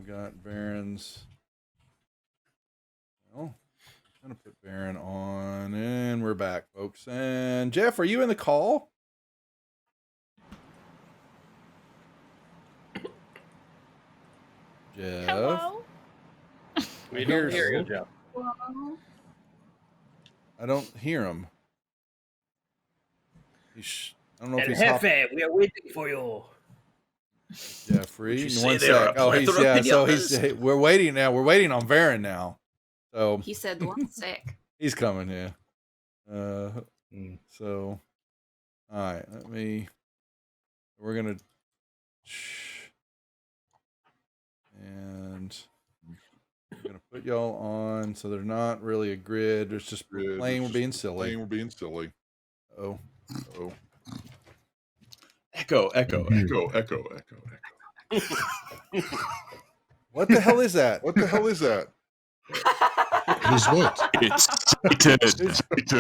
got Baron's. Well, I'm going to put Baron on, and we're back, folks. And Jeff, are you in the call? Jeff? Hello? We don't hear you, Jeff. Hello? I don't hear him. I don't know if El he's Jefe, we are waiting for you. Jeffrey. You say One there are sec. Oh, he's plethora of so videos. he's. We're waiting now. We're waiting on Baron now. So He said one sec. he's coming. Yeah. So, all right. We're gonna. And we're gonna put y'all on so they're not really a grid. There's just plain we're being silly. We're being silly. Oh. Echo. What the hell is that? What the hell is that? Who's what? It's Satan.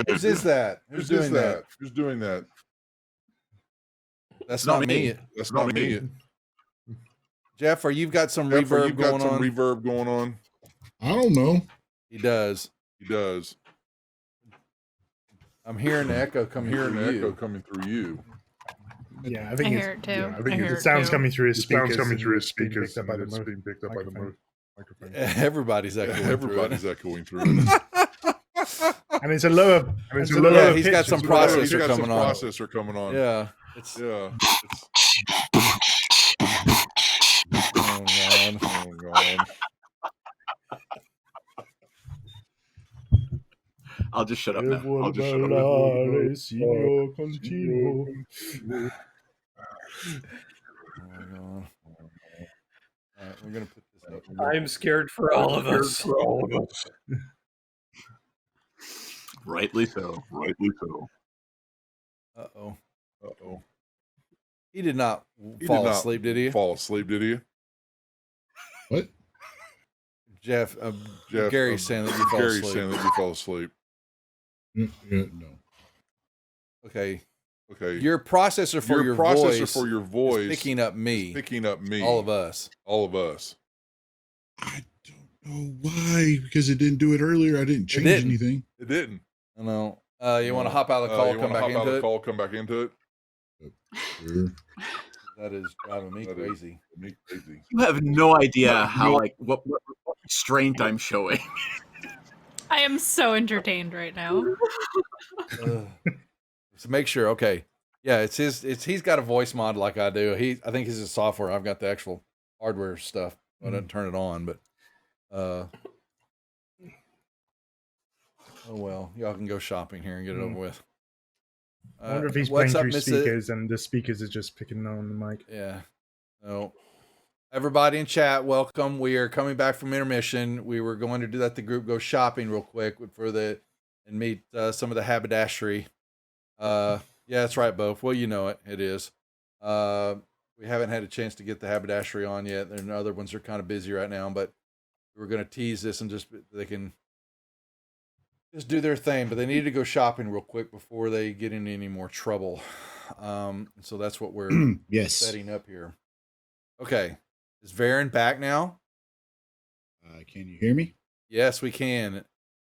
Whose is that? Who's doing that? Who's doing that? That's not me. That's not me. Jeff, you've got some Jeff, reverb you've got going some on. reverb going on. I don't know. He does. I'm hearing the echo coming through you. Yeah, I think hear it too. Yeah, I I think hear it it sounds too. coming through his speakers. Sounds coming through his and it's being speakers. picked up by the It's being picked up by the microphone. Everybody's echoing. Everybody's through it. echoing through it. And it's a lower. Yeah, he's pitch got some as well. processor He's got some coming on. processor coming on. Yeah. Oh God. I'll just shut up now. All right, We're gonna put this up. I'm scared for all of us. Rightly so. Uh-oh. He did not fall asleep, did he? What? Jeff, Gary's saying that you fell asleep. No. Okay. Your processor for your voice is picking up me. All of us. I don't know why, because it didn't do it earlier. I didn't change anything. It didn't. I know. You want to hop out of the call, come back into it? Sure. That is driving me crazy. You have no idea how what restraint I'm showing. I am so entertained right now. So make sure, okay. Yeah, he's got a voice mod like I do. I think he's a software. I've got the actual hardware stuff. I didn't turn it on, but oh well, y'all can go shopping here and get it over with. I wonder if he's playing through speakers and the speakers are just picking on the mic. Yeah. No. Everybody in chat, welcome. We are coming back from intermission. We were going to let the group go shopping real quick and meet some of the haberdashery. Yeah, that's right, Bo. Well, you know it. It is. We haven't had a chance to get the haberdashery on yet. And the other ones are kind of busy right now, but we're going to tease this and they can just do their thing, but they need to go shopping real quick before they get into any more trouble. So that's what we're setting up here. Okay. Is Varen back now? Can you hear me? Yes, we can.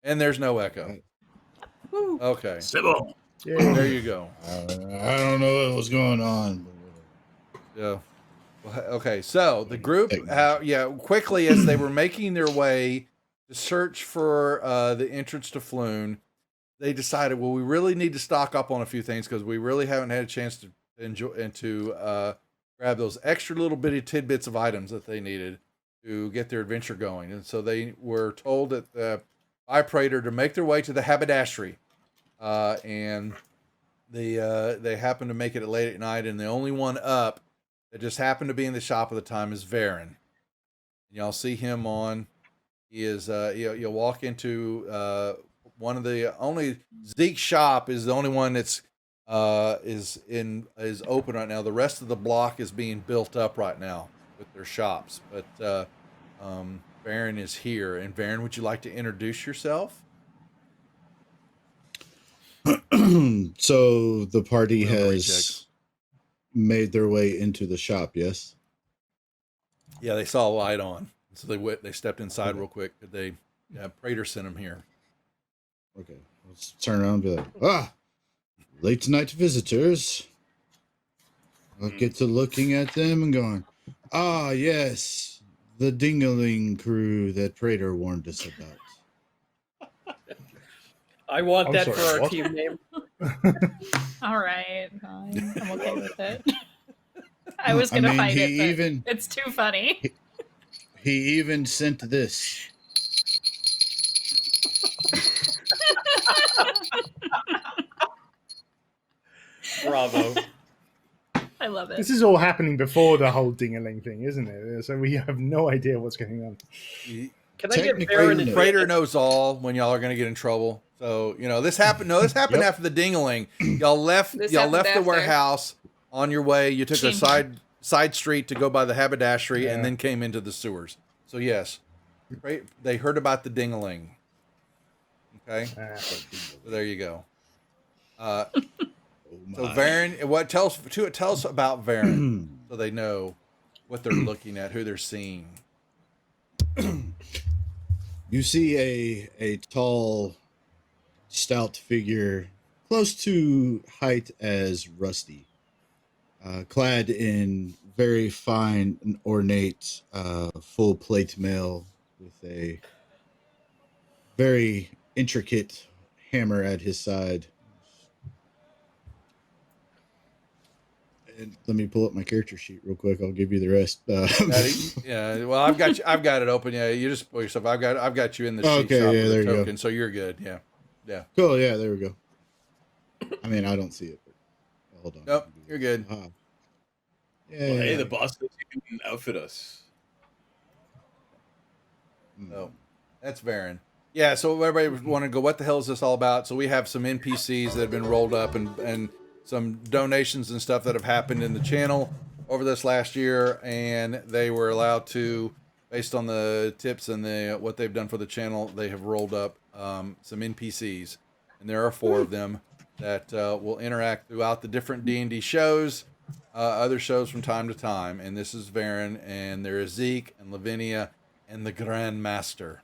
And there's no echo. Okay. There you go. I don't know what was going on. Yeah. Okay. So the group, quickly as they were making their way to search for the entrance to Floon, they decided, well, we really need to stock up on a few things because we really haven't had a chance to enjoy and to grab those extra little bitty tidbits of items that they needed to get their adventure going. And so they were told by Praetor to make their way to the haberdashery. And they happened to make it late at night, and the only one up that just happened to be in the shop at the time is Varen. Y'all see him on. He is you'll walk into one of the only Zeke's shop is the only one that's is open right now. The rest of the block is being built up right now with their shops. But Varen is here. And Varen, would you like to introduce yourself? So the party has made their way into the shop, yes? Yeah, they saw a light on. So they stepped inside real quick. Praetor sent them here. Okay, let's turn around and be like, late night visitors. I'll get to looking at them and going, yes, the Dingaling crew that Praetor warned us about. I want I'm that sorry, for our what? team name. All right, fine. I'm okay with it. I was gonna fight it, but it's too funny. He even sent this. Bravo. I love it. This is all happening before the whole dingaling thing, isn't it? So we have no idea what's going on. Can I get Technically, Baron and Praetor knows all when y'all are going to get in trouble. So, this happened. No, this happened after the dingling. Y'all left the warehouse on your way. You took a side street to go by the haberdashery and then came into the sewers. So, yes, they heard about the dingling. Okay. So there you go. So Varen, tell us about Varen so they know what they're looking at, who they're seeing. You see a tall, stout figure, close to height as Rusty, clad in very fine and ornate, full plate mail with a very intricate hammer at his side. And let me pull up my character sheet real quick. I'll give you the rest. Yeah, well, I've got it open. Yeah, you just pull yourself. I've got you in the sheet shop with the token, so you're good. Yeah. Cool. Yeah, there we go. I mean, I don't see it. But hold on. Nope, you're good. Yeah. Well, hey, the boss says you can outfit us. No, that's Varen. Yeah, so everybody was wanting to go, what the hell is this all about? So we have some NPCs that have been rolled up and some donations and stuff that have happened in the channel over this last year, and they were allowed to, based on the tips and what they've done for the channel, they have rolled up some NPCs, and there are 4 of them that will interact throughout the different D&D shows, other shows from time to time, and this is Varen, and there is Zeke and Lavinia and the Grand Master,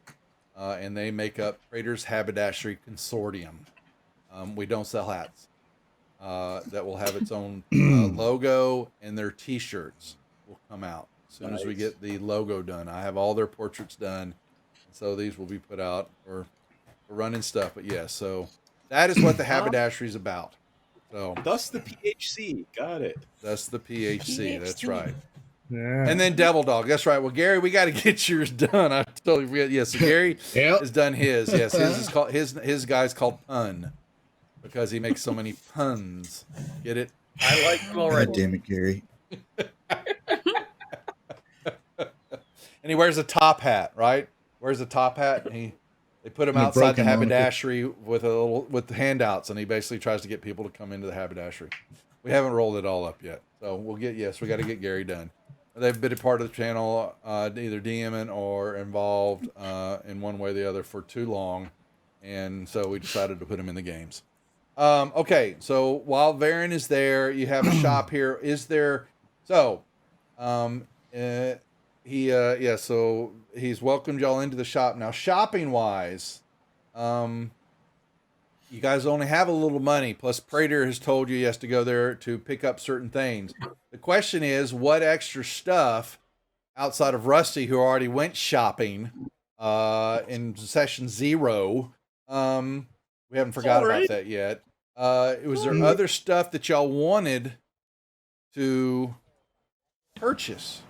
and they make up Praetor's Haberdashery Consortium. We don't sell hats. That will have its own logo, and their t-shirts will come out as soon as we get the logo done. I have all their portraits done, so these will be put out for running stuff. But yes, so that is what the haberdashery is about. So Thus the PHC. Got it. That's the PHC. That's right. Yeah. And then Devil Dog. That's right. Well, Gary, we got to get yours done. I totally forget. Yes, so Gary has done his. Yes, his is called his guy's called Pun. Because he makes so many puns. Get it? I like them already. God damn it, Gary. And he wears a top hat, right? Wears a top hat. And they put him outside the haberdashery with the handouts, and he basically tries to get people to come into the haberdashery. We haven't rolled it all up yet, so we got to get Gary done. They've been a part of the channel, either DMing or involved in one way or the other for too long, and so we decided to put him in the games. Okay, so while Varen is there, you have a shop here. Is there? So, so he's welcomed y'all into the shop. Now, shopping wise, you guys only have a little money. Plus, Praetor has told you he has to go there to pick up certain things. The question is, what extra stuff outside of Rusty, who already went shopping in session 0? We haven't forgot about that yet. Was there other stuff that y'all wanted to purchase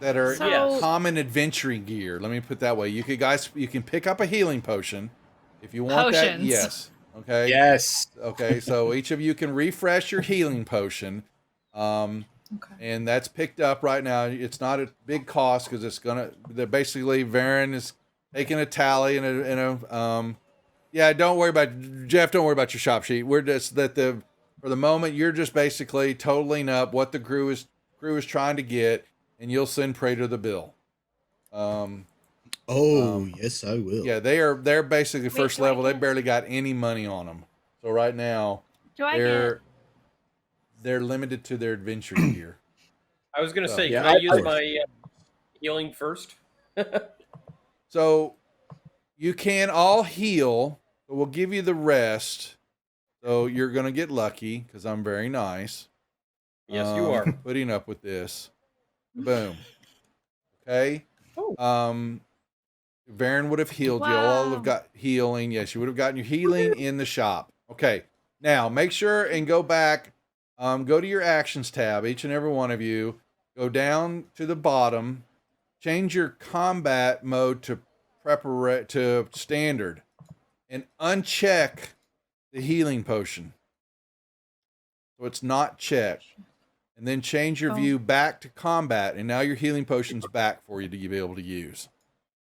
that are common adventuring gear? Let me put it that way. You can pick up a healing potion if you want that. Yes. Okay. Yes. Okay. So each of you can refresh your healing potion. And that's picked up right now. It's not a big cost because they're basically Varen is taking a tally and don't worry about Jeff. Don't worry about your shop sheet. We're just for the moment, you're just basically totaling up what the crew is trying to get, and you'll send Praetor the bill. Yes, I will. Yeah, they're basically first level. They barely got any money on them. So right now, they're limited to their adventure gear. I was gonna say, can I use my healing first? So you can all heal, but we'll give you the rest. So you're going to get lucky because I'm very nice. Yes, you are. Putting up with this. Boom. Okay. Oh. Varen would have healed you. All have got healing. Yes, you would have gotten your healing in the shop. Okay. Now make sure and go back. Go to your actions tab, each and every one of you. Go down to the bottom. Change your combat mode to standard, and uncheck the healing potion, so it's not checked. And then change your view back to combat, and now your healing potion's back for you to be able to use.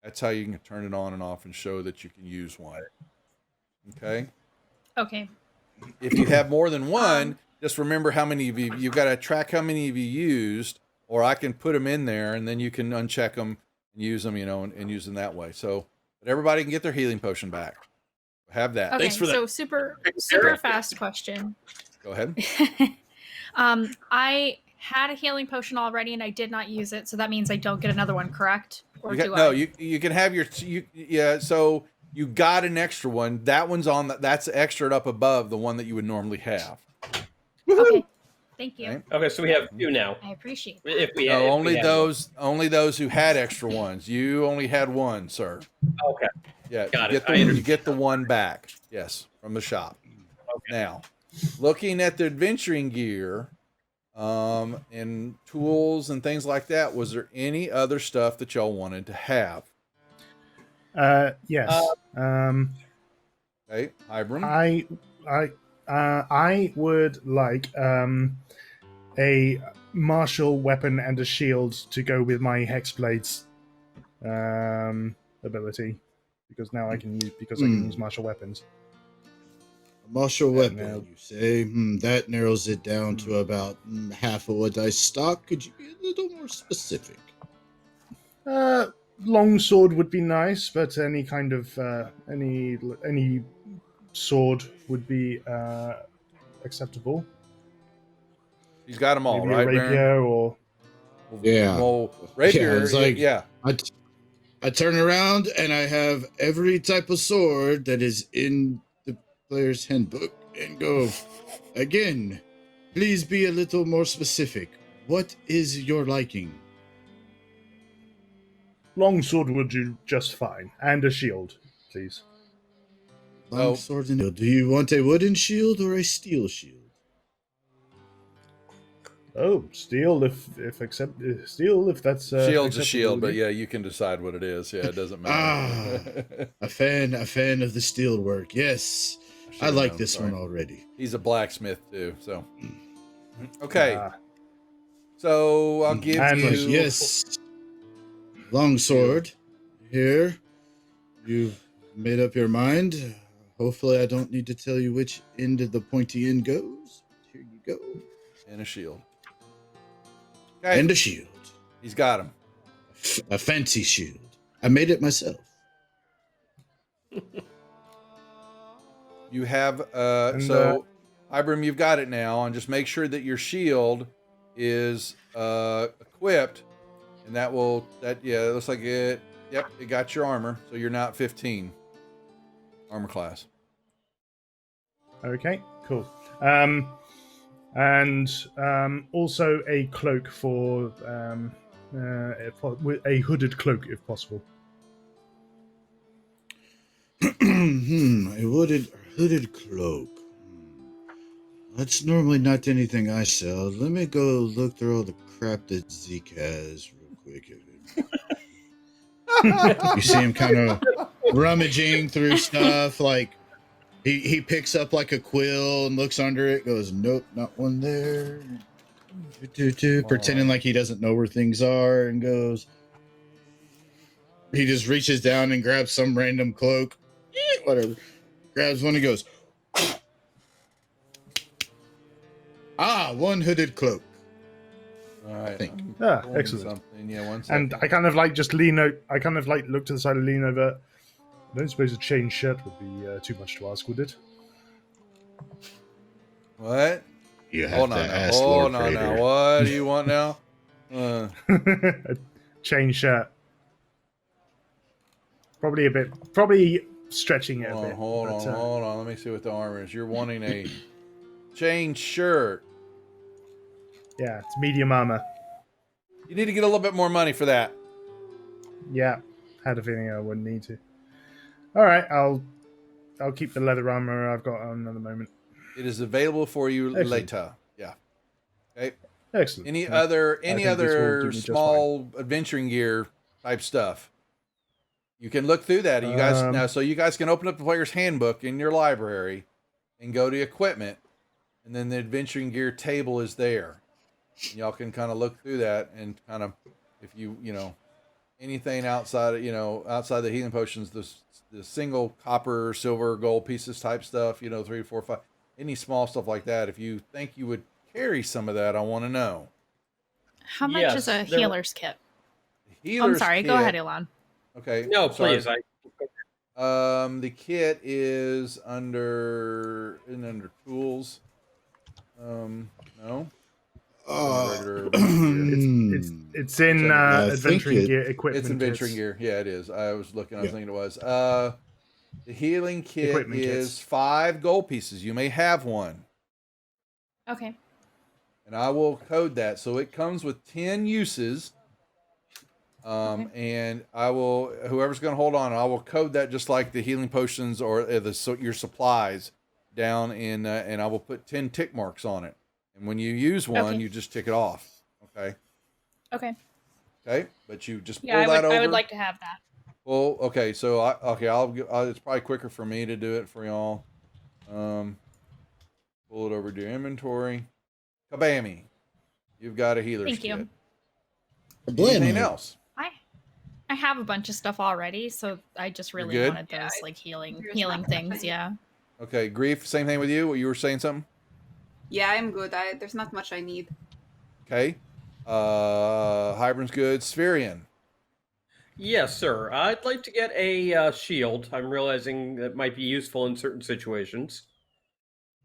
That's how you can turn it on and off and show that you can use one. Okay? Okay. If you have more than one, just remember how many of you've got to track how many of you used, or I can put them in there, and then you can uncheck them and use them, and use them that way. So that everybody can get their healing potion back. Have that. Okay, Thanks for that. so super fast question. Go ahead. I had a healing potion already and I did not use it, so that means I don't get another one, correct? Or you can have your so you got an extra one. That one's on that's extra up above the one that you would normally have. Okay. Thank you. Okay? Okay, so we have 2 now. I appreciate that. If we No, if only we have only those who had extra ones. You only had one, sir. one. Okay. Yeah, Got you get the one back. Yes, from the shop. Okay. Now, looking at the adventuring gear, and tools and things like that, was there any other stuff that y'all wanted to have? Yes. Okay, Hybrim. I would like a martial weapon and a shield to go with my Hexblade's ability, because now I can use martial weapons. A martial weapon, you say? That narrows it down to about half of what I stock. Could you be a little more specific? Long sword would be nice, but any kind of any sword would be acceptable. He's got them all, Maybe right, a rapier Baron? or Well, rapier. Yeah, it's like, yeah. I turn around and I have every type of sword that is in the player's handbook and go, again, please be a little more specific. What is your liking? long sword would do just fine, and a shield, please. Long sword and shield. Do you want a wooden shield or a steel shield? Oh, steel if that's Shield's a shield, but yeah, you can decide what it is. Yeah, it doesn't matter. a fan of the steel work. Yes, I like this one already. He's a blacksmith too, so okay. So I'll give you yes. Long sword. Here, you've made up your mind. Hopefully, I don't need to tell you which end of the pointy end goes. Here you go. And a shield. Okay. And a shield. He's got him. A fancy shield. I made it myself. You have Ibram, you've got it now, and just make sure that your shield is equipped, and it looks like it. Yep, it got your armor, so you're not 15 armor class. Okay, cool. And also a cloak for a hooded cloak, if possible. A hooded cloak. That's normally not anything I sell. Let me go look through all the crap that Zeke has real quick. You see him kind of rummaging through stuff, like he picks up like a quill and looks under it, goes, nope, not one there. Pretending like he doesn't know where things are, and goes, he just reaches down and grabs some random cloak, whatever, grabs one and goes, one hooded cloak. All right. Excellent. Something. Yeah, 1 second. And I kind of like just lean out. I kind of like look to the side and lean over. I don't suppose a chain shirt would be too much to ask, would it? What? You have Hold on now. What do you want now? chain shirt. Probably stretching it a bit. Hold but, on. Let me see what the armor is. You're wanting a chain shirt. Yeah, it's medium armor. You need to get a little bit more money for that. Yeah, had a feeling I wouldn't need to. All right, I'll keep the leather armor I've got on at the moment. It is available for you Excellent. later. Yeah. Okay. Excellent. Any Yeah. other I think this will do me just small adventuring gear type stuff? You can look through that. You guys now, so you guys can open up the player's handbook in your library and go to equipment, and then the adventuring gear table is there. And y'all can kind of look through that and kind of, if you know, anything outside of, outside the healing potions, the single copper, silver, gold pieces type stuff, 3, 4, 5, any small stuff like that. If you think you would carry some of that, I want to know. How much is a healer's kit? Healer's I'm sorry. kit, Go ahead, Elon. Okay. No, please. The kit is under tools. No. It's in adventuring gear equipment. It's adventuring gear. Yeah, it is. I was looking. I was thinking it was. The healing kit Equipment is kits. 5 gold pieces. You may have one, Okay. and I will code that so it comes with 10 uses. Okay. And I will, whoever's going to hold on, I will code that just like the healing potions or your supplies down in, and I will put 10 tick marks on it. And when you use one, you just tick it off. Okay. Okay. Okay. But you just pull Yeah, that over. I would like to have that. Well, okay. So I'll it's probably quicker for me to do it for y'all. Pull it over to your inventory. Kabammy. You've got a healer's Thank kit. you. Anything else? I have a bunch of stuff already, so I just really good? wanted those like healing things. Yeah. Okay. Grief. Same thing with you. You were saying something? Yeah, I'm good. There's not much I need. Okay. Hybern's good. Spherian. Yes, sir. I'd like to get a shield. I'm realizing that might be useful in certain situations.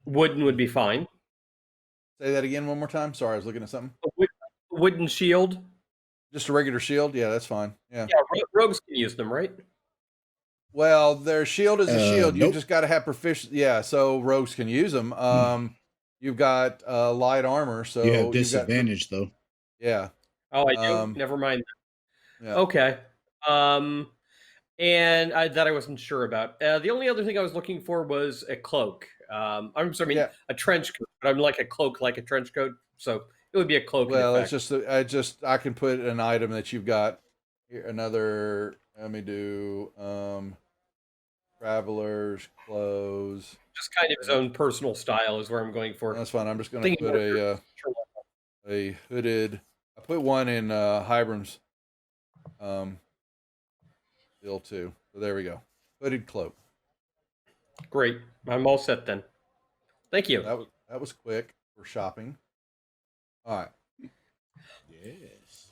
Wooden would be fine. Say that again one more time. Sorry, I was looking at something. A wooden shield? Just a regular shield? Yeah, that's fine. Yeah. Yeah, rogues can use them, right? Well, their shield is a shield. Nope. You just got to have proficient. Yeah, so rogues can use them. You've got light armor, so you have disadvantage though. Yeah. Oh, I do. Never mind. Yeah. Okay. And I wasn't sure about. The only other thing I was looking for was a cloak. I'm sorry, a trench coat. But I'm like a cloak, like a trench coat. So it would be a cloak. Well, it's just I can put an item that you've got. Here, another. Let me do traveler's clothes. Just kind of his own personal style is where I'm going for. That's fine. I'm just going to put a hooded. I put one in Hybern's bill too. So there we go. Hooded cloak. Great. I'm all set then. Thank you. That was quick for shopping. All right. Yes.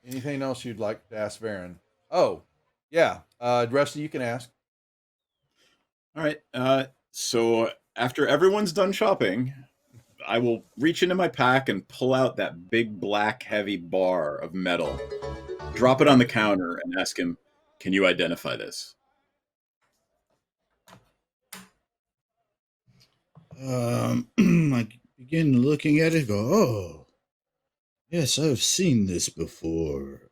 Anything else you'd like to ask Varen? Oh, yeah. Rusty, you can ask. All right. So after everyone's done shopping, I will reach into my pack and pull out that big black heavy bar of metal, drop it on the counter, and ask him, "Can you identify this?" I begin looking at it. Go, oh, yes, I've seen this before.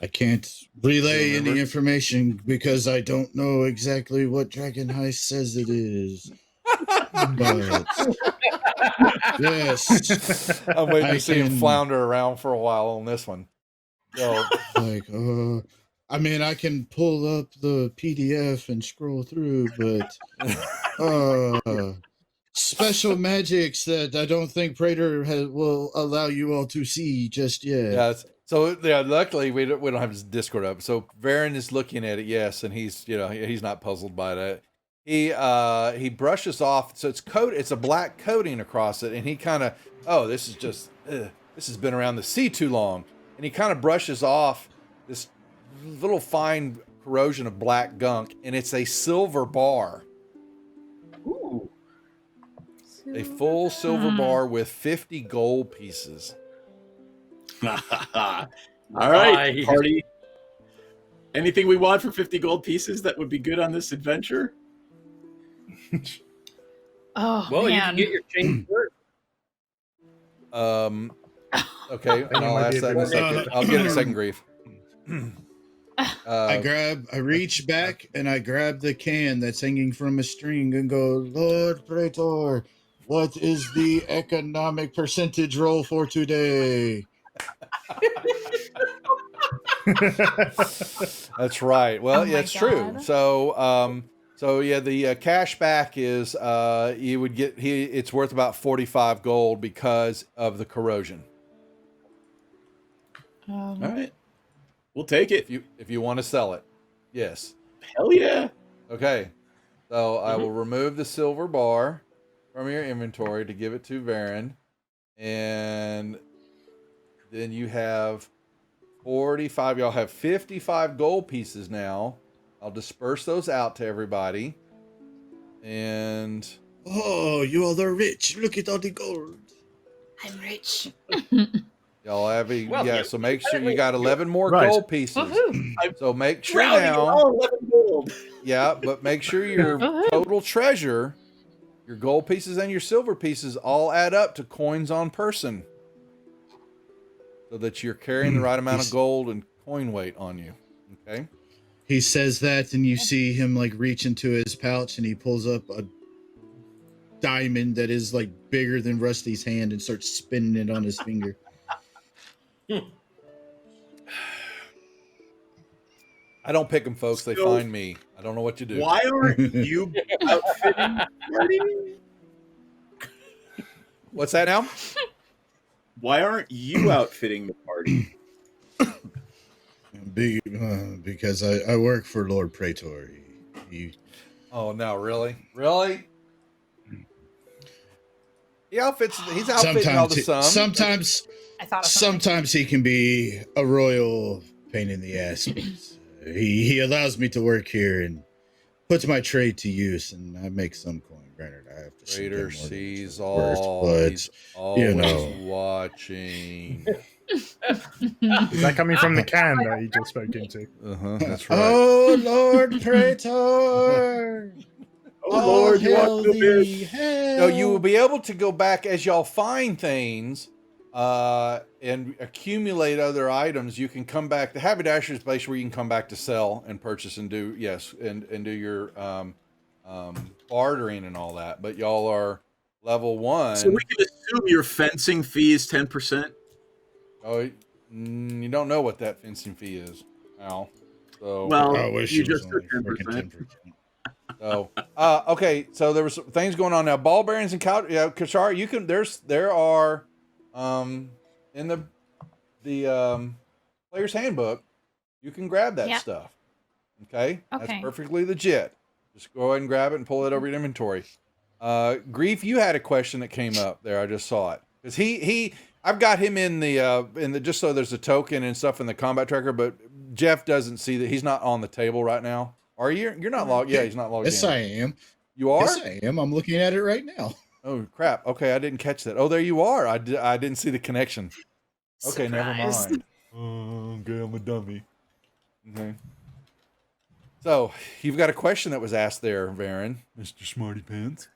I can't relay any information because I don't know exactly what Dragon Heist says it is. But yes, I'm waiting to see him flounder around for a while on this one. So, like, I mean, I can pull up the PDF and scroll through, but special magics that I don't think Praetor will allow you all to see just yet. yeah. So yeah, luckily we don't have his Discord up. So Varen is looking at it, yes, and he's he's not puzzled by that. He brushes off, so it's a black coating across it, and he kind of this has been around the sea too long, and he kind of brushes off this little fine corrosion of black gunk, and it's a silver bar. Ooh. A full silver bar with 50 gold pieces. All right, party. Anything we want for 50 gold pieces that would be good on this adventure? Oh, well, man. you can get your chain first. Okay, and I'll ask that in a second. I'll get it in a second, Grief. I reach back and I grab the can that's hanging from a string and go, Lord Praetor, what is the economic percentage roll for today? That's right. Well, Oh yeah, my it's true. God. So yeah, the cash back is you would get it's worth about 45 gold because of the corrosion. All right, we'll take it if you want to sell it. Yes. Hell yeah. Okay. So I will remove the silver bar from your inventory to give it to Varen, and then you have 45. Y'all have 55 gold pieces now. I'll disperse those out to everybody. And oh, you all are rich. Look at all the gold. I'm rich. y'all have Well, yeah, so make sure you got 11 more Right. gold pieces. Woohoo. So make sure Rowdy, now. all 11 gold. Yeah, but make sure your Woohoo. total treasure, your gold pieces and your silver pieces all add up to coins on person. So that you're carrying the right amount of gold and coin weight on you. Okay? He says that, and you see him like reach into his pouch, and he pulls up a diamond that is like bigger than Rusty's hand and starts spinning it on his finger. I don't pick them, folks. They find me. I don't know what you do. Why aren't you outfitting party? What's that now? Why aren't you outfitting the party? Because I work for Lord Praetor. Oh no, really? Really? He's outfitting all the some. Sometimes I thought of something. sometimes he can be a royal pain in the ass. But he allows me to work here and puts my trade to use, and I make some coin. Granted, I have to sink in Trader more than sees it's all. worth, He's but always watching. Is that coming from the can that he just spoke into? That's right. Oh, Lord Praetor! Oh, Lord, you want to be. So you will be able to go back as y'all find things and accumulate other items. You can come back. The Haberdasher's is a place where you can come back to sell and purchase and do and do your bartering and all that. But y'all are level 1. So we can assume your fencing fee is 10%. Oh, you don't know what that fencing fee is, Al. So well, I wish you it was just only took freaking 10%. 10%. So okay, so there was things going on now. Ball bearings and Kashar, you can there are in the player's handbook, you can grab that stuff. Okay? That's perfectly legit. Just go ahead and grab it and pull it over your inventory. Grief, you had a question that came up there. I just saw it. Because I've got him in the just so there's a token and stuff in the combat tracker, but Jeff doesn't see that. He's not on the table right now. Are you? You're not logged. Yeah, he's not logged in. Yes, I am. You are? Yes, I am. I'm looking at it right now. Oh crap! Okay, I didn't catch that. Oh, there you are. I didn't see the connection. Okay, never mind. Okay, I'm a dummy. Okay. So you've got a question that was asked there, Varen, Mr. Smarty Pants,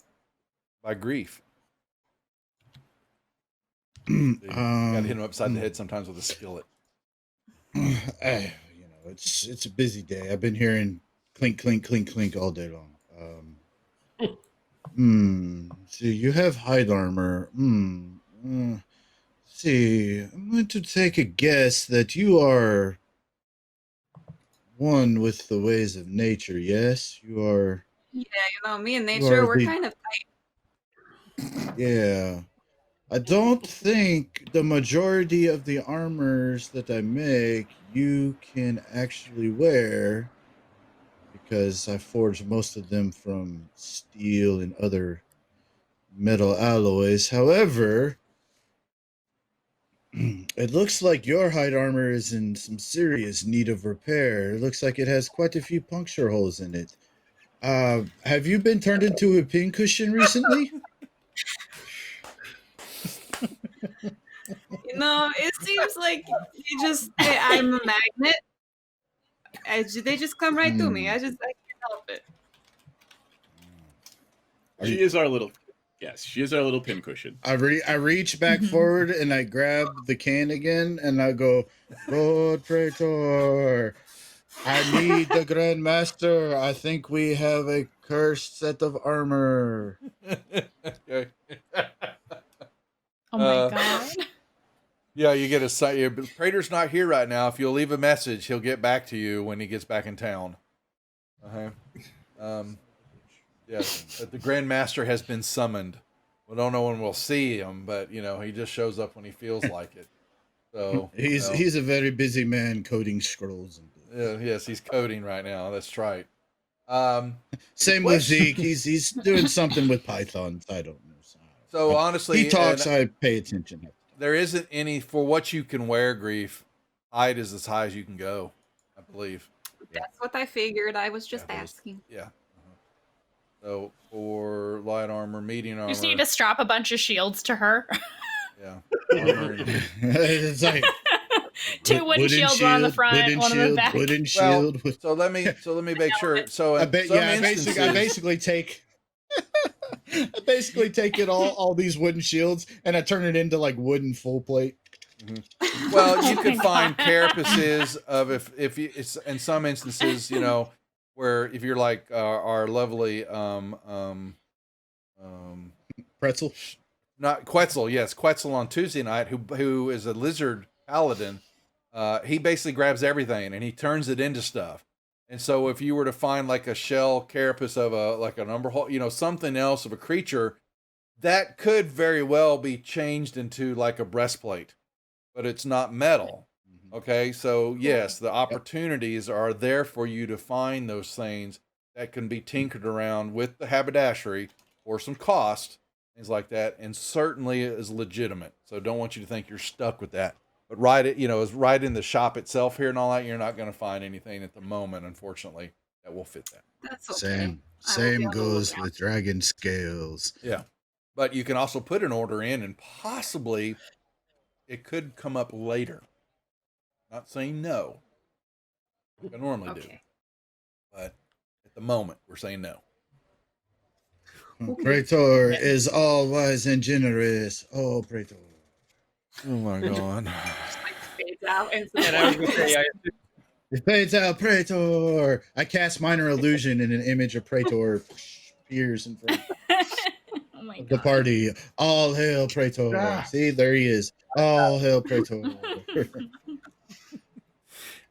by Grief. You gotta hit him upside the head sometimes with a skillet. It's a busy day. I've been hearing clink, clink, clink, clink all day long. See, you have hide armor. See, I'm going to take a guess that you are one with the ways of nature. Yes, you are. Yeah, me and nature, we're kind of tight. Yeah. I don't think the majority of the armors that I make you can actually wear, because I forge most of them from steel and other metal alloys. However, it looks like your hide armor is in some serious need of repair. It looks like it has quite a few puncture holes in it. Have you been turned into a pincushion recently? No, it seems like I'm a magnet. They just come right to me. I can't help it. She is our little pincushion. I reach back forward and I grab the can again and I go, Lord Praetor, I need the Grand Master. I think we have a cursed set of armor. Okay. Oh my god. Yeah, you get a Praetor's not here right now. If you'll leave a message, he'll get back to you when he gets back in town. Yes, but the Grand Master has been summoned. We don't know when we'll see him, but he just shows up when he feels like it. So he's a very busy man coding scrolls. Yes, he's coding right now. That's right. Same with Zeke. He's doing something with Python. I don't know. So honestly, he talks. I pay attention. There isn't any for what you can wear. Grief, height is as high as you can go, I believe. That's what I figured. I was just asking. Yeah. So for light armor, medium armor, You just need to strap a bunch of shields to her. Yeah. It's like 2 wooden shields, one on the front, one on the back. Wooden shield. Well, so let me make sure. So I basically take it all these wooden shields and I turn it into like wooden full plate. Mm-hmm. Well, you could find carapaces of if you, it's in some instances, where if you're like our lovely Pretzel, not Quetzal, yes, Quetzal on Tuesday night, who is a lizard paladin. He basically grabs everything and he turns it into stuff. And so if you were to find like a shell carapace of an umber, something else of a creature, that could very well be changed into like a breastplate, but it's not metal. Okay, so yes, the opportunities are there for you to find those things that can be tinkered around with the haberdashery for some cost, things like that, and certainly is legitimate. So don't want you to think you're stuck with that. But is right in the shop itself here and all that, you're not going to find anything at the moment, unfortunately, that will fit that. That's okay. Same goes with dragon scales. Yeah, but you can also put an order in, and possibly it could come up later. Not saying no, like I normally do, but at the moment we're saying no. Praetor is all wise and generous. Oh, Praetor. Oh my god. Fades out and It fades out, Praetor. I cast minor illusion and an image of Praetor appears in front of the party. All hail Praetor. See, there he is. All hail Praetor.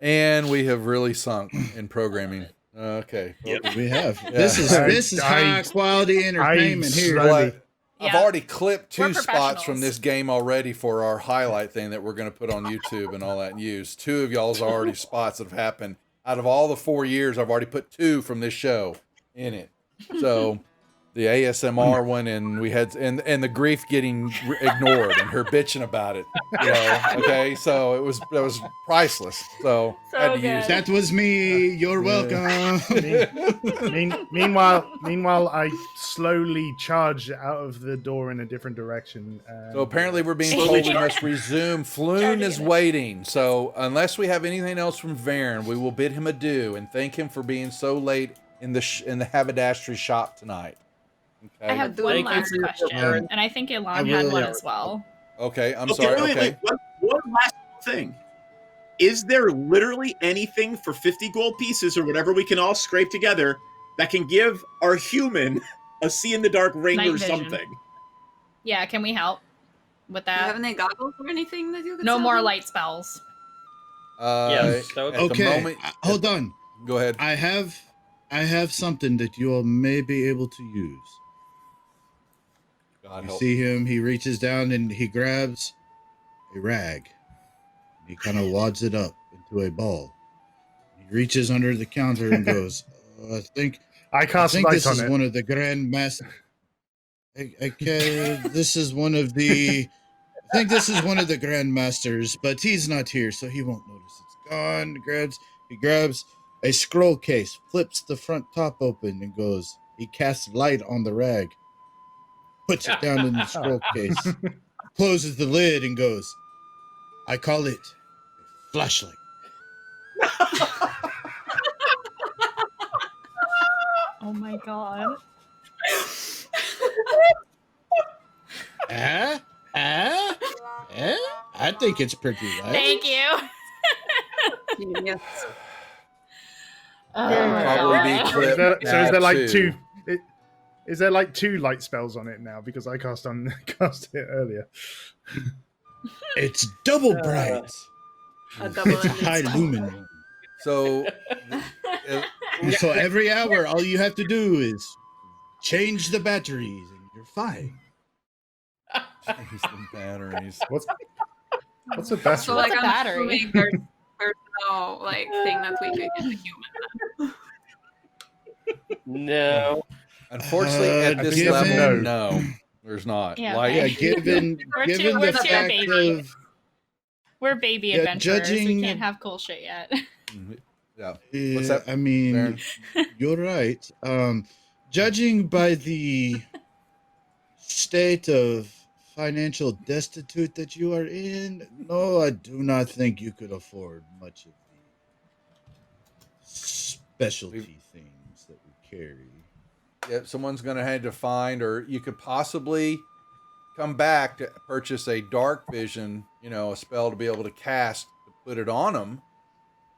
And we have really sunk in programming. Okay. Yep. We have. Yeah. This is high quality entertainment here. I've already clipped 2 spots from this game already for our highlight thing that we're going to put on YouTube and all that and use. 2 of y'all's already spots that have happened. Out of all the 4 years, I've already put 2 from this show in it. So the ASMR one, and we had and the grief getting ignored and her bitching about it. Okay, so that was priceless. So I had to use that. Was me. You're welcome. Meanwhile, I slowly charge out of the door in a different direction. So apparently, we're being told we must resume. Floon is waiting. So unless we have anything else from Varen, we will bid him adieu and thank him for being so late in the haberdashery shop tonight. Okay. I have one last question, and I think Ilan had one as well. Okay, I'm sorry. Wait. One last thing. Is there literally anything for 50 gold pieces or whatever we can all scrape together that can give our human a see-in-the-dark ring or something? Yeah, can we help with that? Do you have any goggles or anything that you can No sell more them? light spells. Yes. Okay, hold on. Go ahead. I have something that you all may be able to use. You see him, he reaches down and he grabs a rag. He kind of wads it up into a ball. He reaches under the counter and goes, I think this is one of the Grand Master. This is one of the. I think this is one of the Grand Masters, but he's not here, so he won't notice it's gone. He grabs a scroll case, flips the front top open, and goes. He casts light on the rag. Puts it down in the scroll case, closes the lid, and goes, I call it a flashlight. Oh my god. I think it's pretty right. Thank you. Genius. Probably be God. clipped. So is there like too. two? Is there like 2 light spells on it now? Because I cast it earlier. It's double bright. A double It's a high lumen. So, So every hour, all you have to do is change the batteries, and you're fine. change the batteries. What's a battery? So like What's a I'm battery? assuming there's no like thing that we could get the human. No. Unfortunately, at this given- level, no, there's not. Yeah, Like, Yeah, okay. given We're given too the fact baby. of We're baby Yeah, adventurers. We judging- can't have cool shit yet. yeah. What's that, I mean, Baron? you're right. Judging by the state of financial destitute that you are in, no, I do not think you could afford much of the specialty things that we carry. Yeah, someone's going to have to find, or you could possibly come back to purchase a dark vision, a spell to be able to cast to put it on them.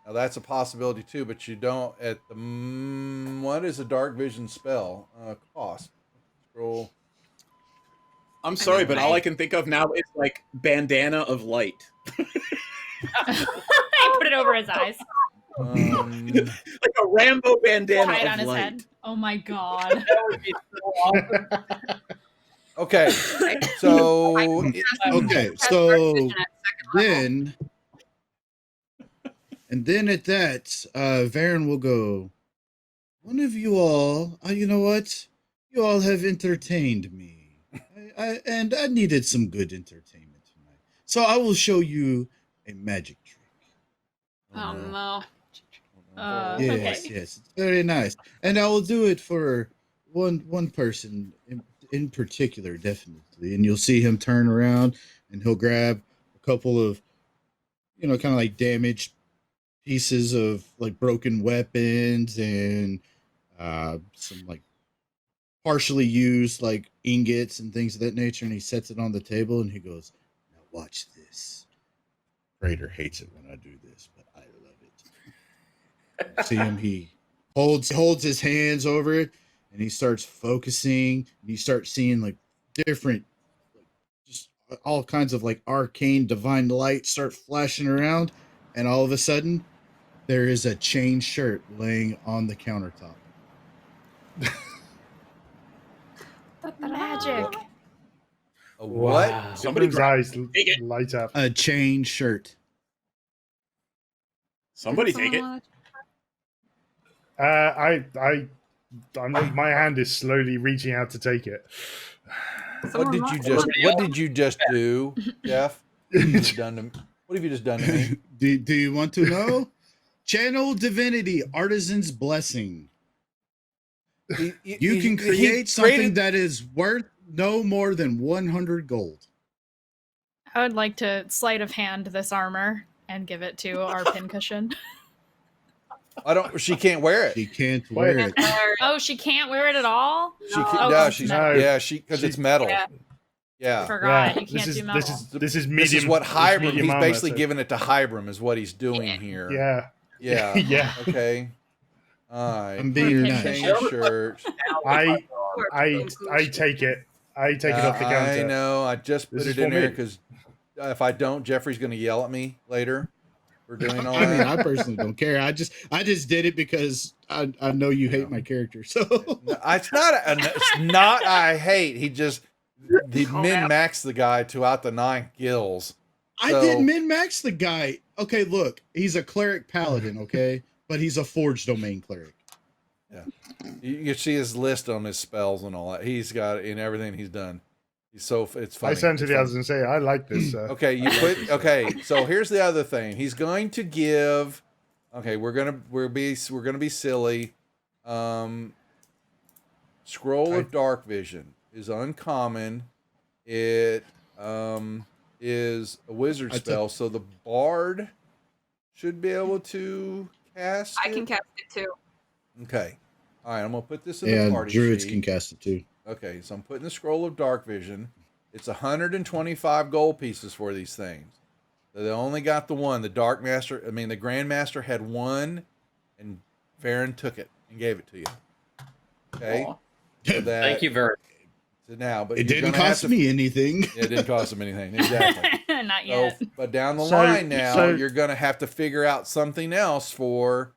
Now that's a possibility too, but you don't at the what is a dark vision spell cost? Scroll. I'm sorry, but all I- I can think of now is like bandana of light. I put it over his eyes. Like a Rambo bandana Tie it of on his light. head. Oh my god. That would be so awesome. Okay, so Okay, Cast so dark vision at second level. then at that, Varen will go, one of you all, you know what? You all have entertained me. And I needed some good entertainment tonight. So I will show you a magic trick. Oh no. Yes, Okay. yes. It's very nice. And I will do it for one person in particular, definitely. And you'll see him turn around and he'll grab a couple of, kind of like damaged pieces of like broken weapons and some like partially used like ingots and things of that nature. And he sets it on the table and he goes, now watch this. Praetor hates it when I do this, but I love it. See him, he holds his hands over it and he starts focusing and you start seeing like different like just all kinds of like arcane divine light start flashing around, and all of a sudden there is a chain shirt laying on the countertop. Magic. a what? Wow. Somebody His grab, eyes take it. light up. A chain shirt. Somebody take it. My hand is slowly reaching out to take it. What did you just do, Jeff? What have you just done to me? Do you want to know? Channel divinity, artisan's blessing. You can create something that is worth no more than 100 gold. I would like to sleight of hand this armor and give it to our pincushion. She can't wear it. She can't wear it. Oh, she can't wear it at all? She can't. Oh, No, it's she's metal. because it's metal. Yeah. Yeah. I forgot. Yeah, You can't do metal. This is medium. This is what this Hybrim. medium He's armor, basically so- giving it to Hybrim, is what he's doing here. Yeah. Yeah. Yeah. Okay. All right. I'm being nice. Change shirt. I take it. I take it off the counter. I know. I just put This is it in for there me. because if I don't, Jeffrey's going to yell at me later for doing all I mean, that. I personally don't care. I just did it because I know you hate my character. So No, it's not. I hate. He min maxed the guy to out the 9 gills. I did min max the guy. Okay, look, he's a cleric paladin. Okay, but he's a forged domain cleric. Yeah, you see his list on his spells and all that. He's got it in everything he's done. It's funny. I turn to It's the funny. others and say, "I like this." Okay, so here's the other thing. He's going to give. Okay, we're gonna be silly. Scroll of Dark Vision is uncommon. It is a wizard spell, so the bard should be able to cast I can cast it too. Okay. All right, I'm going to put this in the party druids sheet. can cast it too. Okay, so I'm putting the Scroll of Dark Vision. It's 125 gold pieces for these things. So they only got the one. The Grandmaster had one, and Farron took it and gave it to you. Okay? So Thank you very much. So now, but it didn't cost me anything. It didn't cost them anything. Exactly. Not yet. But down the line now, you're going to have to figure out something else for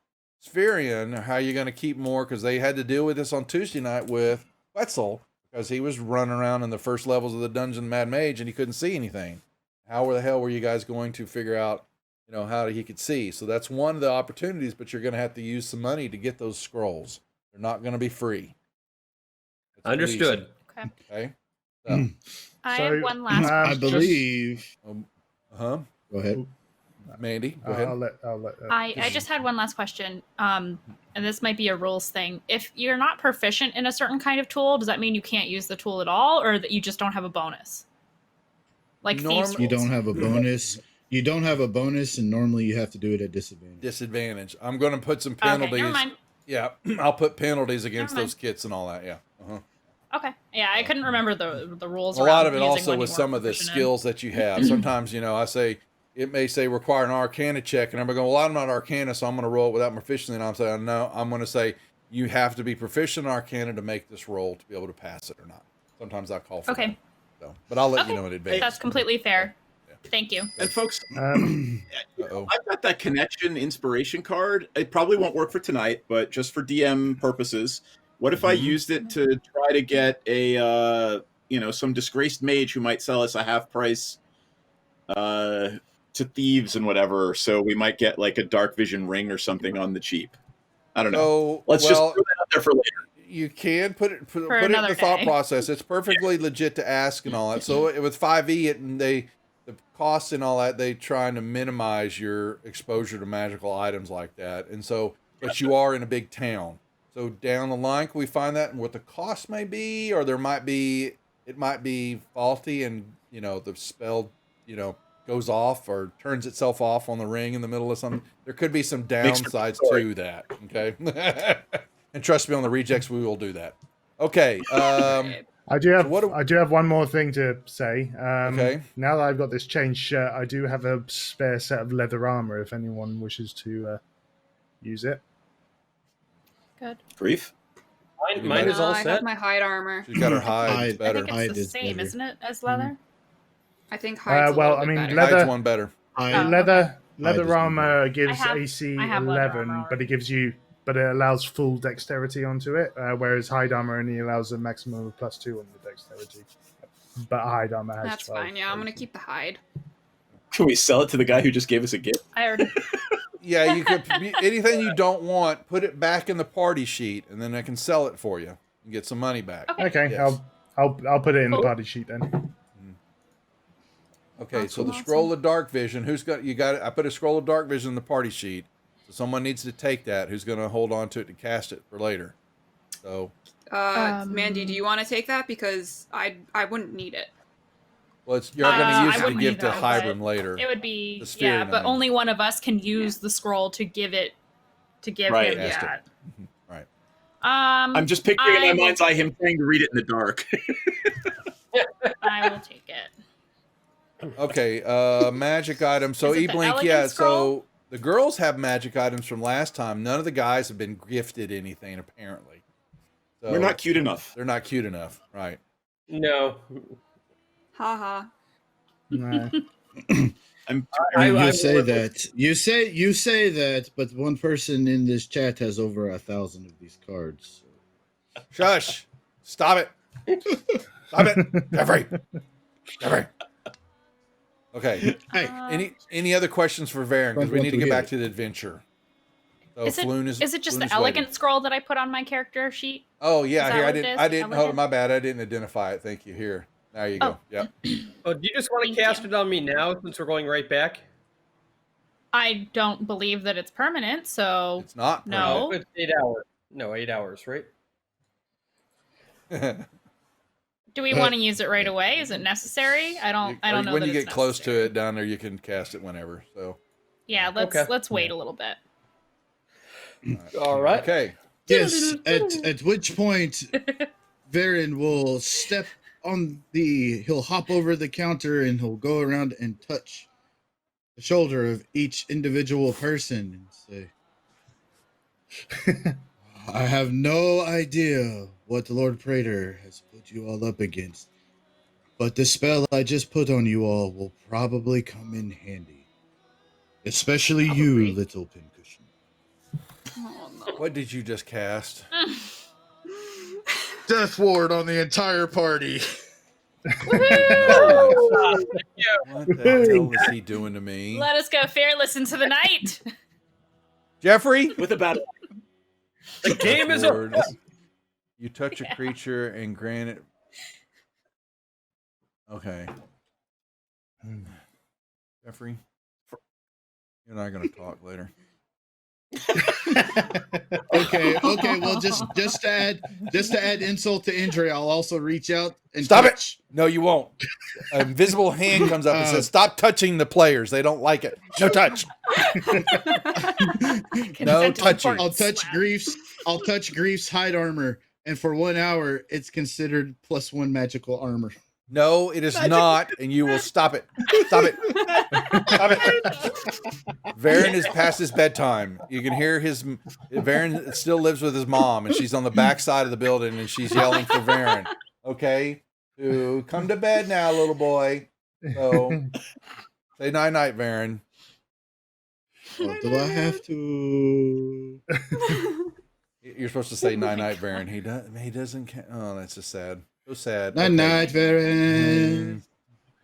Spherion, or how you're going to keep more, because they had to deal with this on Tuesday night with Wetzel, because he was running around in the first levels of the dungeon Mad Mage and he couldn't see anything. How the hell were you guys going to figure out, how he could see? So that's one of the opportunities, but you're going to have to use some money to get those scrolls. They're not going to be free. Understood. Okay. I have one last I believe. Go ahead. Mandy, go ahead. I just had one last question. And this might be a rules thing. If you're not proficient in a certain kind of tool, does that mean you can't use the tool at all, or that you just don't have a bonus? Like thieves' you don't have a bonus. You don't have a bonus, and normally you have to do it at disadvantage. I'm going to put some penalties. Okay, never mind. Yeah, I'll put penalties against those kits and all that. Yeah. Okay. Yeah, I couldn't remember the rules. A lot of it also with some of the skills that you have. Sometimes, I say, it may say require an Arcana check, and I'm going, well, I'm not Arcana, so I'm going to roll it without proficiency. And I'm saying, no, I'm going to say you have to be proficient in Arcana to make this roll to be able to pass it or not. Sometimes I call for that. So, but I'll let you know in advance. That's completely fair. Yeah. Thank you. And folks, I've got that connection inspiration card. It probably won't work for tonight, but just for DM purposes, what if I used it to try to get a, some disgraced mage who might sell us a half price to thieves and whatever, so we might get like a dark vision ring or something on the cheap. I don't know. Let's just throw that out there for later. You can put it in the thought process. It's perfectly legit to ask and all that. So with 5e, the costs and all that, they trying to minimize your exposure to magical items like that. And so, but you are in a big town. So down the line, can we find that and what the cost may be, or it might be faulty and, the spell, goes off or turns itself off on the ring in the middle of something. There could be some downsides to that. Okay. And trust me, on the rejects, we will do that. Okay. I do have one more thing to say. Okay. Now that I've got this changed shirt, I do have a spare set of leather armor if anyone wishes to use it. Good. Grief? Mine is all set. I have my hide armor. She's got her hide. Better. I think it's the same, isn't it, as leather? I think hide's better. leather. Hide's one better. Leather armor gives AC 11, but it allows full dexterity onto it, whereas hide armor only allows a maximum of +2 on the dexterity. But hide armor has That's 12. fine. Yeah, I'm gonna keep the hide. Can we sell it to the guy who just gave us a gift? I already. Yeah, you could. Anything you don't want, put it back in the party sheet, and then I can sell it for you and get some money back. Okay, Yes. I'll put it in the party sheet then. Okay, so the Scroll of Dark Vision. Who's got? You got it. I put a Scroll of Dark Vision in the party sheet. So someone needs to take that. Who's going to hold on to it to cast it for later? So. Mandy, do you want to take that? Because I wouldn't need it. Well, you're going to use it to give to either, Hybrim later. It would be but only one of us can use the scroll to give it him that. Right. I'm just picturing in my mind's eye him trying to read it in the dark. I will take it. Okay, magic items. So E-Blink, so the girls have magic items from last time. None of the guys have been gifted anything, apparently. So we're not cute enough. They're not cute enough, right? No. Haha. No. You say that, but one person in this chat has over 1,000 of these cards. So. Shush! Stop it! Stop it, Jeffrey. Okay. Hey. Any other questions for Varen? Because we need to get back to the adventure. So is it just the elegant scroll that I put on my character sheet? Oh yeah, here I didn't. Hold on, my bad. I didn't identify it. Thank you. Here, there you go. Yep. Oh, do you just want to cast it on me now since we're going right back? I don't believe that it's permanent, so it's not. No, it's 8 hours. No, 8 hours, right? Do we want to use it right away? Is it necessary? I don't know. When that you it's get close to necessary. it down there, you can cast it whenever. So yeah, let's wait a little bit. All right. Okay. Yes. At which point, Varen will step on he'll hop over the counter and he'll go around and touch the shoulder of each individual person and say, I have no idea what the Lord Praetor has put you all up against, but the spell I just put on you all will probably come in handy. Especially you, little pincushion. Oh, no. What did you just cast? Death ward on the entire party. What the hell is he doing to me? Let us go fearless into the night. Jeffrey? With a battle. The game is over. You touch a creature and grant it. Okay. Jeffrey, you're not going to talk later. Okay. Well, just to add insult to injury, I'll also reach out and Stop touch. it! No, you won't. An invisible hand comes up and says, "Stop touching the players. They don't like it. No touch. No touching." I'll touch Grief's hide armor, and for 1 hour, it's considered +1 magical armor. No, it is not, and you will stop it. Stop it. Stop it. Varen is past his bedtime. You can hear Varen still lives with his mom, and she's on the back side of the building, and she's yelling for Varen. Okay? To come to bed now, little boy. So, say night-night, Varen. Oh, do I have to? You're supposed to say night-night, Varen. He doesn't. Oh, that's just sad. So sad. Night, Varen.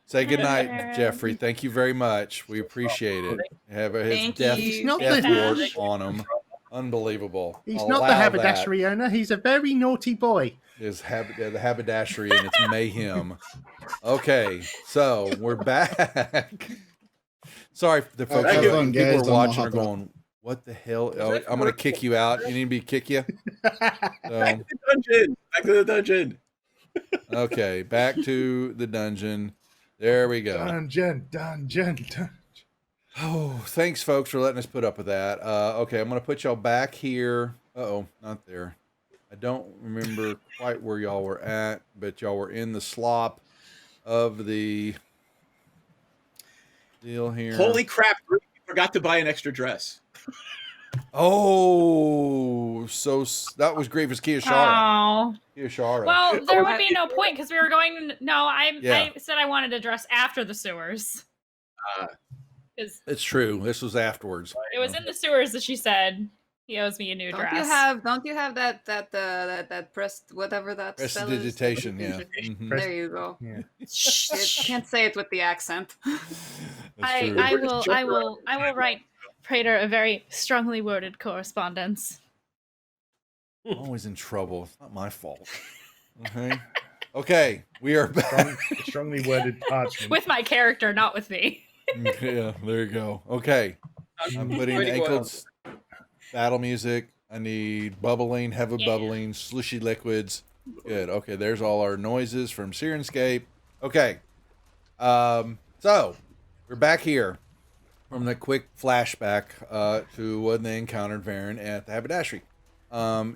Say goodnight, Jeffrey. Thank you very much. We appreciate it. Have his death ward on him. Unbelievable. He's not the haberdashery owner. He's a very naughty boy. The haberdashery and it's mayhem. Okay, so we're back. Sorry, the folks people are watching are going, what the hell? Oh, I'm going to kick you out. You need me to kick you? Back to the dungeon. Back to the dungeon. Okay, back to the dungeon. There we go. Dungeon. Oh, thanks, folks, for letting us put up with that. Okay, I'm going to put y'all back here. Uh-oh, not there. I don't remember quite where y'all were at, but y'all were in the slop of the deal here. Holy crap, you forgot to buy an extra dress. Oh, so that was Grievous Kiyashara. Oh. Well, there would be no point because we were going. No, I said I wanted to dress after the sewers. It's true. This was afterwards. It was in the sewers that she said he owes me a new dress. Don't you have that whatever that prestidigitation? Yeah. Mm-hmm. There you go. Yeah. Can't say it with the accent. I will write Praetor a very strongly worded correspondence. I'm always in trouble. It's not my fault. Okay, we are back. Strongly worded parchment. With my character, not with me. Yeah, there you go. Okay, I'm putting Ankel's battle music. I need bubbling, heavy bubbling, slushy liquids. Good. Okay, there's all our noises from Sirenscape. Okay, so we're back here from the quick flashback to when they encountered Varen at the haberdashery.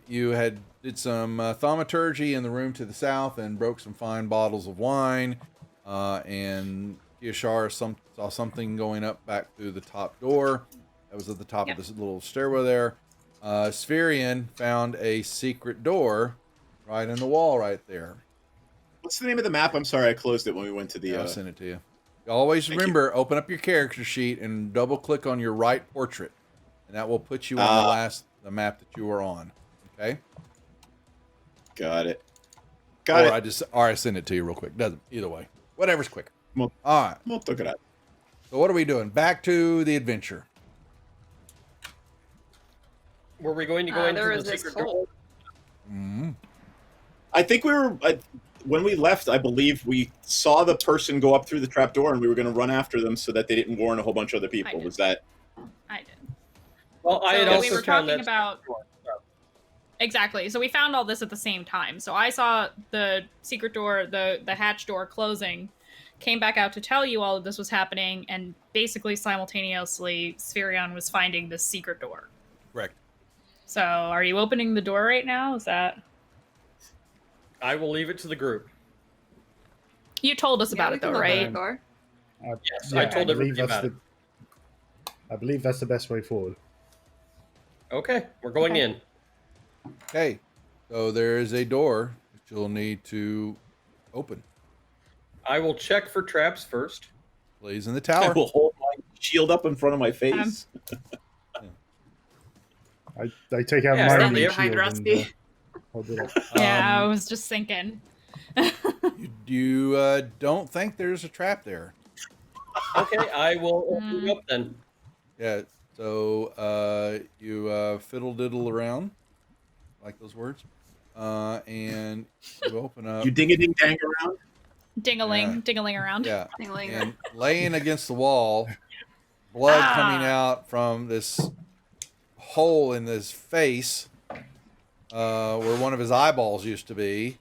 You did some thaumaturgy in the room to the south and broke some fine bottles of wine. And Kiyashara saw something going up back through the top door. That was at the top of this little stairwell there. Spherian found a secret door right in the wall right there. What's the name of the map? I'm sorry, I closed it when we went to the... I'll send it to you. Always remember, open up your character sheet and double-click on your right portrait. And that will put you on the map that you were on. Okay? Got it. Or I send it to you real quick. Doesn't either way. Whatever's quicker. Well, all right. We'll look it up. So what are we doing? Back to the adventure. Were we going to go into the secret door? Mm-hmm. I think we were... when we left, I believe we saw the person go up through the trap door, and we were going to run after them so that they didn't warn a whole bunch of other people. Was that? I did. Well, I had also we were found talking about. Exactly. So we found all this at the same time. So I saw the secret door, the hatch door closing, came back out to tell you all of this was happening, and basically simultaneously, Spherion was finding this secret door. Correct. So are you opening the door right now? Is that... I will leave it to the group. You told us about it, though, right? Yes, I told everybody about it. I believe that's the best way forward. Okay, we're going in. Okay, so there is a door that you'll need to open. I will check for traps first. Blaze in the I tower. will hold my shield up in front of my face. I take out Yeah, my you're shield Rusty. hold it up. Yeah, I was just thinking. You don't think there's a trap there. Okay, I will open it up then. Yeah, so you fiddle diddle around, like those words, and you open up. You ding-a-ding-dang around? Ding-a-ling, ding-a-ling around. Yeah, Ding-a-ling. and laying against the wall, blood coming out from this hole in his face, where one of his eyeballs used to be,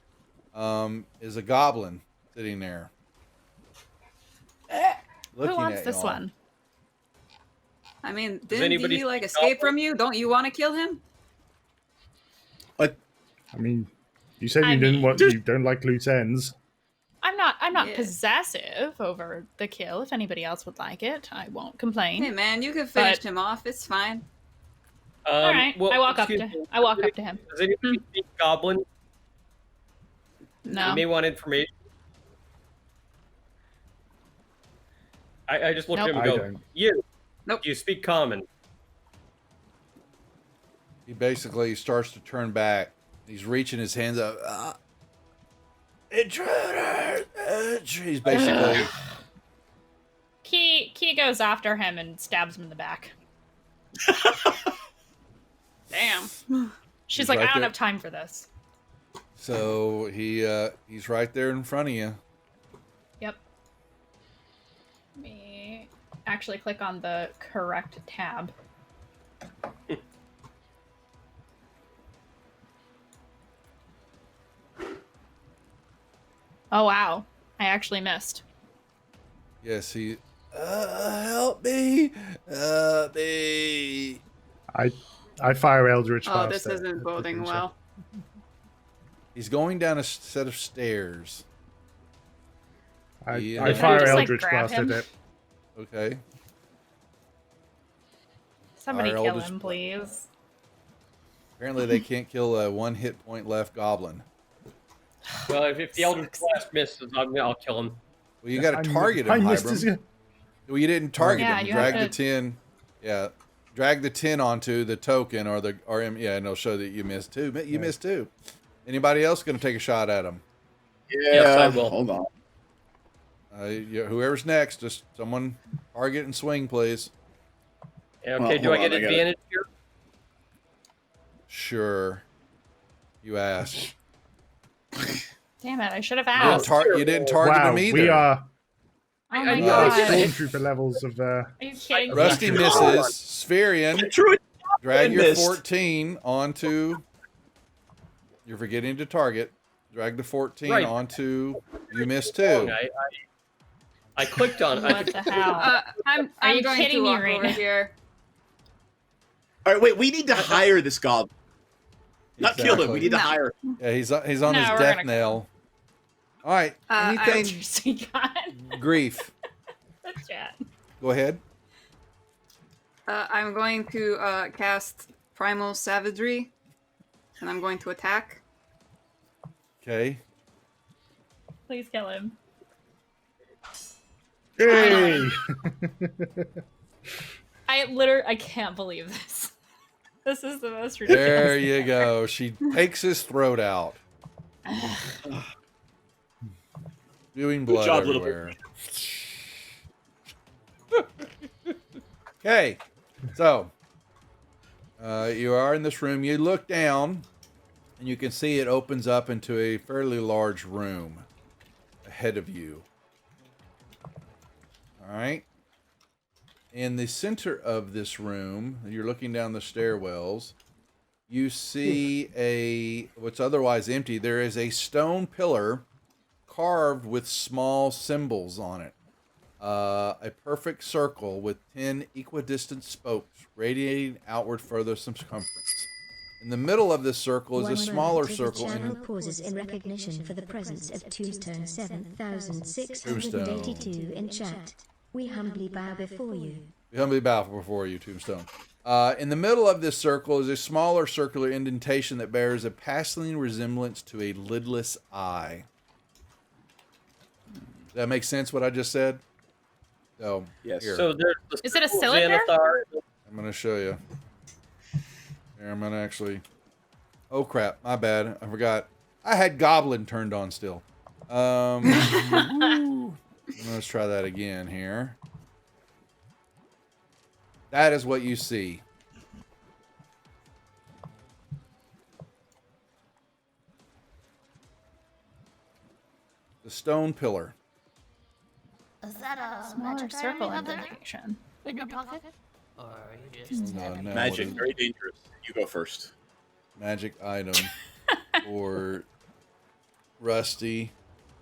is a goblin sitting there. Who wants this one? I mean, didn't he like escape from you? Don't you want to kill him? I mean, you said you don't like loose ends. I'm not possessive over the kill. If anybody else would like it, I won't complain. Hey man, you can finish him off. It's fine. All right. Well, I walk up to him. Does anybody speak Goblin? No. You may want information. I just look at him and go, you. Nope. You speak Common. He basically starts to turn back. He's reaching his hands up. Intruder! He's basically... Key goes after him and stabs him in the back. Damn. She's like, I don't have time for this. So he's right there in front of you. Yep. Let me actually click on the correct tab. Oh wow, I actually missed. Yes, he... help me! Help me! I fire Eldritch Oh, Blast this isn't boding well. He's going down a set of stairs. I fire Eldritch Blast at it. Okay. Somebody kill him, please. Apparently they can't kill a 1 hit point left goblin. Well, if the Eldritch Blast misses, I'll kill him. Well, you got to target him, Hybrim. Well, you didn't target him. You drag the 10. Yeah. Drag the 10 onto the token or the RM. Yeah, and it'll show that you missed 2. You missed 2. Anybody else going to take a shot at him? Yeah, yes, I will. Hold on. Whoever's next, just someone target and swing, please. Yeah, okay, do I get advantage here? Sure. You asked. Damn it, I should have asked. You didn't target him either. We are... Oh my God. god. Stormtrooper levels of... Are you kidding me? Rusty misses. Spherion, drag your 14 onto... You're forgetting to target. Drag the 14 onto... You missed 2. I clicked on it. What the hell? I'm you going kidding to me walk right over now? here. All right, wait. We need to hire this goblin. Not kill him. We need to hire him. Yeah, he's on his death nail. All right. Anything? Grief. Go ahead. I'm going to cast Primal Savagery, and I'm going to attack. Okay. Please kill him. Hey! I can't believe this. This is the most ridiculous. There you go. She takes his throat out. Spewing blood everywhere. Okay. So, you are in this room. You look down, and you can see it opens up into a fairly large room ahead of you. All right. In the center of this room, you're looking down the stairwells, you see what's otherwise empty. There is a stone pillar carved with small symbols on it. A perfect circle with 10 equidistant spokes radiating outward further circumference. In the middle of this circle is a smaller circle. The channel pauses in recognition for the presence of Tombstone 7682 in chat. We humbly bow before you. We humbly bow before you, Tombstone. In the middle of this circle is a smaller circular indentation that bears a passing resemblance to a lidless eye. Does that make sense, what I just said? So, yes. Here. So there's the Is it a cylinder? Xanathar. I'm going to show you. Here, I'm going to actually... Oh, crap. My bad. I forgot. I had Goblin turned on still. Let's try that again here. That is what you see. The stone pillar. Is that a Smaller magic circle item indentation. in your pocket? Or are you just having no, Magic, very dangerous. You go first. Magic item for Rusty.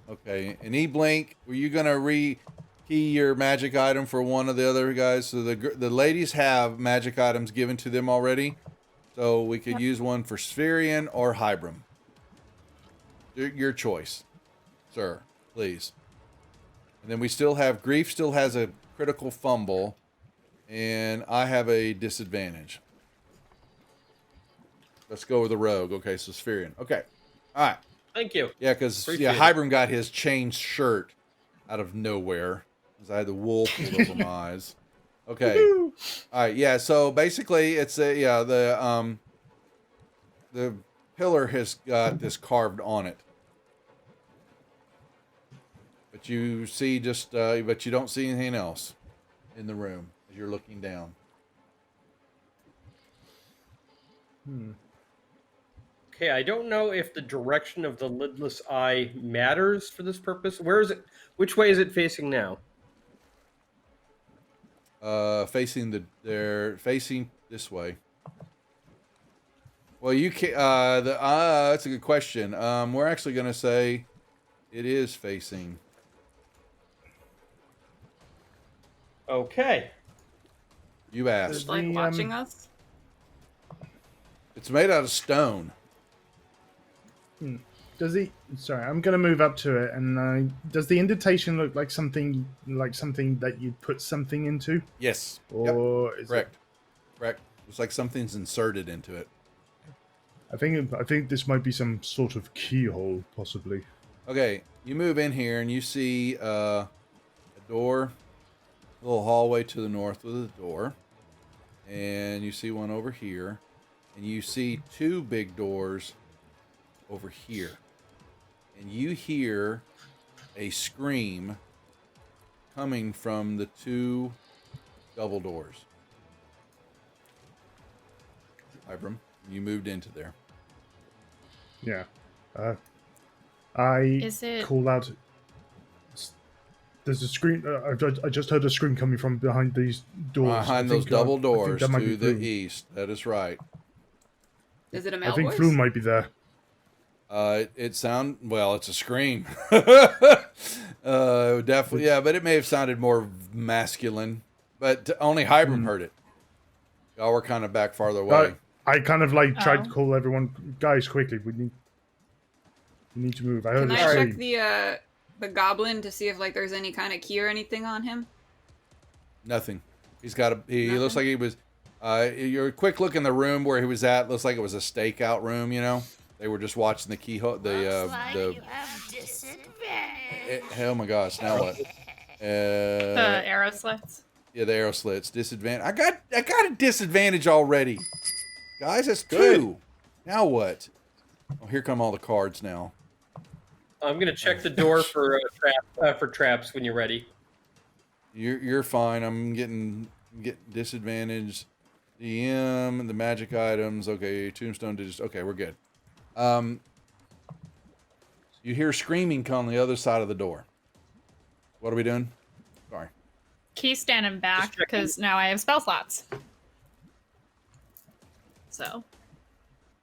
Okay, and E-Blink, were you gonna re-key your magic item for one of the other guys? So the ladies have magic items given to them already, so we could use one for Spherian or Hybrim. Your choice, sir, please. And then we still have Grief still has a critical fumble, and I have a disadvantage. Let's go with the rogue. Okay, so Spherian. Okay, all right. Thank you. Yeah, because Hybrim got his chain shirt out of nowhere. Because I had the wool pulled over my eyes. Okay. All right. Yeah. So basically, it's the pillar has got this carved on it. But you see but you don't see anything else in the room as you're looking down. Okay, I don't know if the direction of the lidless eye matters for this purpose. Where is it? Which way is it facing now? They're facing this way. Well, you can. That's a good question. We're actually going to say it is facing. Okay. You asked. Just like watching us. It's made out of stone. Does the sorry, I'm gonna move up to it, and does the indentation look like something that you put something into? Yes. Or yep. Correct. It's like something's inserted into it. I think this might be some sort of keyhole, possibly. Okay, you move in here and you see a door, a little hallway to the north with a door, and you see one over here, and you see two big doors over here. And you hear a scream coming from the two double doors. Ibram, you moved into there. Yeah. I call out. There's a scream. I just heard a scream coming from behind these doors. Behind those double doors to the east. That is right. Is it a male I think voice? Flume might be there. It's a scream. Definitely, yeah, but it may have sounded more masculine. But only Hybrim heard it. Y'all were kind of back farther away. I kind of tried to call everyone, guys, quickly. We need to move. Can I check the goblin to see if there's any kind of key or anything on him? Nothing. He looks like he was. Your quick look in the room where he was at looks like it was a stakeout room. You know. They were just watching the keyhole. You have disadvantage. Oh my gosh! Now what? The arrow slits. Yeah, the arrow slits. Disadvantage. I got a disadvantage already, guys. That's two. Now what? Oh, here come all the cards now. I'm gonna check the door for traps when you're ready. You're fine. I'm getting disadvantage. DM, the magic items. Okay, tombstone. Okay, we're good. You hear screaming come on the other side of the door. What are we doing? Sorry. Key's standing back because now I have spell slots. So.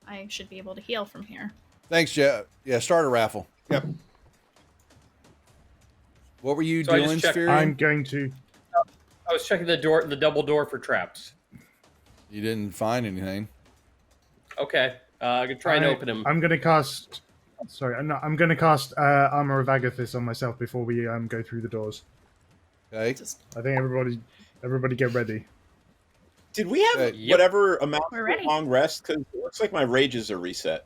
I should be able to heal from here. Thanks, Jeff. Yeah, start a raffle. Yep. What were you doing, Sphere? I'm going to. I was checking the door, the double door for traps. You didn't find anything. Okay, I can try and open them. I'm going to cast. Sorry, I'm going to cast Armor of Agathis on myself before we go through the doors. Okay. I think everybody get ready. Did we have whatever amount of long rest? Because it looks like my rages are reset.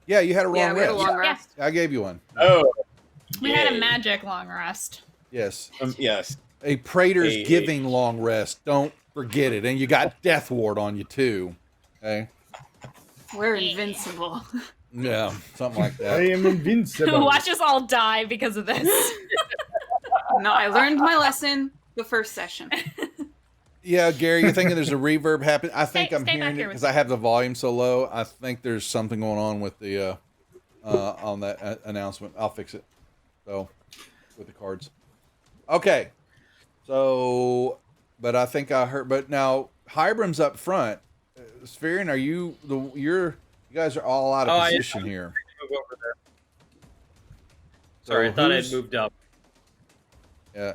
Yeah, you had a Yeah, long we had a rest. long rest. I gave you one. Oh. We had a magic long rest. Yes. Yes. A Praetor's Giving long rest. Don't forget it. And you got Death Ward on you, too. Okay? We're invincible. Yeah, something like that. I am invincible. Watch us all die because of this. No, I learned my lesson the first session. Yeah, Gary, you're thinking there's a reverb happening. I think I'm stay back hearing it here because with I have the volume so low. I think there's something going on with the on that announcement. I'll fix it. So, with the cards. Okay. So, but I think I heard. But now Hybrim's up front. Spherian, are you the? You guys are all out of position here. Move over there. Sorry, I thought I'd moved up. Yeah.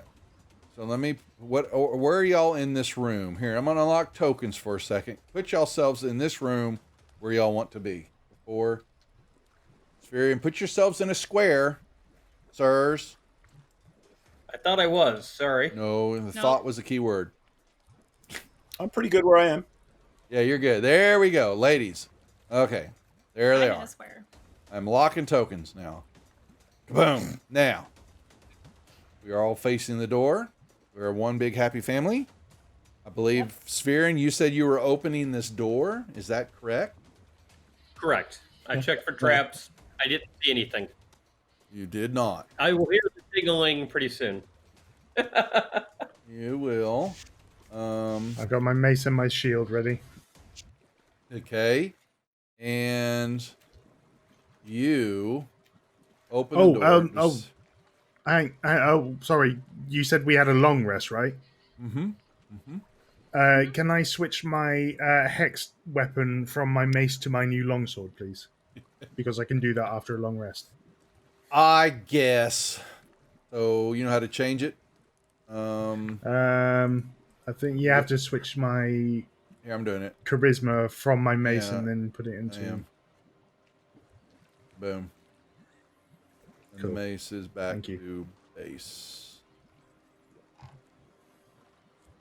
So let me. Where are y'all in this room? Here, I'm gonna unlock tokens for a second. Put yourselves in this room where y'all want to be. Before Spherian, put yourselves in a square, sirs. I thought I was. Sorry. No, the thought was the key word. I'm pretty good where I am. Yeah, you're good. There we go, ladies. Okay, there they are. I'm locking tokens now. Kaboom! Now, we are all facing the door. We are one big happy family. I believe, Spherian, you said you were opening this door. Is that correct? Correct. I checked for traps. I didn't see anything. You did not. I will hear the signaling pretty soon. You will. I've got my mace and my shield ready. Okay. And you open the doors. Oh, sorry. You said we had a long rest, right? Mm-hmm. Mm-hmm. Can I switch my hex weapon from my mace to my new longsword, please? Because I can do that after a long rest. I guess. So you know how to change it? I think you have to switch my. Here, I'm doing it. Charisma from my mace and then put it into. Boom. And Cool. the mace is back to base.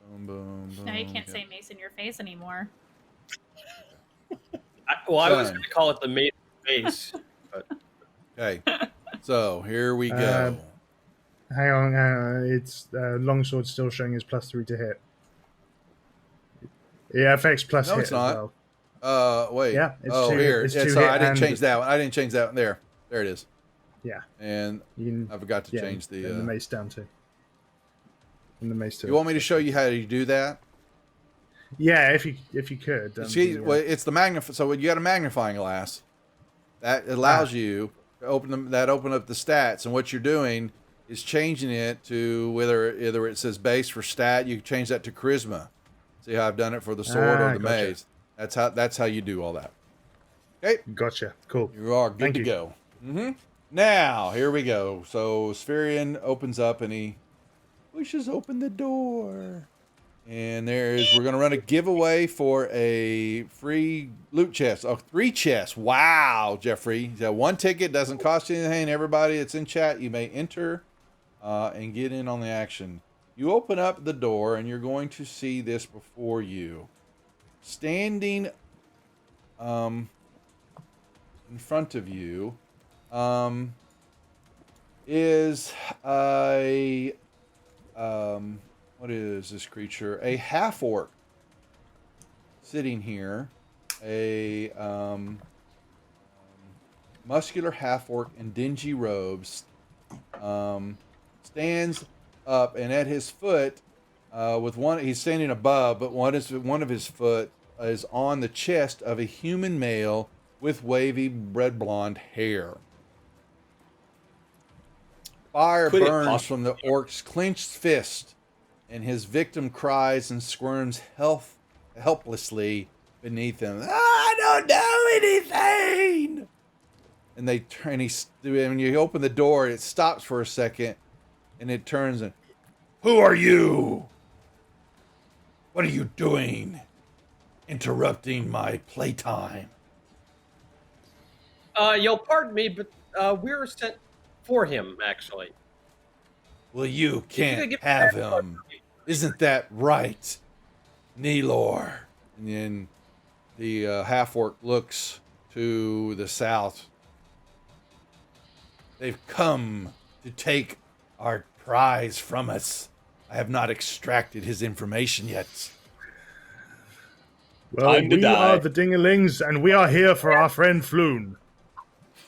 Boom, boom, boom. Now you can't say mace in your face anymore. I was going to call it the mace. But... Okay. So here we go. Hang on. It's longsword still showing as +3 to hit. Yeah, affects plus no, hit it's not. as well. Wait. Yeah, it's two, here. It's sorry, I didn't change that one. I didn't change that one. There it is. Yeah. And I forgot to change the mace down to. And the mace to. You want me to show you how you do that? Yeah, if you could. See, well, it's the So you got a magnifying glass that allows you to open up the stats, and what you're doing is changing it to whether it says base for stat. You can change that to charisma. See how I've done it for the sword or the mace. That's how you do all that. Okay. Gotcha. Cool. You are good to go. Mm-hmm. Now here we go. So Spherian opens up and he pushes open the door. And we're going to run a giveaway for a free loot chest. Oh, 3 chests. Wow, Jeffrey. Yeah, 1 ticket doesn't cost you anything. Everybody that's in chat, you may enter and get in on the action. You open up the door and you're going to see this before you. Standing in front of you is a... what is this creature? A half-orc sitting here. A muscular half-orc in dingy robes. Stands up, and at his foot, he's standing above, but one of his foot is on the chest of a human male with wavy red blonde hair. Fire burns from the orc's clenched fist, and his victim cries and squirms helplessly beneath him. Ah, don't know anything. And they turn. When you open the door, it stops for a second, and it turns and, who are you? What are you doing? Interrupting my playtime. You'll pardon me, but we're sent for him, actually. Well, you can't have him. Isn't that right, Nelor? And then the half-orc looks to the south. They've come to take our prize from us. I have not extracted his information yet. Well, we are the Dingalings, and we are here for our friend Floon.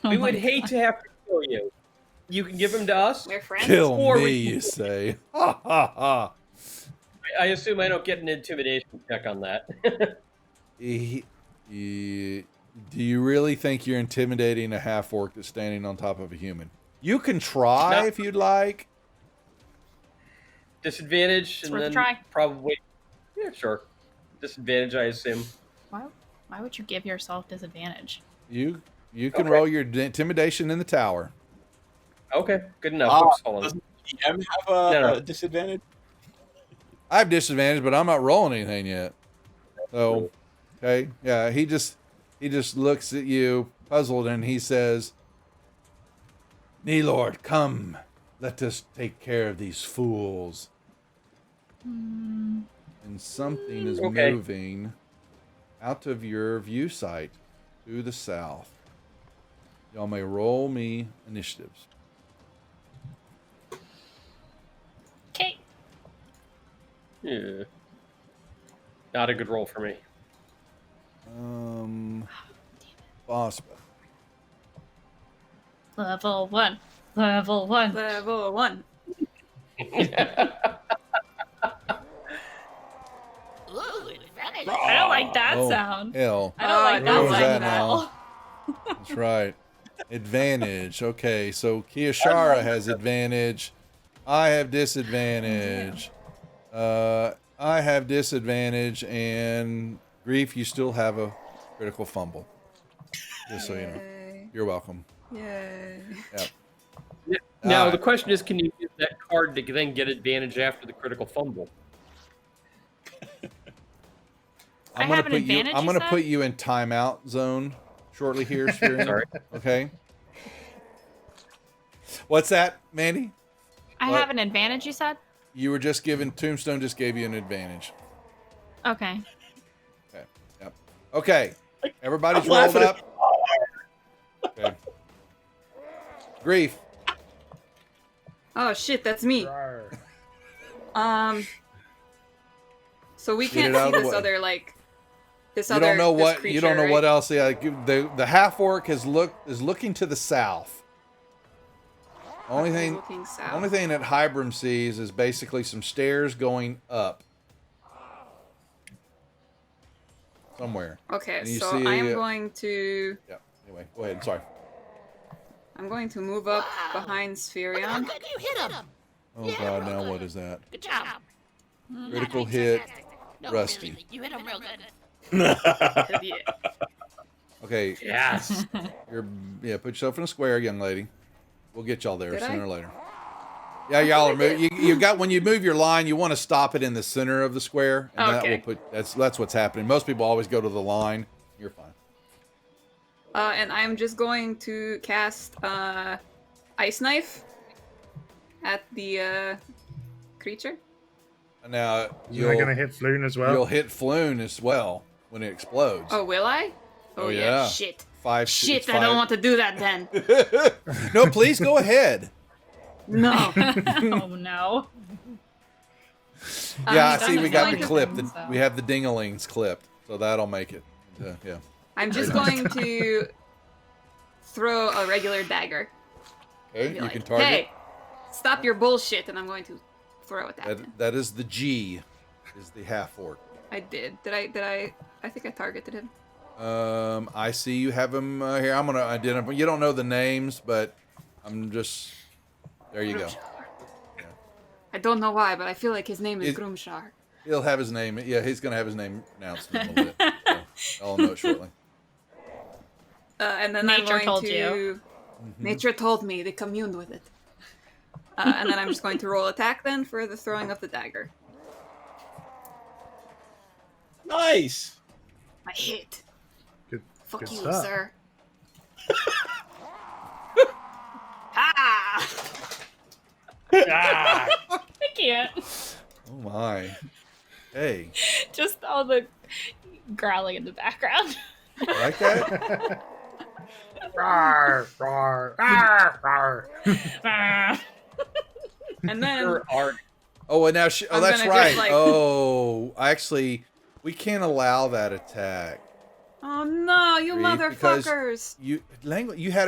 We would hate to have to kill you. You can give him to us. We're friends. Kill me, you say. Ha ha ha. I assume I don't get an intimidation check on that. Do you really think you're intimidating a half-orc that's standing on top of a human? You can try if you'd like. Disadvantage, It's and worth a then try. probably... Yeah, sure. Disadvantage, I assume. Why would you give yourself disadvantage? You can roll your intimidation in the tower. Okay, good enough. Oops, hold on. Doesn't GM have a disadvantage? I have disadvantage, but I'm not rolling anything yet. So, okay, yeah, he just looks at you, puzzled, and he says, Nelord, come, let us take care of these fools. And something is moving out of your view sight to the south. Y'all may roll me initiatives. Okay. Yeah. Not a good roll for me. Boss. Level 1. Level 1. Level 1. Ooh, advantage. I don't like that Oh, sound. hell. I don't like that What was sound that at all. now? That's right. Advantage. Okay, so Kiyashara has advantage. I have disadvantage. I have disadvantage, and Grief, you still have a critical fumble. Just so you know. You're welcome. Yay. Yep. Now, the question is, can you use that card to then get advantage after the critical fumble? I'm gonna put you in timeout zone shortly here, Sphirian. Sorry. Okay. What's that, Mandy? I have an advantage, you said? You were just given Tombstone just gave you an advantage. Okay. Okay. Yep. Okay. Everybody's rolled up. Okay. Grief. Oh shit, that's me. So we Get can't it out see of the this way. other like this You other. don't know this what creature, you don't know right? what else. Yeah, the half orc is looking to the south. Only thing that Hybrim sees is basically some stairs going up somewhere. Okay, And you so see, I am going to. Yeah. Anyway, go ahead. Sorry. I'm going to move up behind Sphirion. You hit him. Oh God! Now what is that? Good job. Critical hit. No, Rusty. really, you hit him real good. Yeah. Okay. Yes. Put yourself in a square, young lady. We'll get y'all there Did sooner I? or later. Yeah, y'all are you got when you move your line, you want to stop it in the center of the square, and that will put that's what's happening. Most people always go to the line. You're fine. And I'm just going to cast Ice Knife at the creature. Now You're going to hit Floon as well? You'll hit Floon as well when it explodes. Oh, will I? Oh, yeah. Shit. 5. Shit, I don't want to do that then. No, please go ahead. No. Oh no. Yeah, see, we got going the to- clip. We have the dingalings clipped, so that'll make it. Yeah. I'm just going to throw a regular dagger. Okay, Be you like, can target. Hey, stop your bullshit, and I'm going to throw it at him. That is the G, is the half orc. I did. Did I? I think I targeted him. I see you have him here. I'm gonna identify. You don't know the names, but I'm just. There you go. Yeah. I don't know why, but I feel like his name is Grumshar. He'll have his name. Yeah, he's gonna have his name pronounced in a little bit. So I'll know it shortly. And then Nature I'm going told to. you. Nature told me. They communed with it. And then I'm just going to roll attack then for the throwing of the dagger. Nice. I hit. Good. Fuck good you, start. sir. Ha! Ah! I can't. Oh my. Hey. Just all the growling in the background. Like that? Rawr, rawr, rawr, rawr. And then Oh, and now she. Oh, I'm that's gonna right. just, like- Oh, actually, we can't allow that attack. oh no, you Grief, because motherfuckers! You had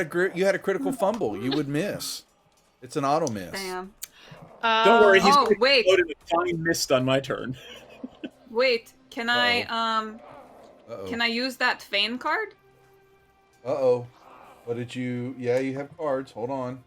a critical fumble. You would miss. It's an auto miss. Damn. Don't worry, he's Oh, going to wait. explode in a fine mist on my turn. Wait, can I Uh-oh. can I use that feign card? Uh-oh. What did you... Yeah, you have cards. Hold on.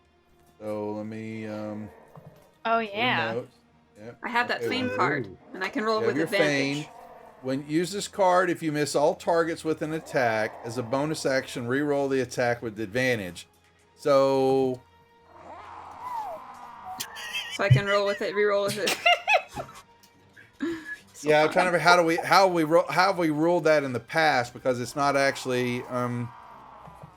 So, let me... Oh, yeah. notes. Yep. I have that Okay, feign well, card, and I can roll you with have your advantage. feign. When use this card, if you miss all targets with an attack, as a bonus action, re-roll the attack with advantage. So... So I can roll with it, re-roll with it. Yeah, I'm trying to remember how have we ruled that in the past, because it's not actually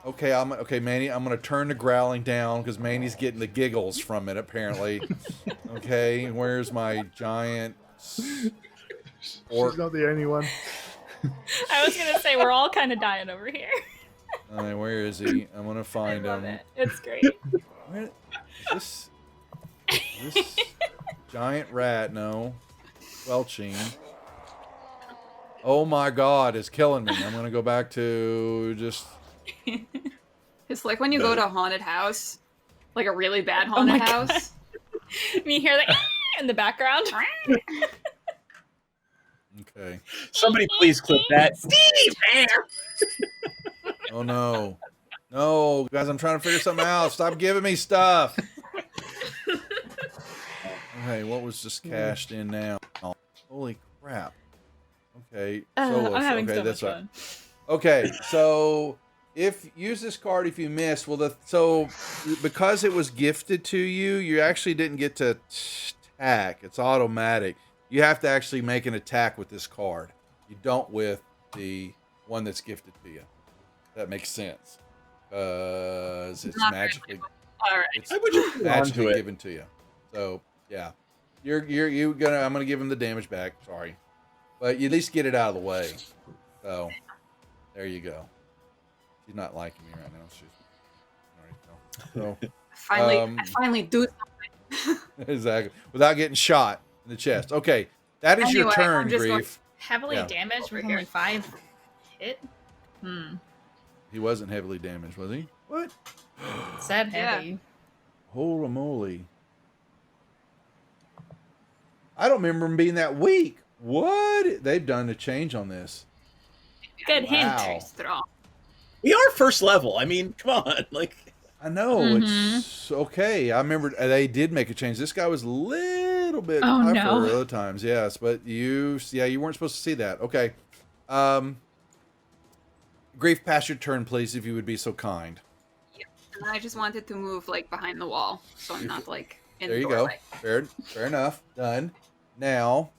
okay, Manny, I'm gonna turn the growling down because Manny's getting the giggles from it apparently. Okay, where's my giant She's not the only one. I was gonna say we're all kind of dying over here. All right, where is he? I'm gonna find I love him. it. It's great. Where, this giant rat? No, squelching. Oh my God, it's killing me. I'm gonna go back to just. It's like when you go to a haunted house, like a really bad Oh haunted my God. house. And you hear that in the background. Okay. Somebody please clip that. Steve! Oh no. No, guys, I'm trying to figure something out. Stop giving me stuff. Okay, what was just cashed in now? Holy crap. Okay, so I'm having so that's much right. fun. Okay, so if use this card if you miss, well, so because it was gifted to you, you actually didn't get to attack. It's automatic. You have to actually make an attack with this card. You don't with the one that's gifted to you. That makes sense. Because it's magically, it's magically given to you. So yeah, you gonna. I'm gonna give him the damage back. Sorry, but you at least get it out of the way. So there you go. She's not liking me right now. She's all right. So I finally do something. exactly without getting shot in the chest. Okay, that is your Anyway, turn, I'm just Grief. Heavily Yeah. damaged with Over only 5 hit. He wasn't heavily damaged, was he? What? Said heavy. Holy moly! I don't remember him being that weak. What? They've done a change on this. Good hint. Wow. Strong. We are first level. I mean, come on. Like, I know it's okay. I remember they did make a change. This guy was a little bit tougher other times, yes, but you weren't supposed to see that. Okay, Grief, pass your turn, please, if you would be so kind. Yeah. And I just wanted to move like behind the wall, so I'm not like in There the you doorway. go. Fair enough. Done. Now,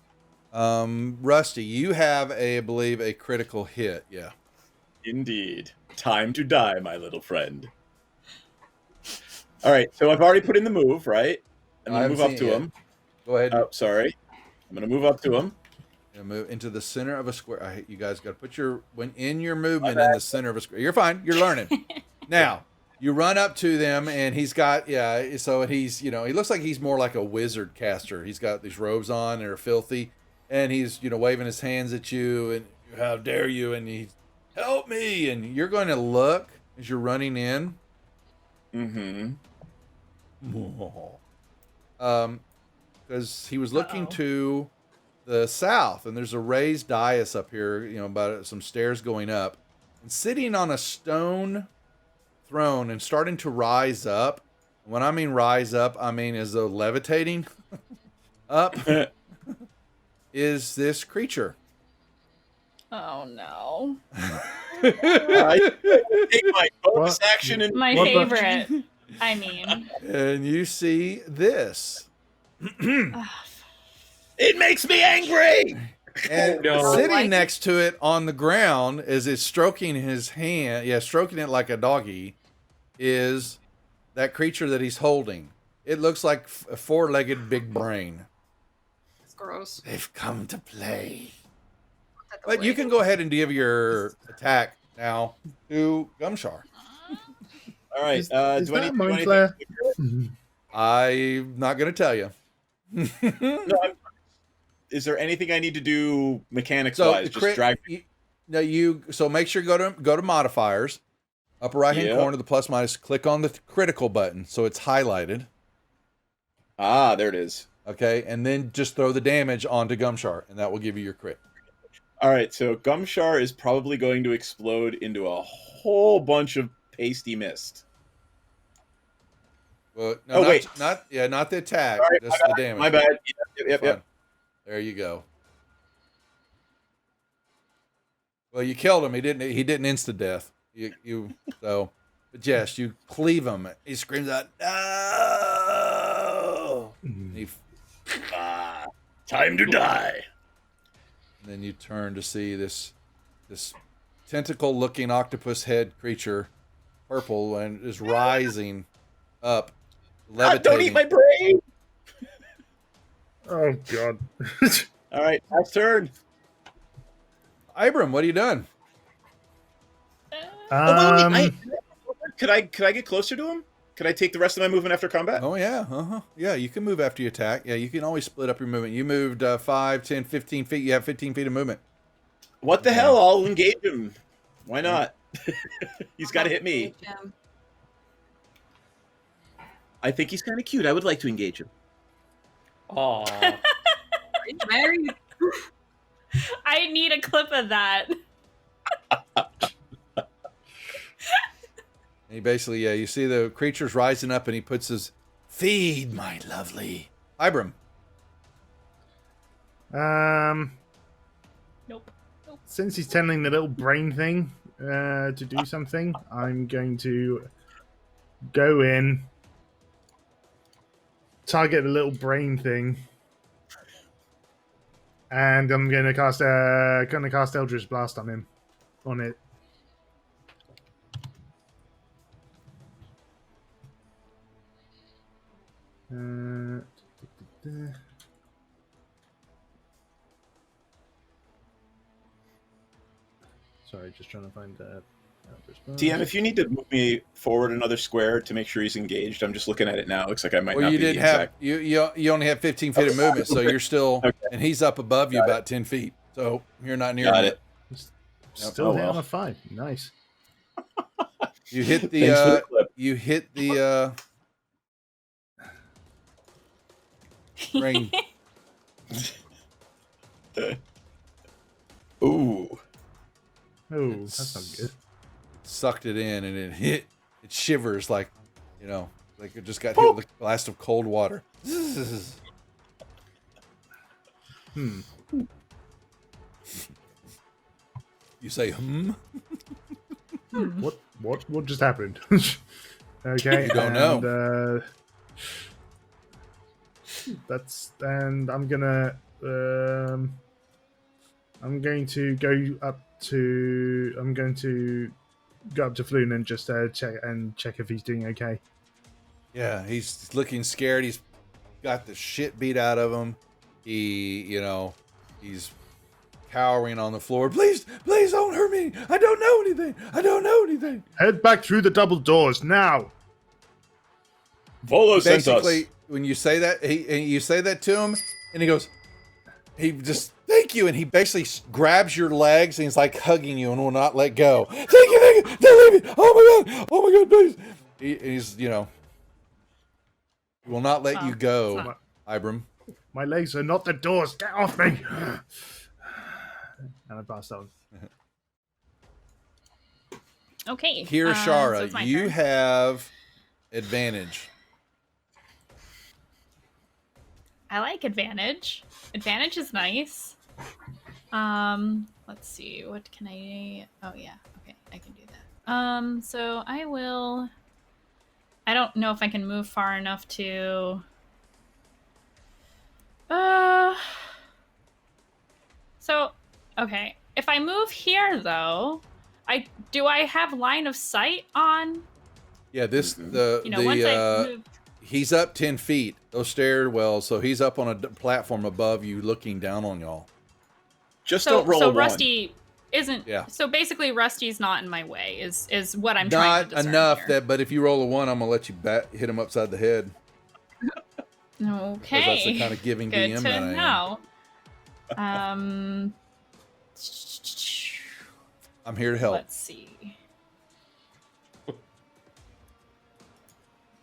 Rusty, you have I believe a critical hit. Yeah. indeed. Time to die, my little friend. All right, so I've already put in the move, right? I'm going to move up to him. Go ahead. Oh, sorry. I'm going to move up to him. Move into the center of a square. You guys got to put your in your movement in the center of a square. You're fine. You're learning. Now, you run up to them, and he's got so he's he looks like he's more like a wizard caster. He's got these robes on and are filthy, and he's waving his hands at you and how dare you, and he's help me, and you're going to look as you're running in. Because he was looking to the south, and there's a raised dais up here, about some stairs going up, and sitting on a stone throne and starting to rise up. When I mean rise up, I mean as though levitating up is this creature. Oh no. I take my bonus action and My favorite. I mean. And you see this. It makes me angry. And sitting next to it on the ground as it's stroking his hand, stroking it like a doggy, is that creature that he's holding. It looks like a four-legged big brain. It's gross. They've come to play. But you can go ahead and give your attack now to Gumshar. All right. Is do I that need to do mind anything? flare? I'm not going to tell you. No, is there anything I need to do mechanics-wise? Just drag. So make sure you go to modifiers, upper right-hand corner, the plus minus. Click on the critical button so it's highlighted. Ah, there it is. Okay, and then just throw the damage onto Gumshar, and that will give you your crit. All right, so Gumshar is probably going to explode into a whole bunch of pasty mist. Well, no, wait, not the attack, sorry, just the damage. My bad. Yep. There you go. Well, you killed him. He didn't insta death. But yes, you cleave him. He screams out, "No!" Time to die. And then you turn to see this tentacle-looking octopus head creature, purple, and is rising up, levitating. Don't eat my brain! Oh, God. All right, last turn. Ibram, what are you doing? Could I get closer to him? Could I take the rest of my movement after combat? Oh, yeah. Yeah, you can move after you attack. Yeah, you can always split up your movement. You moved 5, 10, 15 feet. You have 15 feet of movement. What the hell? I'll engage him. Why not? He's got to hit me. I think he's kind of cute. I would like to engage him. Aw. Are you married? I need a clip of that. And he basically, you see the creature's rising up, and he puts his feed, my lovely Ibram. Nope. Since he's telling the little brain thing to do something, I'm going to go in, target the little brain thing, and I'm going to cast Eldritch Blast on him, on it. Sorry, just trying to find TM, if you need to move me forward another square to make sure he's engaged, I'm just looking at it now. It looks like I might not you be didn't the have exact... you only have 15 feet of movement, so you're still Okay. and he's up above you about 10 feet, so you're not near Got him. it. Still hit on a 5. Nice. You hit Thanks for the clip. you hit the brain. Ooh. Oh, that's not good. Sucked it in, and it shivers like it just got hit with a blast of cold water. You say What just happened? Okay, You don't know. And I'm going to go up to Floon and just check if he's doing okay. Yeah, he's looking scared. He's got the shit beat out of him. He's cowering on the floor. Please don't hurt me. I don't know anything. Head back through the double doors now. Volo sent us. Basically, when you say that, you say that to him, and he goes, he just, thank you, and he basically grabs your legs, and he's like hugging you and will not let go. Thank you, don't leave me. Oh my god, please. He's, he will not let you go, Ibram. My legs are not the doors. Get off me. And I passed on. Okay. Kirishara, so it's my you turn. have advantage. I like advantage. Advantage is nice. Let's see. What can I? Oh yeah. Okay. So I will. I don't know if I can move far enough to. So, okay. If I move here, though, do I have line of sight on? Yeah, once I move. He's up 10 feet. Those stairwells, so he's up on a platform above you, looking down on y'all. Just don't roll a one. Rusty isn't. Yeah. So basically, Rusty's not in my way. Is what I'm trying to discern Not enough here. that, but if you roll a 1, I'm gonna let you hit him upside the head. Okay. That's the kind of giving Good DM to that I am. know. I'm here to help. Let's see.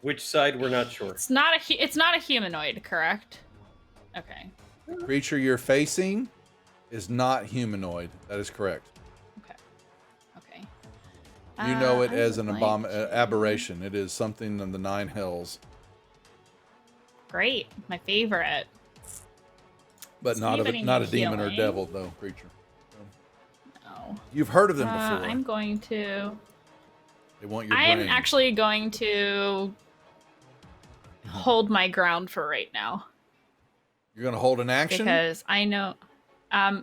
Which side? We're not sure. It's not a humanoid, correct? Okay. The creature you're facing is not humanoid. That is correct. Okay. You know it as an aberration. It is something in the 9 hells. Great, my favorite. But not a demon or devil, though, creature. No. You've heard of them before. I'm going to. They want your I brain. am actually going to hold my ground for right now. You're going to hold an action? Because I know.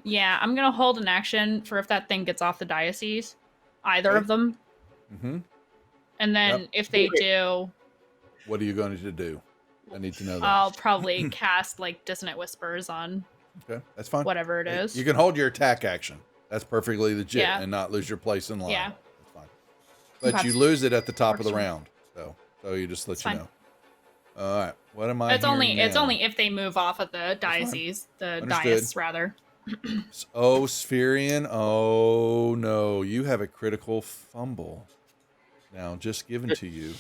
Yeah, I'm going to hold an action for if that thing gets off the diocese. Either of them. Mm-hmm. And then if they do. What are you going to do? I need to know that. I'll probably cast like Dissonant Whispers on. Okay, that's fine. Whatever it is. You can hold your attack action. That's perfectly legit and not lose your place in line. Yeah. That's fine. But you lose it at the top of the round. So you just let you know. All right. What am I It's only now? if they move off of the diocese, the Understood. dais rather. Oh, Spherian. Oh no, you have a critical fumble. Now just given to you.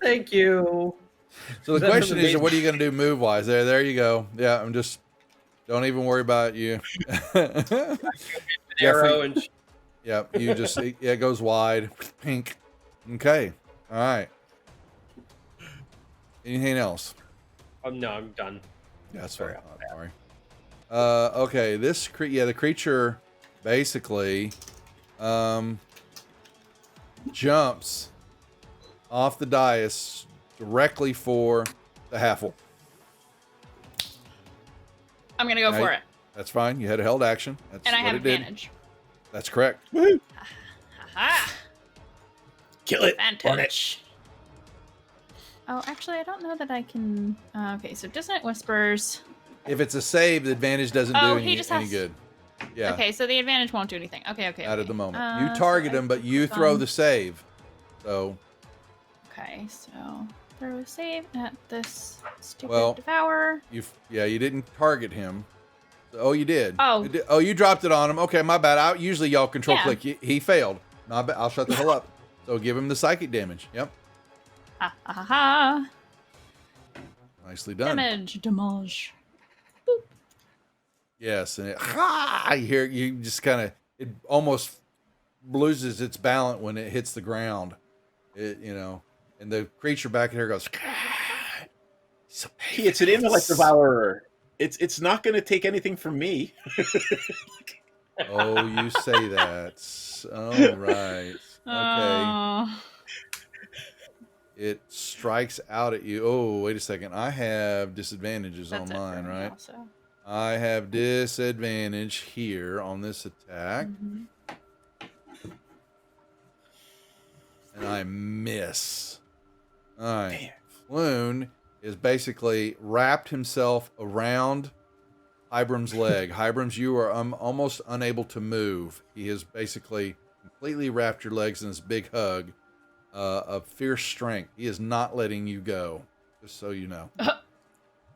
Thank you. So the question is, what are you going to do move wise? There you go. Yeah, I'm just. Don't even worry about you. Arrow and. Yeah, you just it goes wide. Pink. Okay. All right. Anything else? No, I'm done. Yeah, sorry. Sorry. Okay. The creature basically jumps off the dais directly for the Haffle. I'm gonna go for it. That's fine. You had a held action. That's and I what have it did. advantage. That's correct. Woo! Aha! Kill it. Advantage. Oh, actually, I don't know that I can. Okay, so Dissonant Whispers. If it's a save, the advantage doesn't do any good. Yeah. Okay, so the advantage won't do anything. Okay. At the moment, you target him, but you throw the save. So. Okay, so throw a save at this stupid devourer. You didn't target him. Oh, you did. Oh. You dropped it on him. Okay, my bad. Usually y'all control click. He failed. My bad. I'll shut the hell up. So give him the psychic damage. Yep. Ha ha ha. Nicely done. Damage. Boop. Yes, and you hear you just kind of it almost loses its balance when it hits the ground. And the creature back here goes. It's an intellect devourer. It's not going to take anything from me. Oh, you say that. All right. Okay. It strikes out at you. Oh, wait a second. I have disadvantages on mine, right? Also. I have disadvantage here on this attack. Mm-hmm. And I miss. All right. Floon is basically wrapped himself around Hybrim's leg. Hybrims, you are almost unable to move. He has basically completely wrapped your legs in this big hug of fierce strength. He is not letting you go, just so you know.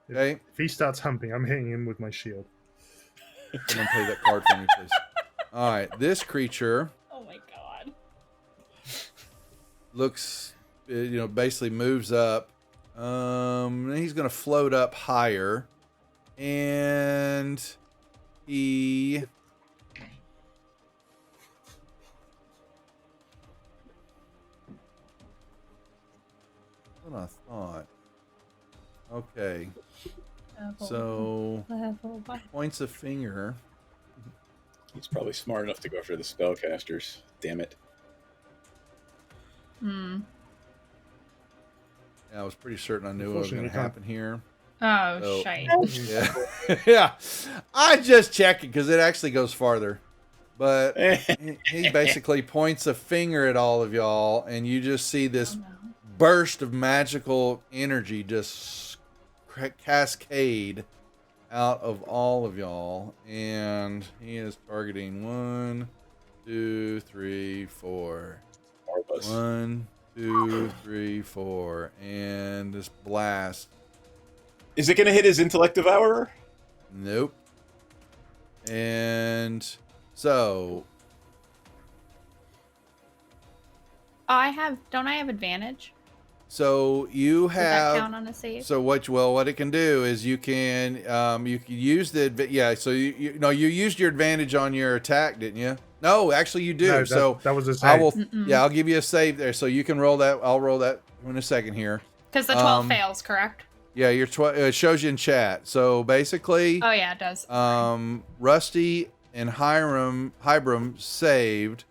Okay? If he starts humping, I'm hitting him with my shield. Someone play that card for me, please. All right. This creature... Oh, my God. Looks, basically moves up. He's going to float up higher. And he... What I thought. Okay. So, points a finger. He's probably smart enough to go after the spellcasters. Damn it. Hmm. Yeah, I was pretty certain I knew what was going to happen here. Oh, So, shite. Yeah. Yeah. I just checked it because it actually goes farther. But he basically points a finger at all of y'all, and you just see this burst of magical energy just cascade out of all of y'all. And he is targeting 1, 2, 3, 4. 1, 2, 3, 4. And this blast. Is it going to hit his intellect devourer? Nope. And so don't I have advantage? So you Does have. that count on a save? So what it can do is you can use the So you used your advantage on your attack, didn't you? No, actually you do. No, that was a save. I will. Yeah, I'll give you a save there, so you can roll that. I'll roll that in a second here. Because the 12 fails, correct? Yeah, your it shows you in chat. So basically. Oh yeah, it does. Rusty and Hybrim saved.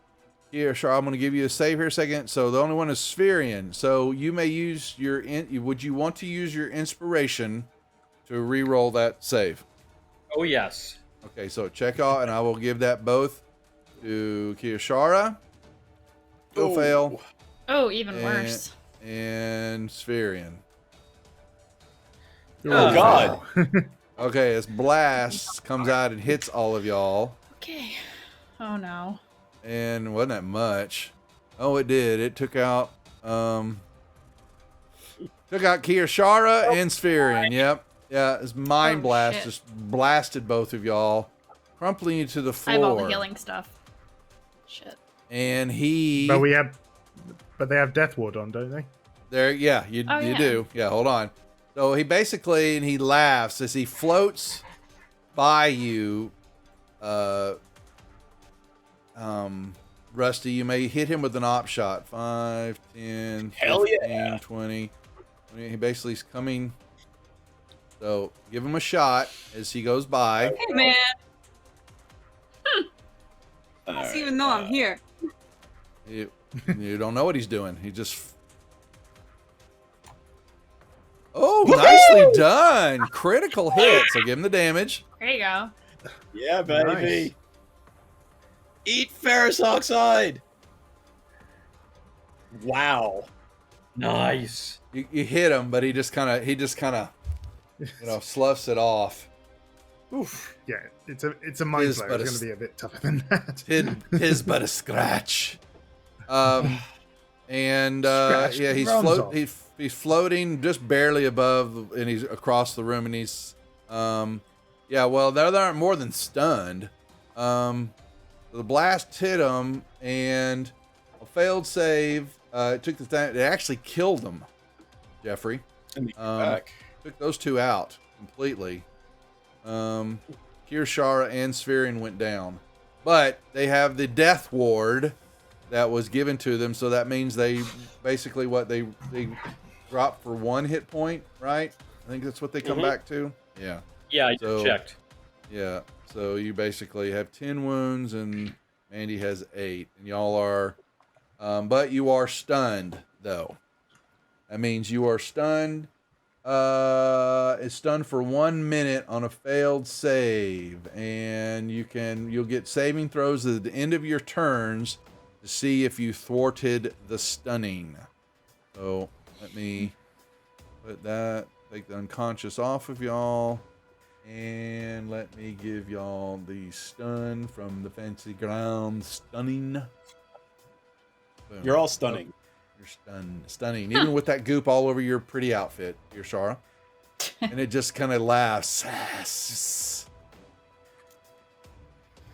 Here, Char, I'm going to give you a save here a second. So the only one is Spherian. So you may use your... Would you want to use your inspiration to re-roll that save? Oh, yes. Okay, so check out, and I will give that both to Kiyashara. Still fail. Oh, even worse. And Spherian. Oh, God. Okay, this blast comes out and hits all of y'all. Okay. Oh, no. And wasn't that much. Oh, it did. It took out Kiyashara and Spherian. Yep. Yeah, his mind blast shit. just blasted both of y'all, crumpling you to the floor. I have all the healing stuff. Shit. And he... But they have Death Ward on, don't they? There, yeah, you do. Yeah, hold on. So he basically, and he laughs as he floats by you, Rusty. You may hit him with an op shot. 5, 10, 15, 20. He basically is coming. So give him a shot as he goes by. Hey, man. I don't even know I'm here. You don't know what he's doing. He just... Oh, nicely done. Critical hit. So give him the damage. There you go. Yeah, baby. Nice. Eat ferrous oxide. Wow. Nice. You hit him, but he just kind of sloughs it off. Oof. Yeah, it's a mind blow. It's going to be a bit tougher than that. Tis but a scratch. And yeah, he's floating just barely above, and he's across the room, and he's yeah. Well, they aren't more than stunned. The blast hit him, and a failed save. It took the time. It actually killed him, Jeffrey. Took those two out completely. Kirshara and Spherian went down, but they have the death ward that was given to them, so that means they basically they drop for 1 hit point, right? I think that's what they come back to. Yeah. Yeah, I just checked. Yeah. So you basically have 10 wounds, and Mandy has 8, and y'all are, but you are stunned though. That means you are stunned. It's stunned for 1 minute on a failed save, and you'll get saving throws at the end of your turns to see if you thwarted the stunning. So let me put that, take the unconscious off of y'all, and let me give y'all the stun from the fancy ground stunning. Boom. You're all stunning. You're stunning, even with that goop all over your pretty outfit, your Shara. And it just kind of laughs.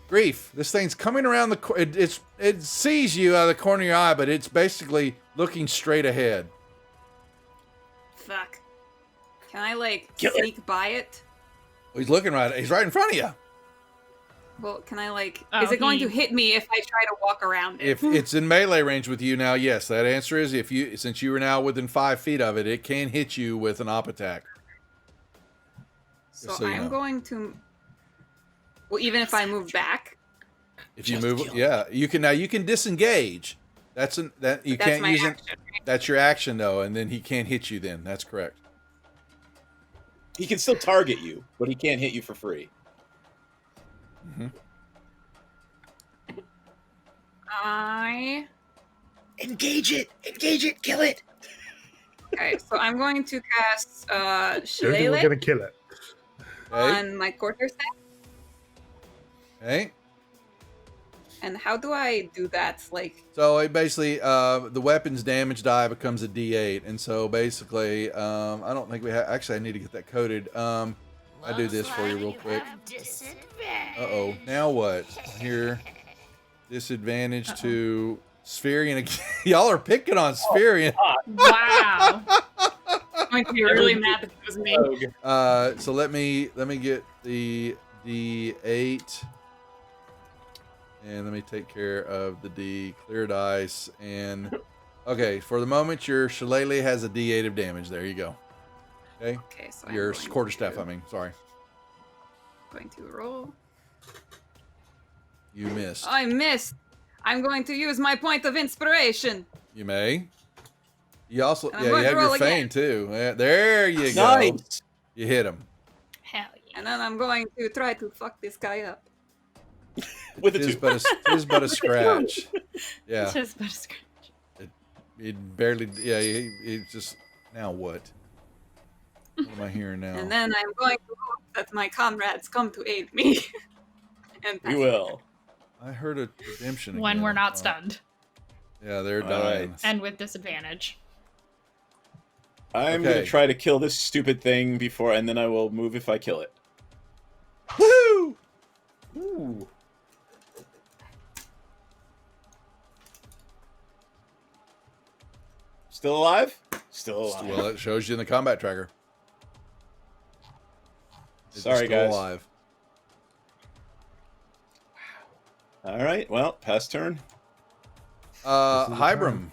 Grief. This thing's coming around the it sees you out of the corner of your eye, but it's basically looking straight ahead. Fuck. Can I sneak by it? Well, he's right in front of you. Well, can I is it going to hit me if I try to walk around it? If it's in melee range with you now, yes. That answer is since you are now within 5 feet of it, it can hit you with an op attack. So I'm going to. Well, even if I move back. If you move, yeah, you can disengage. that you That's can't my use it. action, right? That's your action though, and then he can't hit you. Then that's correct. He can still target you, but he can't hit you for free. Mm-hmm. I Engage it, kill it. okay. So I'm going to cast We're Shillelagh gonna kill it. Okay. on my quarterstaff. Okay. And how do I do that? Like, So it basically, the weapon's damage die becomes a D8, and so basically, I don't think we have. Actually, I need to get that coded. I do this for you real quick. Uh-oh. Now what? Here, disadvantage to Spherian. Y'all are picking on Spherian. Wow. I'm going to be really mad that it was me. So let me get the D8. And let me take care of the D. Clear dice. And okay, for the moment, your Shillelagh has a D8 of damage. There you go. Okay. Okay, so Your I'm going quarterstaff. to- I mean, sorry, Going to roll. you missed. I missed. I'm going to use my point of inspiration. You may. You also, And I'm yeah, you going to have your roll again. feign too. Yeah, there you go. Nice. You hit him Hell yeah. And then I'm going to try to fuck this guy up. With a Tis two. but a scratch. Yeah, Just but a scratch. it barely. Yeah, he just. Now what? What am I hearing now? And then I'm going to hope that my comrades come to aid me. And We will. I heard a redemption. When again, we're I not thought. stunned. Yeah, they're All dying. right. And with disadvantage. I'm Okay. gonna try to kill this stupid thing before, and then I will move if I kill it. Woo! Ooh. Still alive? Still alive. Well, it shows you in the combat tracker. It's Sorry, still guys. alive. All right. Well, pass turn. Hybrim.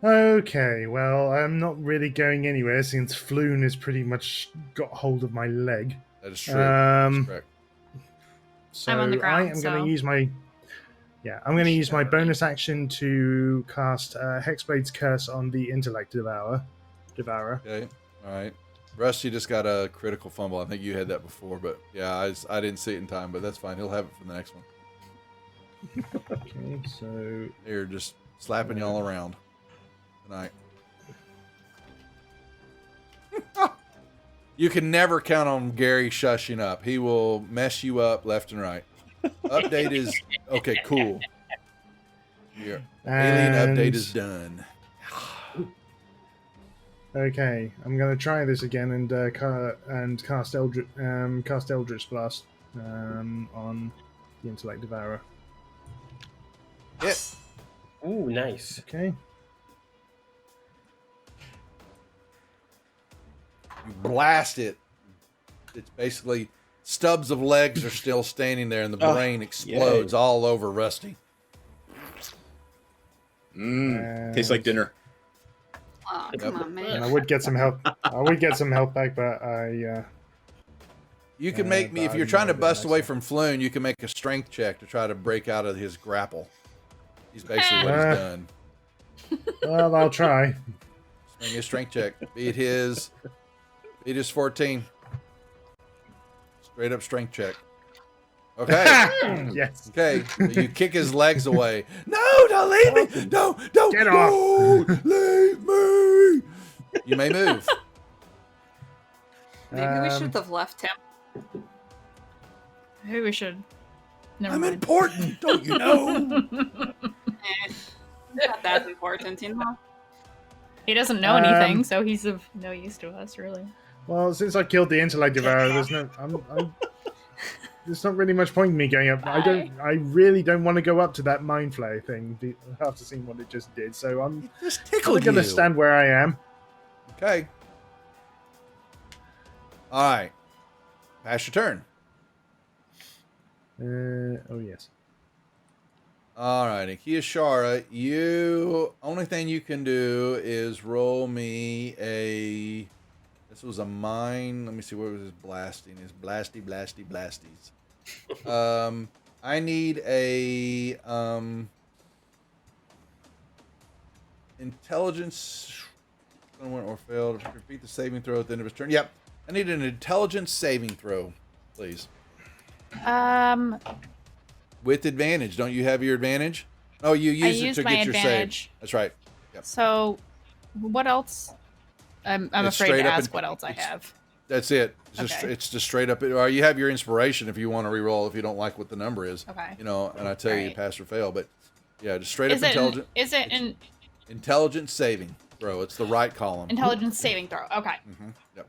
Okay, well, I'm not really going anywhere since Floon has pretty much got hold of my leg. That is true. That's correct. So I'm on the ground, I am going so- to use my I'm going to use my bonus action to cast Hexblade's Curse on the Intellect Devourer. Okay. All right. Rusty just got a critical fumble. I think you had that before, but yeah, I didn't see it in time, but that's fine. He'll have it for the next one. Okay, so They're just slapping y'all around tonight. You can never count on Gary shushing up. He will mess you up left and right. Update is okay. Cool. Your alien update is done. Okay, I'm going to try this again and cast Eldritch Blast on the Intellect Devourer. Hit. Ooh, nice. Okay. You blast it. It's basically stubs of legs are still standing there, and the brain explodes all over Rusty. Tastes like dinner. Oh, come on, And man. I would get some help. I would get some help back, but I. You can make me if you're trying to bust away from Floon. You can make a strength check to try to break out of his grapple. He's basically what he's done. Well, I'll try. Make a strength check. Beat his 14. Straight up strength check. Okay. Yes. Okay. You kick his legs away. No, don't leave me. Don't Get off. Don't leave me. You may move. Maybe we should have left him. Maybe we should. Never I'm mind. important, don't you know? Not that important, you know. He doesn't know anything, so he's of no use to us, really. Well, since I killed the Intellect Devourer, there's not really much point in me going up. I really don't want to go up to that Mind Flayer thing after seeing what it just did. So I'm Just going tickled to you. stand where I am. Okay. All right. Pass your turn. Oh yes. All righty. Kiyashara, you only thing you can do is roll me a. This was a mine. Let me see, what was his blasting? His blasties. I need a intelligence. Someone or failed to repeat the saving throw at the end of his turn. Yep. I need an intelligence saving throw, please. With advantage. Don't you have your advantage? Oh, you use it to get your save. That's right. Yep. So, what else? I'm afraid to ask what else I have. That's it. It's just straight up. Or you have your inspiration if you want to reroll if you don't like what the number is. Okay. You know, and I tell you pass or fail, but yeah, just straight up intelligence. Is it an intelligence saving throw? It's the right column. Intelligence saving throw. Okay. Mm-hmm. Yep.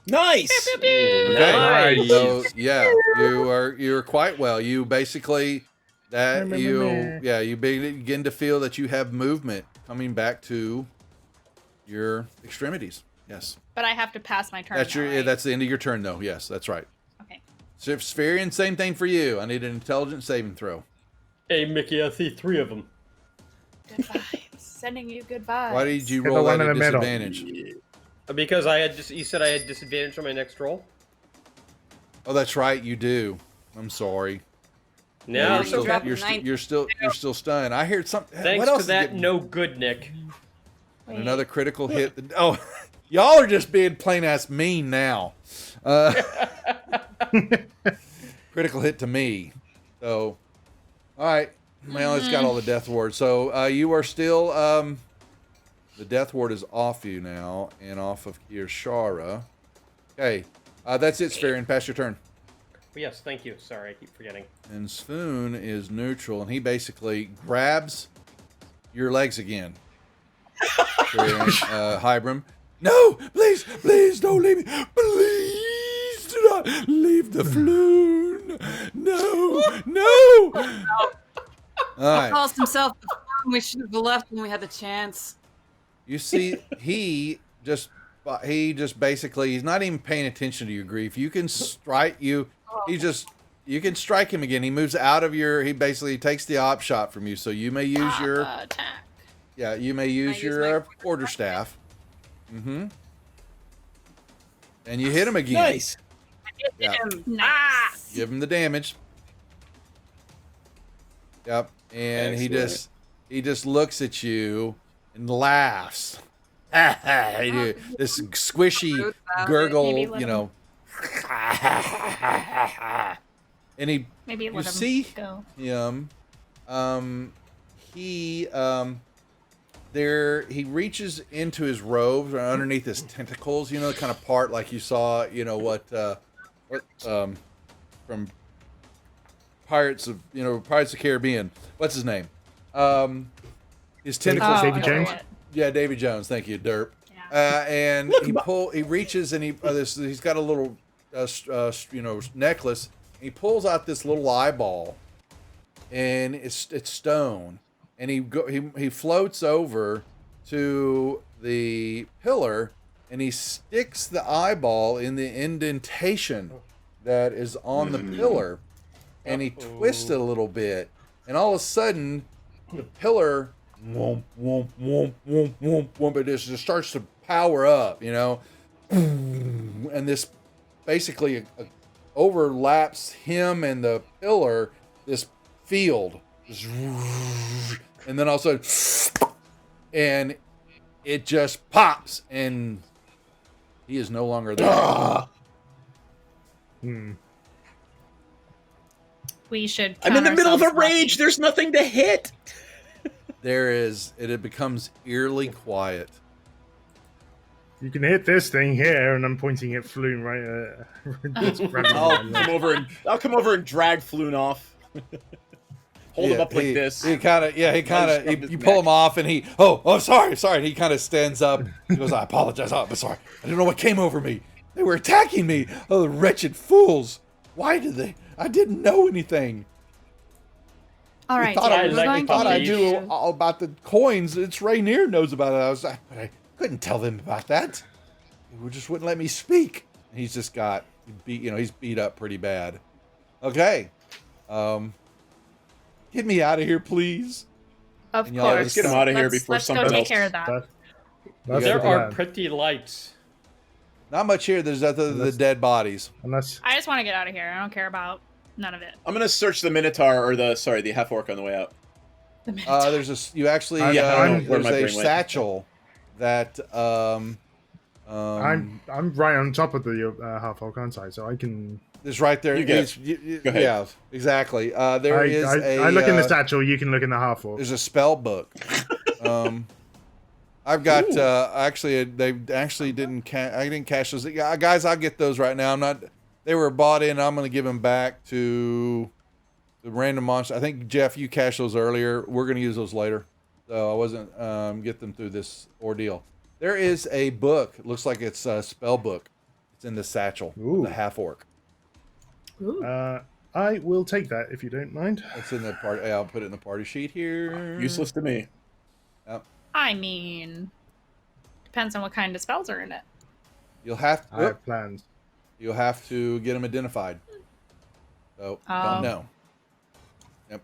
Nice. Pew, pew, pew. Okay. Nice. So yeah, you're quite well. You basically you begin to feel that you have movement coming back to your extremities. Yes. But I have to pass my turn. That's the end of your turn, though. Yes, that's right. Okay. So Spherian, same thing for you. I need an intelligence saving throw. Hey, Mickey, I see 3 of them. Good vibes. Sending you good vibes. Why did you roll at a disadvantage? Because you said I had disadvantage on my next roll. Oh, that's right. You do. I'm sorry. No, you're still stunned. I heard something. Thanks what else to that, no good, Nick. And another critical hit. Oh, y'all are just being plain ass mean now. Critical hit to me. So, all right. Well, it's got all the death ward. So you are still. The death ward is off you now and off of Kirshara. Okay, that's it, Spherian. Pass your turn. Yes, thank you. Sorry, I keep forgetting. And Swoon is neutral, and he basically grabs your legs again. Hybrim. No, please don't leave me. Please do not leave the Floon. No. All right. He calls himself the Floon. We should have left when we had the chance. You see, he just basically, he's not even paying attention to your grief. You can strike you. You can strike him again. He moves out of he basically takes the op shot from you. So you may use your attack. Yeah, you may use your quarterstaff. Mm-hmm. And you hit him again. Nice. Yeah. Nice. Give him the damage. Yep. And Excellent. he just looks at you and laughs. This squishy gurgle, you know. And you see him. He reaches into his robes or underneath his tentacles, you know, the kind of part like you saw, you know, from Pirates of the Caribbean. What's his name? His tentacles. Davy Jones. Yeah, Davy Jones. Thank you, Derp. Yeah. And he reaches and he's got a little necklace. He pulls out this little eyeball, and it's stone. And he floats over to the pillar, and he sticks the eyeball in the indentation that is on the pillar, and he twists it a little bit, and all of a sudden, the pillar, whoomp, whoomp, whoomp, whoomp, whoomp, whoomp, it just starts to power up, you know, and this basically overlaps him and the pillar, this field. And then all of a sudden, and it just pops, and he is no longer there. We should. I'm in the middle of a rage. There's nothing to hit. It becomes eerily quiet. You can hit this thing here, and I'm pointing at Floon right. I'll come over and drag Floon off. Hold him up like this. You pull him off, and sorry. And he kind of stands up. He goes, I apologize. I'm sorry. I don't know what came over me. They were attacking me. Oh, the wretched fools. Why did they? I didn't know anything. All right. I thought I knew all about the coins. It's Rainier knows about it. But I couldn't tell them about that. They just wouldn't let me speak. He's just got he's beat up pretty bad. Okay. Get me out of here, please. Of course. Let's get him out of here before something else. Let's go take care of that. There are pretty lights. Not much here. There's the dead bodies. I just want to get out of here. I don't care about none of it. I'm gonna search the Minotaur or the half orc on the way out. The Minotaur. There's a you actually I'm- there's my a brain went. satchel that I'm right on top of the half orc, aren't I? So I can. is right there. You get Go ahead. Yeah, exactly. I look in the satchel. You can look in the half orc. There's a spell book. I've got actually they actually didn't I didn't cash those. Yeah, guys, I'll get those right now. I'm not. They were bought in. I'm going to give them back to the random monster. I think Jeff, you cashed those earlier. We're going to use those later. So I wasn't get them through this ordeal. There is a book. It looks like it's a spell book. It's in the satchel. Ooh. The half orc. I will take that if you don't mind. It's in the party. I'll put it in the party sheet here. Useless to me. Yep. I mean, depends on what kind of spells are in it. You'll have I have plans. You'll have to get them identified. So don't know. Yep.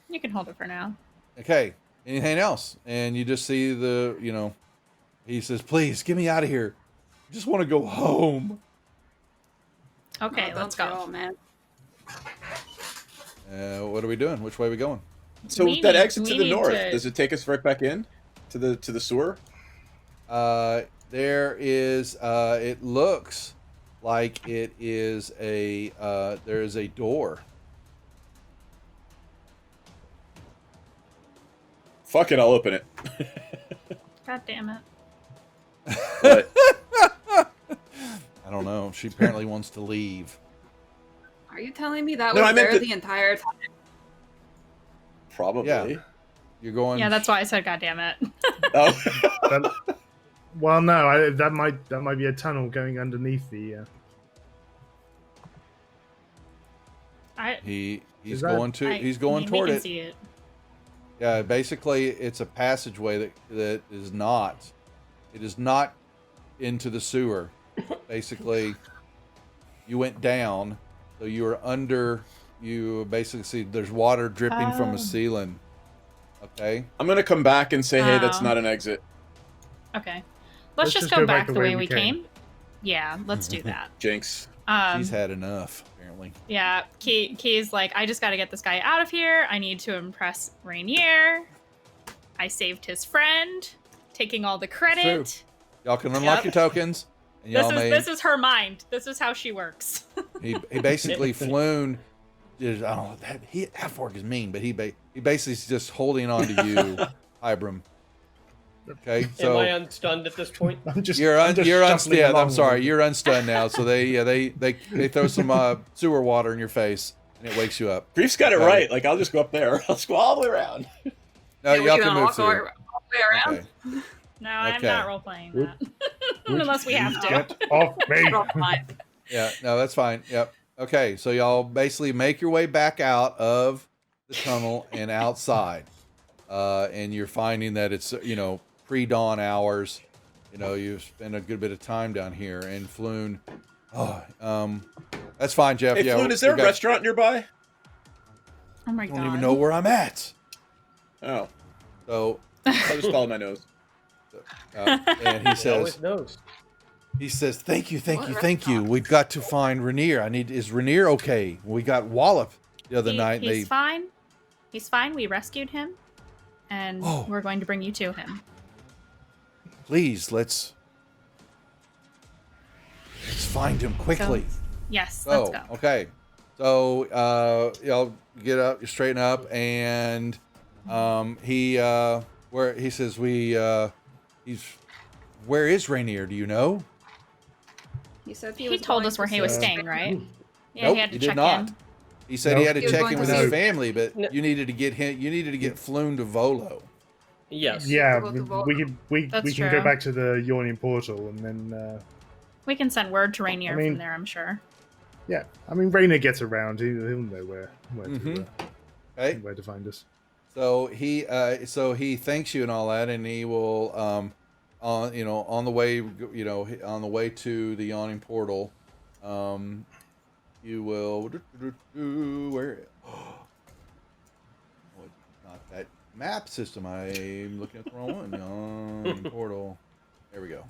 You can hold it for now. Okay. Anything else? And you just see the, you know, he says, "Please get me out of here. I just want to go home." Okay, let's go. Oh, man. What are we doing? Which way are we going? So that exit to the north, does it take us right back in to the sewer? There is. It looks like it is a. There is a door. Fuck it, I'll open it. God damn it. What? I don't know. She apparently wants to leave. Are you telling me that No, I was meant there the- the entire time? Probably. Yeah. You're going. Yeah, that's why I said God damn it. Oh. Well, no, that might be a tunnel going underneath the. He's Is going to. He's going toward we can it. See it. Yeah, basically, it's a passageway that is not. It is not into the sewer. Basically, you went down, so you were under. You basically see there's water dripping from a ceiling. Okay. I'm gonna come back and say, hey, that's not an exit. Okay. Let's just go back the way we came. Yeah, let's do that. Jinx. She's had enough, apparently. Yeah, Key's like, I just got to get this guy out of here. I need to impress Rainier. I saved his friend, taking all the credit. True. Y'all can unlock your tokens. And y'all This is her mind. This is how she works. He basically flown. I don't know. Half-orc is mean, but he basically is just holding on to you, Hybrim. Okay, so am I unstunned at this point? you're unstunned. I'm sorry, you're unstunned now. So they throw some sewer water in your face and it wakes you up. Grief's got it right. Like I'll just go up there. Let's go all the way around. No, y'all can move all through. the way around. Okay. No, I'm Okay. not role playing that unless we have to. Get off me! Yeah, no, that's fine. Yep. Okay, so y'all basically make your way back out of the tunnel and outside, and you're finding that it's pre-dawn hours. You've spent a good bit of time down here, and Floon. That's fine, Jeff. Hey, yeah, Floon, is there a restaurant nearby? Oh my I god! don't even know where I'm at. Oh, so I just followed my nose. And he says, knows. He says, "Thank you. We've got to find Rainier. Is Rainier okay? We got Wallop the other night. He's fine. He's fine. We rescued him, and we're going to bring you to him. Please, let's find him quickly." Yes, let's go. Okay. So y'all get up, you straighten up, and where is Rainier? Do you know? He said he told us where he was staying, right? Yeah, nope, he had to did check not. in. He said he had to He was check going in to with see- his family, but you needed to get him. You needed to get Floon to Volo. Yes. Yeah, Go to Volvo. we That's can true. go back to the yawning portal and then. We can send word to Rainier I mean- from there, I'm sure. Yeah, I mean Rainer gets around. He'll know where Okay. where to find us. So he thanks you and all that, and he will on the way on the way to the yawning portal, you will where not that map system. I'm looking at the wrong one. Yawning portal. There we go.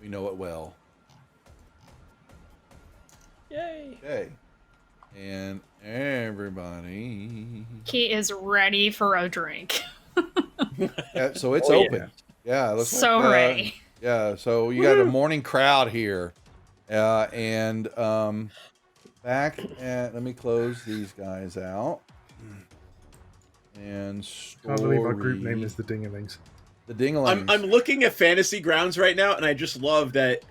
We know it well. Yay. Okay. And everybody. He is ready for a drink. Yeah, so it's Oh, open. Yeah, it looks So like, ready. Yeah, so you got a morning crowd here. And back at, let me close these guys out. And Can't believe our group story. name is the Dingalings. The Dingalings. I'm looking at Fantasy Grounds right now, and I just love that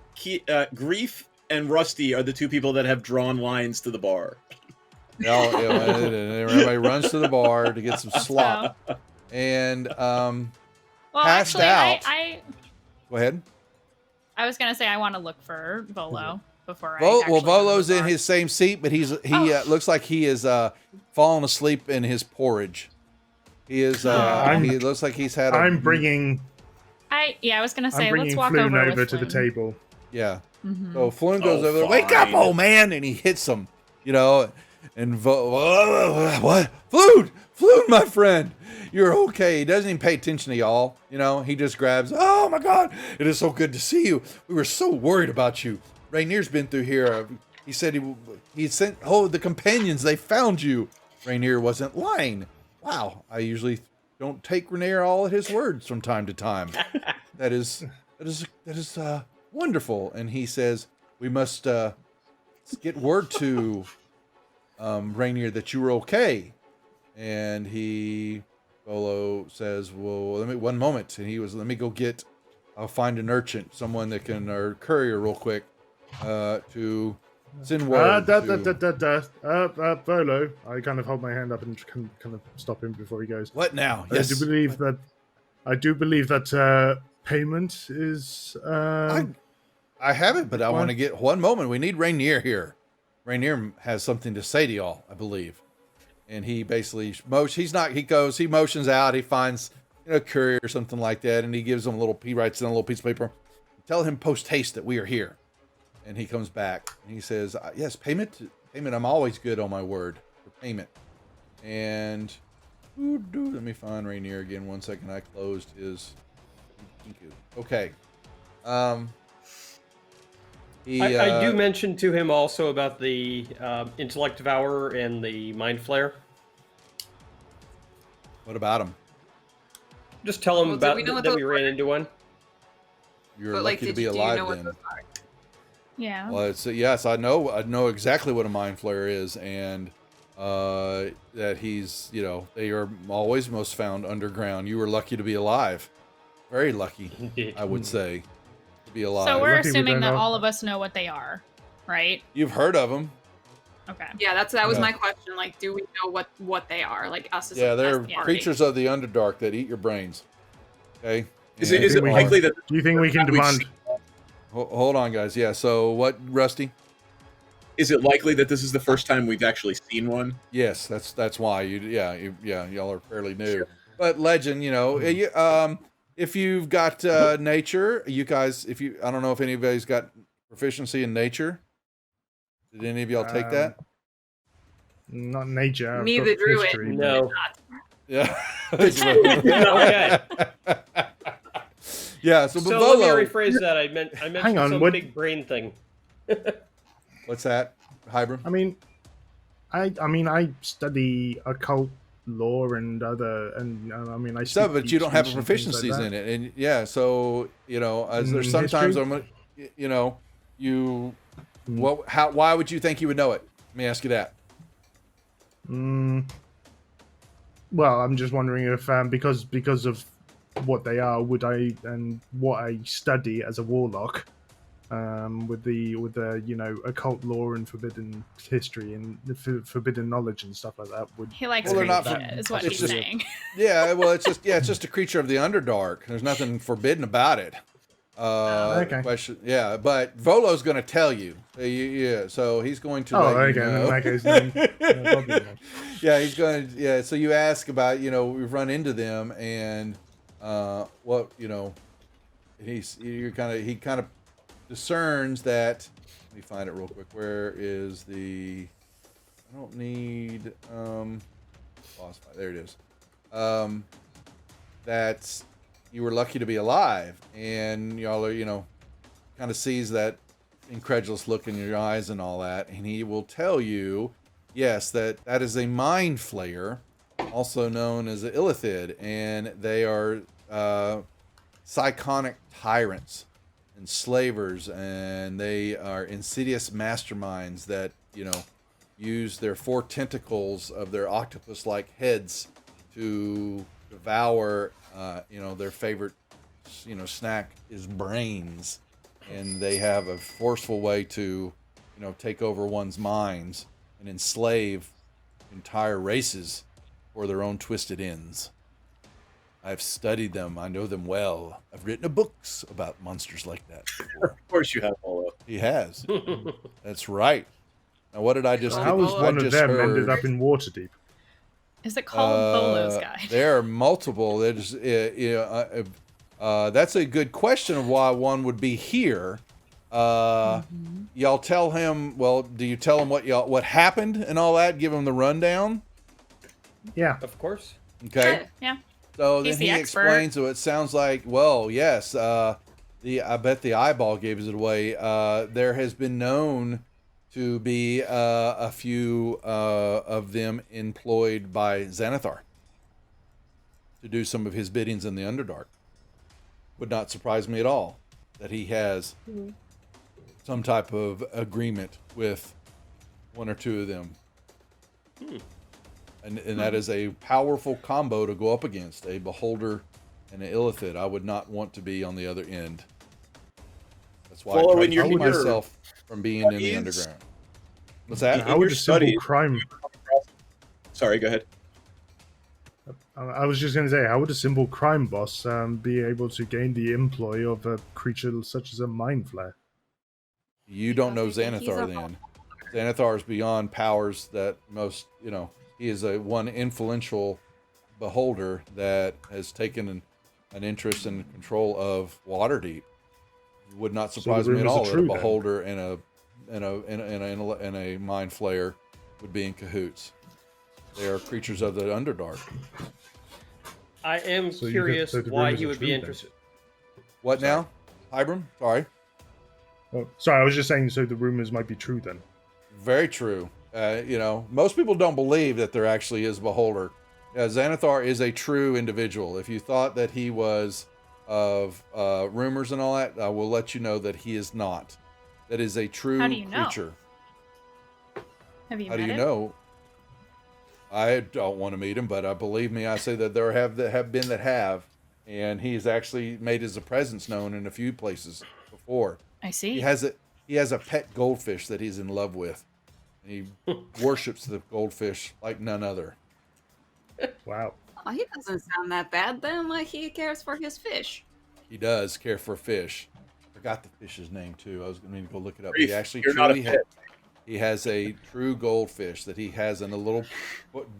Grief and Rusty are the two people that have drawn lines to the bar. Everybody runs to the bar to get some slop. And Well, passed actually, out. I Go ahead. I was gonna say I want to look for Volo before I. Well, actually Volo's go to the in bar. his same seat, but he looks like he is falling asleep in his porridge. He is. He looks like he's had. I'm bringing. I was gonna I'm say let's bringing walk Floon over over with to the Floon. table. Yeah. Mhm. So Floon goes over there. Wake fine. up, old man! And he hits him. You know. And what? Floon, my friend, you're okay. He doesn't even pay attention to y'all. You know. He just grabs. Oh my God! It is so good to see you. We were so worried about you. Rainier's been through here. He said he sent. Oh, the companions. They found you. Rainier wasn't lying. Wow, I usually don't take Rainier all at his words from time to time. That is wonderful. And he says, we must get word to Rainier that you were okay. And Volo says, well, one moment. And let me go I'll find an urchin, someone that can, or courier real quick, to send word. Volo. I kind of hold my hand up and kind of stop him before he goes. What now? Yes. I do believe that payment is. I have it, but I want to get one moment. We need Rainier here. Rainier has something to say to y'all, I believe. And he basically he motions out, he finds a courier or something like that, and he gives him he writes in a little piece of paper. Tell him post haste that we are here. And he comes back and he says, yes, payment, I'm always good on my word for payment. And let me find Rainier again. 1 second. I closed his. Okay. I do mention to him also about the intellect devour and the mind flare. What about him? Just tell him about that we ran into one. You're lucky to be alive then. Yeah. Well, yes, I know exactly what a mind flare is, and that he's, they are always most found underground. You were lucky to be alive. Very lucky, I would say, to be alive. So we're assuming that all of us know what they are, right? You've heard of them. Okay. Yeah, that was my question. Like, do we know what they are? Like us as they're as the creatures of the Underdark that eat your brains. Okay. Is it likely that? Do you think we can demand? Hold on, guys. Yeah. So what, Rusty? Is it likely that this is the first time we've actually seen one? Yes, that's why y'all are fairly new. But legend, if you've got nature, you guys, I don't know if anybody's got proficiency in nature. Did any of y'all take that? Not nature. Me, the druid. History, no. Yeah. Okay. Yeah. So let me rephrase that. I mentioned Hang on, some big brain thing. What's that, Hybrid? I study occult lore and I speak but you don't have speech and things proficiencies like in it, and yeah, so as there's sometimes why would you think you would know it? Let me ask you that. Well, I'm just wondering if because of what they are, would I and what I study as a warlock, with the occult lore and forbidden history and forbidden knowledge and stuff like that, would he likes Well, they're creepy not- shit, is what it's he's just- saying. Yeah, well, it's just a creature of the Underdark. There's nothing forbidden about it. Okay. Question, yeah, but Volo's going to tell you. Yeah, so he's going to. let you know. In that case, then, probably not. Yeah, he's going to. Yeah, so you ask about, we've run into them, and he kind of discerns that. Let me find it real quick. Where is the? I don't need boss fight. There it is. That you were lucky to be alive, and y'all are, kind of sees that incredulous look in your eyes and all that, and he will tell you, yes, that is a mind flayer, also known as an illithid, and they are psychonic tyrants and slavers, and they are insidious masterminds that, you know, use their 4 tentacles of their octopus-like heads to devour, you know, their favorite, you know, snack is brains, and they have a forceful way to, you know, take over one's minds and enslave entire races for their own twisted ends. I've studied them. I know them well. I've written books about monsters like that before. Of course you have, Polo. He has. That's right. Now, what did I just? How was one of them ended up in Waterdeep? Is it called Bolo's Guide? There are multiple. There's, that's a good question of why one would be here. Y'all tell him. Well, do you tell him what happened and all that? Give him the rundown. Yeah, of course. Okay. Yeah. So He's then he the expert. explains. So it sounds like, well, yes. I bet the eyeball gives it away. There has been known to be a few of them employed by Xanathar to do some of his biddings in the Underdark. Would not surprise me at all that he has some type of agreement with 1 or 2 of them. And that is a powerful combo to go up against, a beholder and an illithid. I would not want to be on the other end. That's why I try to keep myself from being in the underground. What's that? How would a simple crime... Sorry, go ahead. I was just going to say, how would a simple crime boss be able to gain the employ of a creature such as a mind flare? You don't know Xanathar then. Xanathar is beyond powers that most, you know, he is one influential beholder that has taken an interest in control of Waterdeep. It would not surprise me at all that a beholder and a mind flayer would be in cahoots. They are creatures of the Underdark. I am curious why you would be interested. What now, Hybrim? Sorry. Oh, sorry, I was just saying. So the rumors might be true then. Very true. You know, most people don't believe that there actually is a beholder. Xanathar is a true individual. If you thought that he was of rumors and all that, I will let you know that he is not. That is a true creature. Have you How met do you him? know? I don't want to meet him, but believe me, I say that there have been that have, and he has actually made his presence known in a few places before. I see. He has a pet goldfish that he's in love with. He worships the goldfish like none other. Wow. Oh, he doesn't sound that bad then. Like he cares for his fish. He does care for fish. Forgot the fish's name too. I was going to go look it up. Reef, He actually you're not a truly he has a true goldfish that he has in a little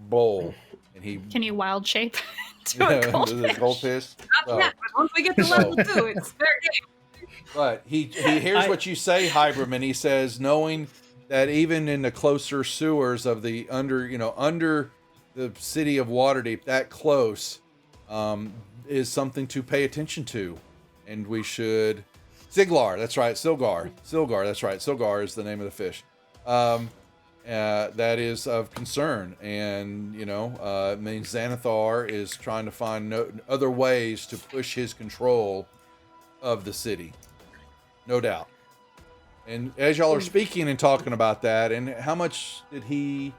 bowl, and he Can you wild shape to a goldfish? goldfish. Not yet, but once we get to level 2, it's fair game. But he hears what you say, Hybrim, and he says, knowing that even in the closer sewers of the under the city of Waterdeep, that close, is something to pay attention to, and we should. Siglar, that's right. Silgar, that's right. Silgar is the name of the fish. That is of concern, and it means Xanathar is trying to find other ways to push his control of the city, no doubt. And as y'all are speaking and talking about that, and how much did he?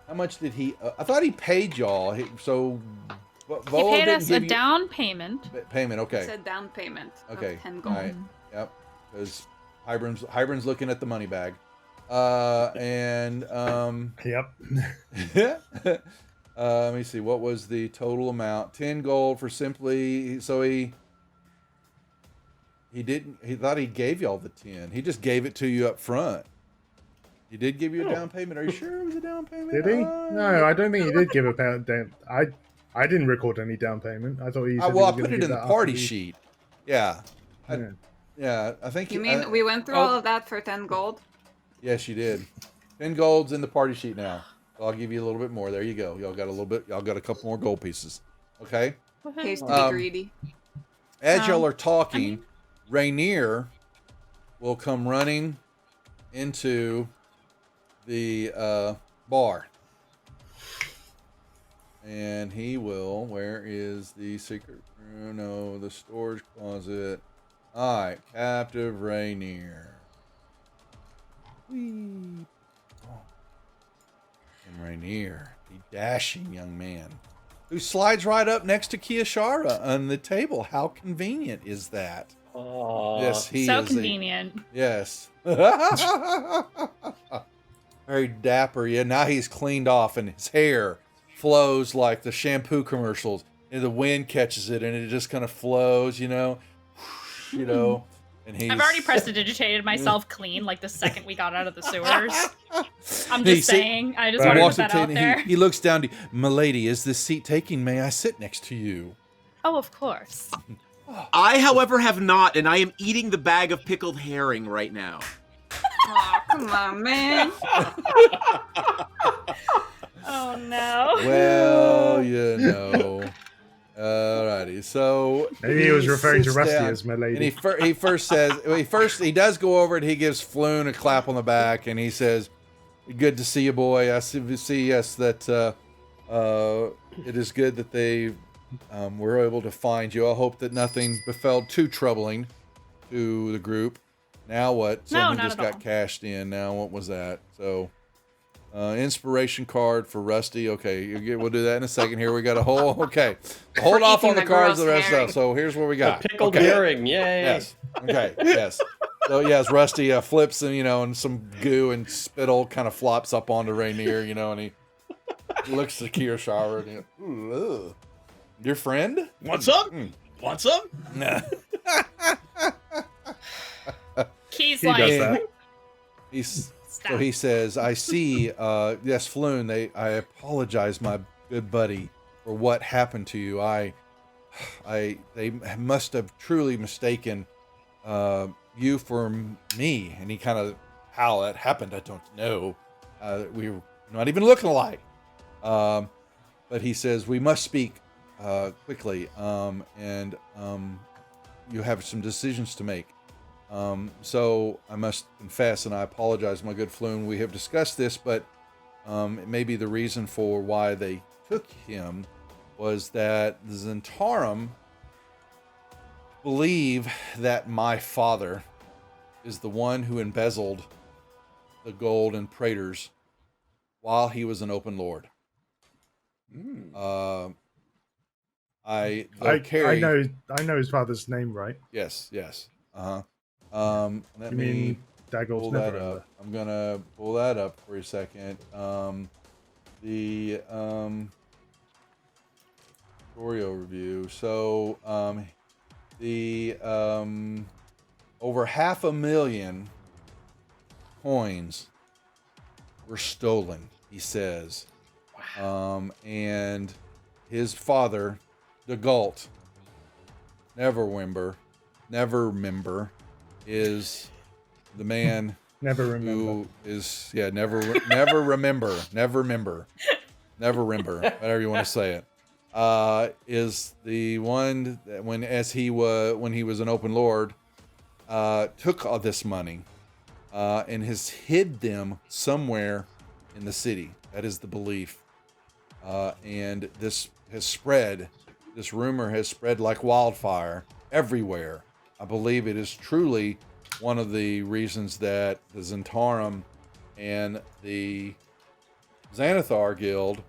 I thought he paid y'all. So He paid us a down payment. Payment, okay. It's a down payment. Okay. Of 10 gold. All right. Yep. Because Hybrim's looking at the money bag. Yep. Let me see. What was the total amount? 10 gold for simply. So he thought he gave y'all the 10. He just gave it to you up front. He did give you a down payment. Are you sure it was a down payment? Did he? No, I don't think he did give a down. I didn't record any down payment. I thought he. Said well, he was I put it in the party sheet. Yeah. I think. You mean we went through all of that for 10 gold? Yes, you did. 10 gold's in the party sheet now. So I'll give you a little bit more. There you go. Y'all got a little bit. Y'all got a couple more gold pieces. Okay. Pays to be greedy. As y'all are talking, Rainier will come running into the bar. And he will. Where is the secret room? No, the storage closet. All right, captive Rainier. Whee. Oh. And Rainier, the dashing young man, who slides right up next to Kiyoshara on the table. How convenient is that? Yes, he so is. Convenient. Yes. Very dapper. Yeah, now he's cleaned off and his hair flows like the shampoo commercials. And the wind catches it and it just kind of flows, you know. And I've already prestidigitated myself clean like the second we got out of the sewers. I'm just saying. I just want to put that out there. He looks down to you. Milady, is this seat taking? May I sit next to you? Oh, of course. I, however, have not, and I am eating the bag of pickled herring right now. Oh, come on, man. Oh, no. Well, you know. Alrighty, so maybe he was referring to Rusty as my lady. And he first says, he does go over and he gives Floon a clap on the back, and he says, "Good to see you, boy. I see yes, that it is good that they were able to find you. I hope that nothing befell too troubling to the group. Now what? Something just got cashed in. Now what was that? So." Inspiration card for Rusty. Okay, we'll do that in a second. Here we got a whole. Okay, hold off on the cards. The rest stuff. So here's what we got. The pickled herring. Yay! Yes. Okay. Yes. So yes, Rusty flips and and some goo and spittle kind of flops up onto Rainier, and he looks at Kiyoshara and your friend. Want some? Want some? Nah. He's like. So he says, "I see. Yes, Floon. I apologize, my good buddy, for what happened to you. They must have truly mistaken you for me." And he kind of, how that happened, I don't know. We were not even looking alike. But he says we must speak quickly, and you have some decisions to make. So I must confess, and I apologize, my good Floon, we have discussed this, but it may be the reason for why they took him was that the Zentarum believe that my father is the one who embezzled the gold and Praetors while he was an open lord. I know his father's name, right? Yes. Let you me mean pull that up. I'm gonna pull that up for a second. The story overview. So the over 500,000 coins were stolen, he says. And his father, the Galt, Neverwimber, is the man who is never remember, whatever you want to say it, is the one that when he was an open lord, took all this money and has hid them somewhere in the city. That is the belief, and this rumor has spread like wildfire everywhere. I believe it is truly one of the reasons that the Zentarum and the Xanathar Guild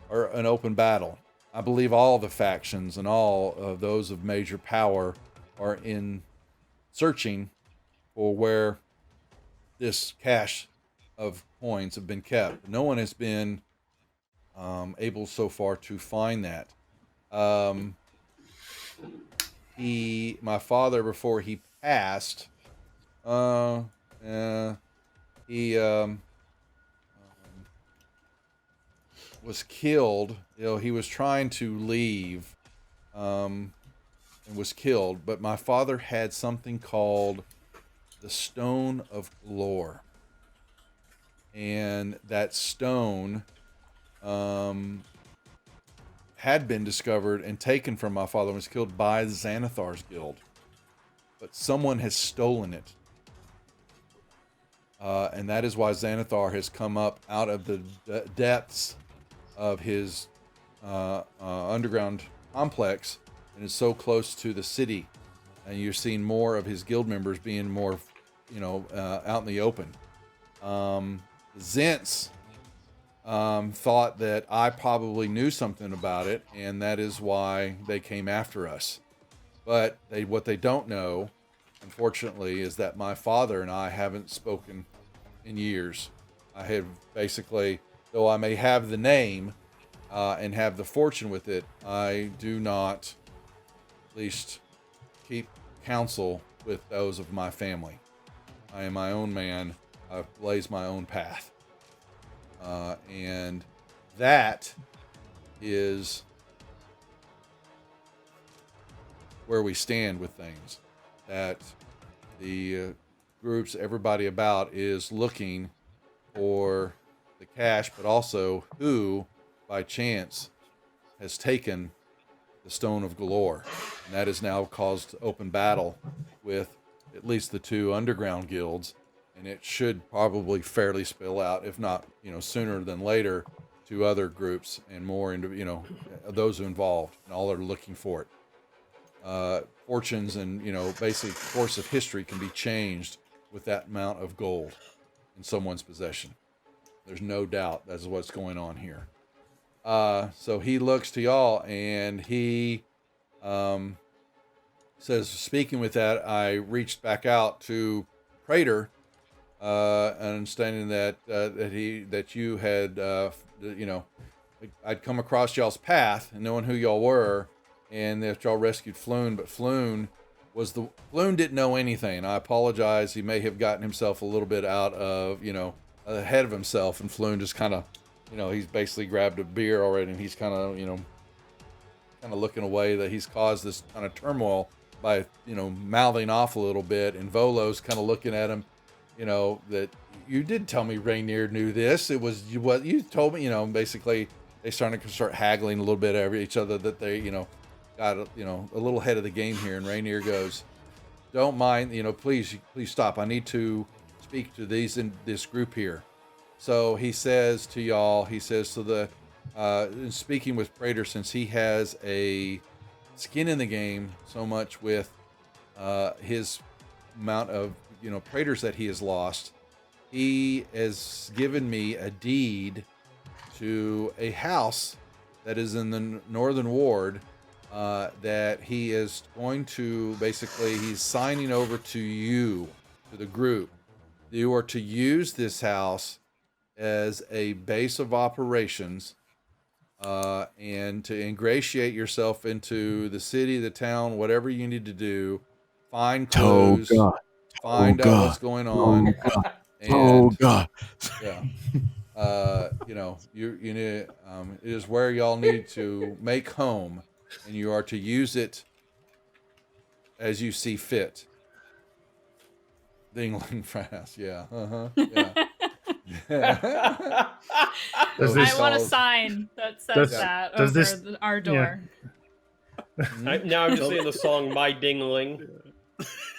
are an open battle. I believe all the factions and all of those of major power are in searching for where this cache of coins have been kept. No one has been able so far to find that. My father, before he passed, he was killed. He was trying to leave, and was killed. But my father had something called the Stone of Lore, and that stone had been discovered and taken from my father and was killed by the Xanathar's Guild. But someone has stolen it. And that is why Xanathar has come up out of the depths of his underground complex and is so close to the city. And you're seeing more of his guild members being more, out in the open. Zents thought that I probably knew something about it, and that is why they came after us. But what they don't know, unfortunately, is that my father and I haven't spoken in years. I have basically, though I may have the name and have the fortune with it, I do not, at least, keep counsel with those of my family. I am my own man. I blaze my own path. And that is where we stand with things. That the groups, everybody about, is looking for the cash, but also who, by chance, has taken the Stone of Galore. And that has now caused open battle with at least the 2 underground guilds. And it should probably fairly spill out, if not, sooner than later, to other groups and more into, those involved, and all are looking for it. Fortunes and, basic course of history can be changed with that amount of gold in someone's possession. There's no doubt that's what's going on here. So he looks to y'all and he says, speaking with that, I reached back out to Praetor, understanding that you had, I'd come across y'all's path and knowing who y'all were, and that y'all rescued Floon, but Floon didn't know anything. I apologize. He may have gotten himself a little bit out of, ahead of himself, and Floon just kind of, he's basically grabbed a beer already, and he's kind of, looking away, that he's caused this kind of turmoil by, mouthing off a little bit, and Volo's kind of looking at him, that you did tell me Rainier knew this. It was what you told me, basically they start haggling a little bit over each other, that they, got, a little ahead of the game here. And Rainier goes, don't mind, please stop. I need to speak to in this group here. So he says to y'all, in speaking with Praetor, since he has a skin in the game so much with his amount of Praetors that he has lost, he has given me a deed to a house that is in the northern ward, that he is going to, basically, he's signing over to you, to the group. You are to use this house as a base of operations, and to ingratiate yourself into the city, the town, whatever you need to do. Find clues, find out what's going on. Yeah. You need, it is where y'all need to make home, and you are to use it as you see fit. Dingling fast, yeah. Yeah. I want a sign that says that over our door. Yeah. Now I'm just saying the song "My Dingling."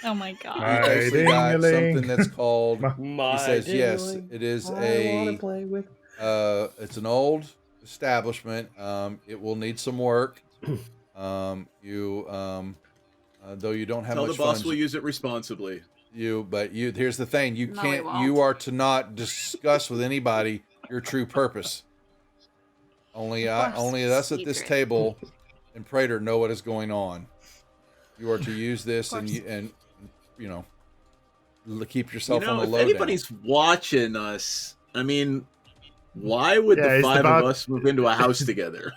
Oh my god! He's basically got something that's called. He says, "Yes, it is it's an old establishment. It will need some work. Though you don't have Tell much the boss funds, we'll use it responsibly. Here's the thing: you are to not discuss with anybody your true purpose. Only us at this table and Praetor know what is going on. You are to use this and keep yourself on the low. If anybody's watching us, I mean, why would the 5 of us move into a house together?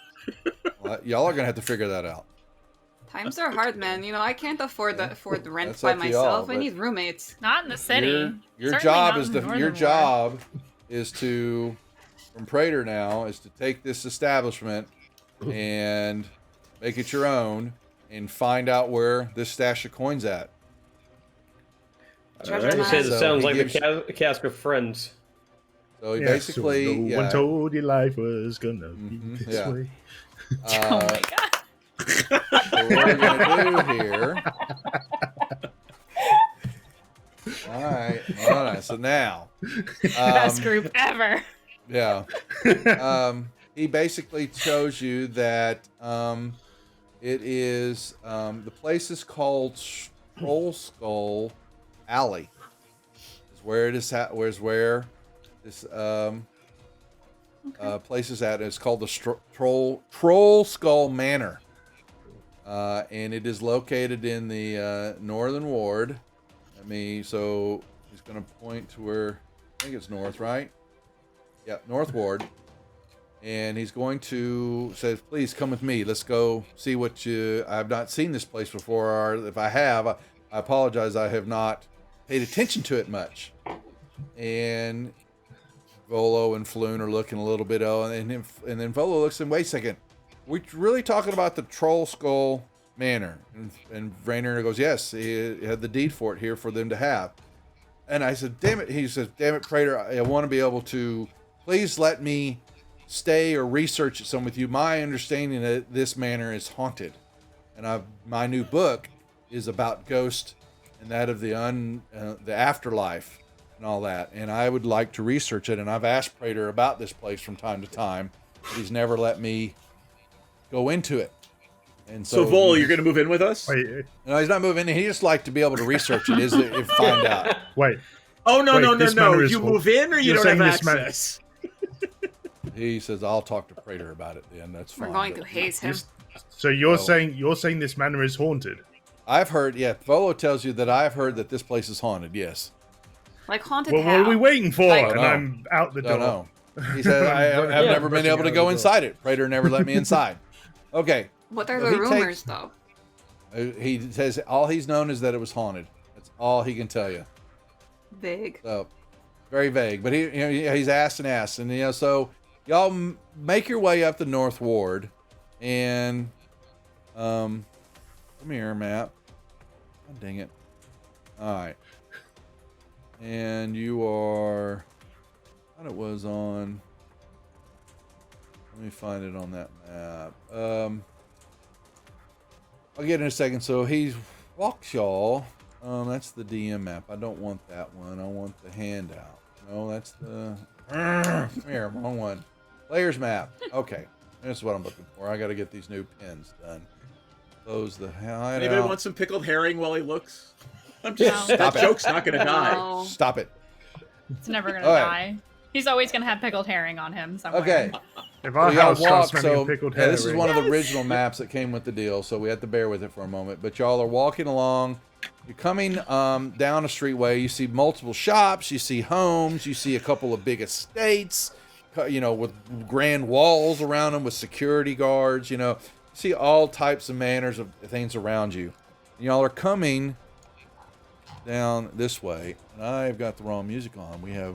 Well, y'all are gonna have to figure that out. Times are hard, man. I can't afford the rent by myself. I need roommates. Not in the city. Your job is to from Praetor now is to take this establishment and make it your own and find out where this stash of coins at. It sounds like the cask of friends. So he basically, no one told you life was gonna be this way. Oh my god. So what we're gonna do here. All right. So So now, best group ever. Yeah. He basically shows you that it is the place is called Troll Skull Alley. Is where it is at. Where this place is at. It's called the Troll Skull Manor, and it is located in the Northern Ward. So he's going to point to where I think it's north, right? Yeah, North Ward. And he's going to say, please come with me. Let's go see what you... I've not seen this place before, or if I have, I apologize. I have not paid attention to it much. And Volo and Floon are looking a little bit, and then Volo looks and wait a second. We're really talking about the Troll Skull Manor. And Rainier goes, yes, he had the deed for it here for them to have. And I said, damn it. He says, damn it, Praetor, I want to be able to... Please let me stay or research it some with you. My understanding that this manor is haunted, and my new book is about ghosts and that of the afterlife and all that. And I would like to research it. And I've asked Praetor about this place from time to time, but he's never let me go into it. And so Volo, you're going to move in with us? Wait. No, he's not moving in. He just like to be able to research it. Find out. Wait. Oh no! You move in, or you don't have access. He says, "I'll talk to Praetor about it." Then that's fine. We're going to haze him. So you're saying this manor is haunted? I've heard. Yeah, Volo tells you that I've heard that this place is haunted. Yes. Like haunted. Well, what are we waiting for? Like, and I'm out the door. No. He said, "I've never been able to go inside it. Praetor never let me inside." Okay. What are the rumors, though? He says all he's known is that it was haunted. That's all he can tell you. Vague. So, very vague. But he's asked, and so y'all make your way up the North Ward, and come here, map. Oh, dang it! All right, and you are. I thought it was on. Let me find it on that map. I'll get in a second. So he walks y'all. That's the DM map. I don't want that one. I want the handout. No, that's the... Here, wrong one. Player's map. Okay. This is what I'm looking for. I got to get these new pins done. Close the hideout. Anybody want some pickled herring while he looks? I'm just... That joke's not going to die. No. Stop it. It's never going to die. He's always going to have pickled herring on him somewhere. Okay. If our house starts smelling pickled herring... this is one of the original maps that came with the deal, so we had to bear with it for a moment. But y'all are walking along. You're coming down a streetway. You see multiple shops. You see homes. You see a couple of big estates, with grand walls around them with security guards. You see all types of manners of things around you. And y'all are coming down this way. And I've got the wrong music on. We have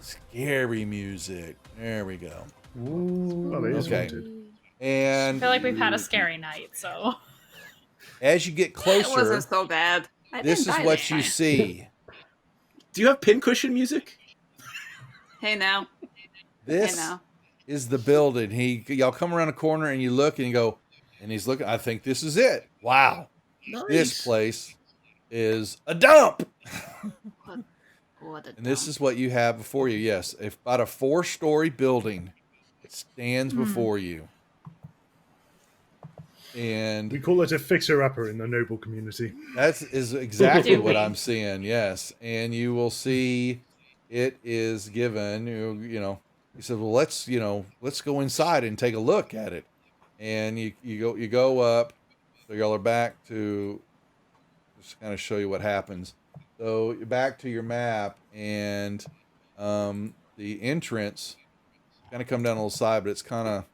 scary music. There we go. Ooh, well, okay. And I feel like we've had a scary night, so... As you get closer... It wasn't so bad. This is what you see. Do you have pincushion music? Hey now. This is the building. Y'all come around a corner and you look and you go, and he's looking. I think this is it. Wow, nice. This place is a dump. What a and this is what you have before you. Yes, about a 4-story building. It stands before you. And we call it a fixer-upper in the noble community. That is exactly what I'm seeing, yes. And you will see it is given, he said, well, let's go inside and take a look at it. And you go up, so y'all are back to just kind of show you what happens. So you're back to your map, and the entrance kind of come down a little side, but it's kind of,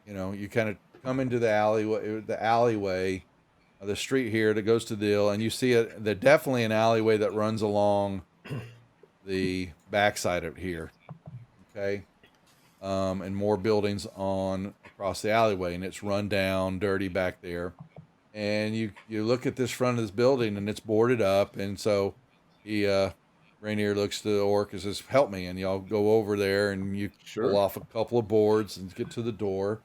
you kind of come into the alleyway, the street here that goes to the deal, and you see there's definitely an alleyway that runs along the backside of here. Okay, and more buildings across the alleyway, and it's run down, dirty back there. And you look at this front of this building, and it's boarded up, and so Rainier looks to the orc and says, "Help me," and y'all go over there, and you pull off a couple of boards and get to the door.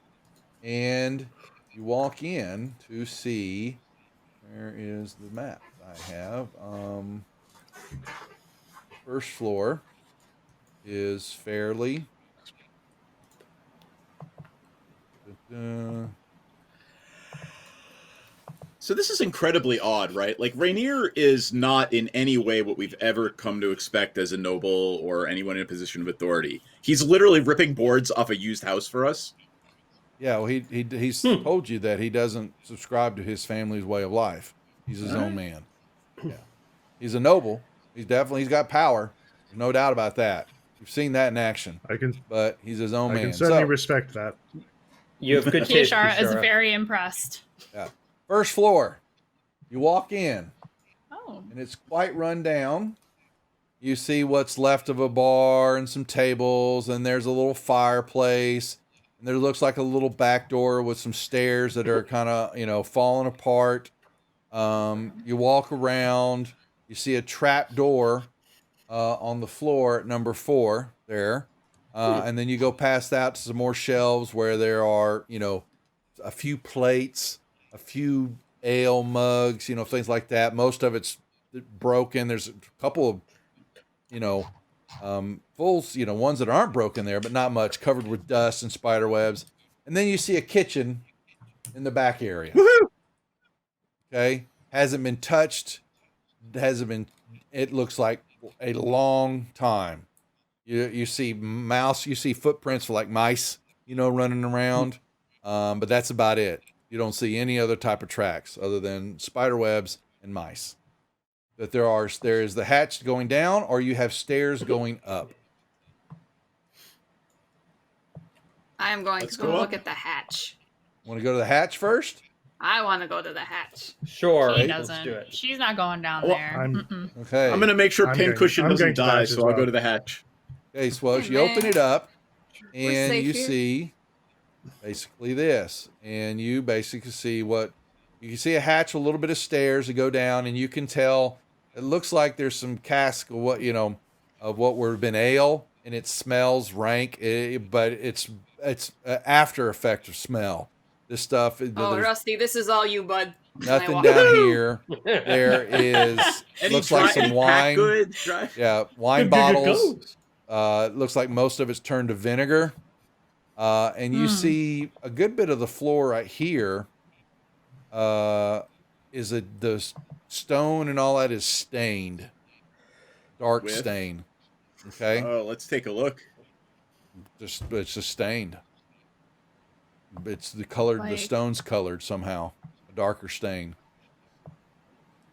And you walk in to see, where is the map I have? first floor is fairly. So this is incredibly odd, right? Like, Rainier is not in any way what we've ever come to expect as a noble or anyone in a position of authority. He's literally ripping boards off a used house for us. Yeah, well, he's told you that he doesn't subscribe to his family's way of life. He's his own man. Yeah, he's a noble. He's got power. There's no doubt about that. You've seen that in action. But he's his own man. I can certainly respect that. You have good taste, Kishara is Kishara. very impressed. Yeah. First floor. You walk in. Oh. And it's quite run down. You see what's left of a bar and some tables, and there's a little fireplace. And there looks like a little back door with some stairs that are kind of, falling apart. You walk around. You see a trap door on the floor at number 4 there. And then you go past that to some more shelves where there are, a few plates, a few ale mugs, things like that. Most of it's broken. There's a couple of, fulls, ones that aren't broken there, but not much, covered with dust and spider webs. And then you see a kitchen in the back area. Woohoo! Okay. Hasn't been touched. It looks like a long time. You see you see footprints like mice, running around. But that's about it. You don't see any other type of tracks other than spider webs and mice. But there is the hatch going down, or you have stairs going up. I am going to go look at the hatch. Want to go to the hatch first? I want to go to the hatch. Sure. She doesn't. Let's do it. She's not going down there. Okay. I'm going to make sure Pincushion doesn't die, so I'll go to the hatch. Okay, Swoosh, you open it up, and you see basically this. And you basically see you can see a hatch, a little bit of stairs that go down, and you can tell it looks like there's some cask of what would have been ale, and it smells rank, but it's after effect of smell. This stuff. Oh, Rusty, this is all you, bud. Nothing down here. There is looks like some wine. Yeah, wine bottles. Looks like most of it's turned to vinegar. And you see a good bit of the floor right here. The stone and all that is stained, dark stain. Okay. Oh, let's take a look. It's just stained. It's the stone's colored somehow, a darker stain.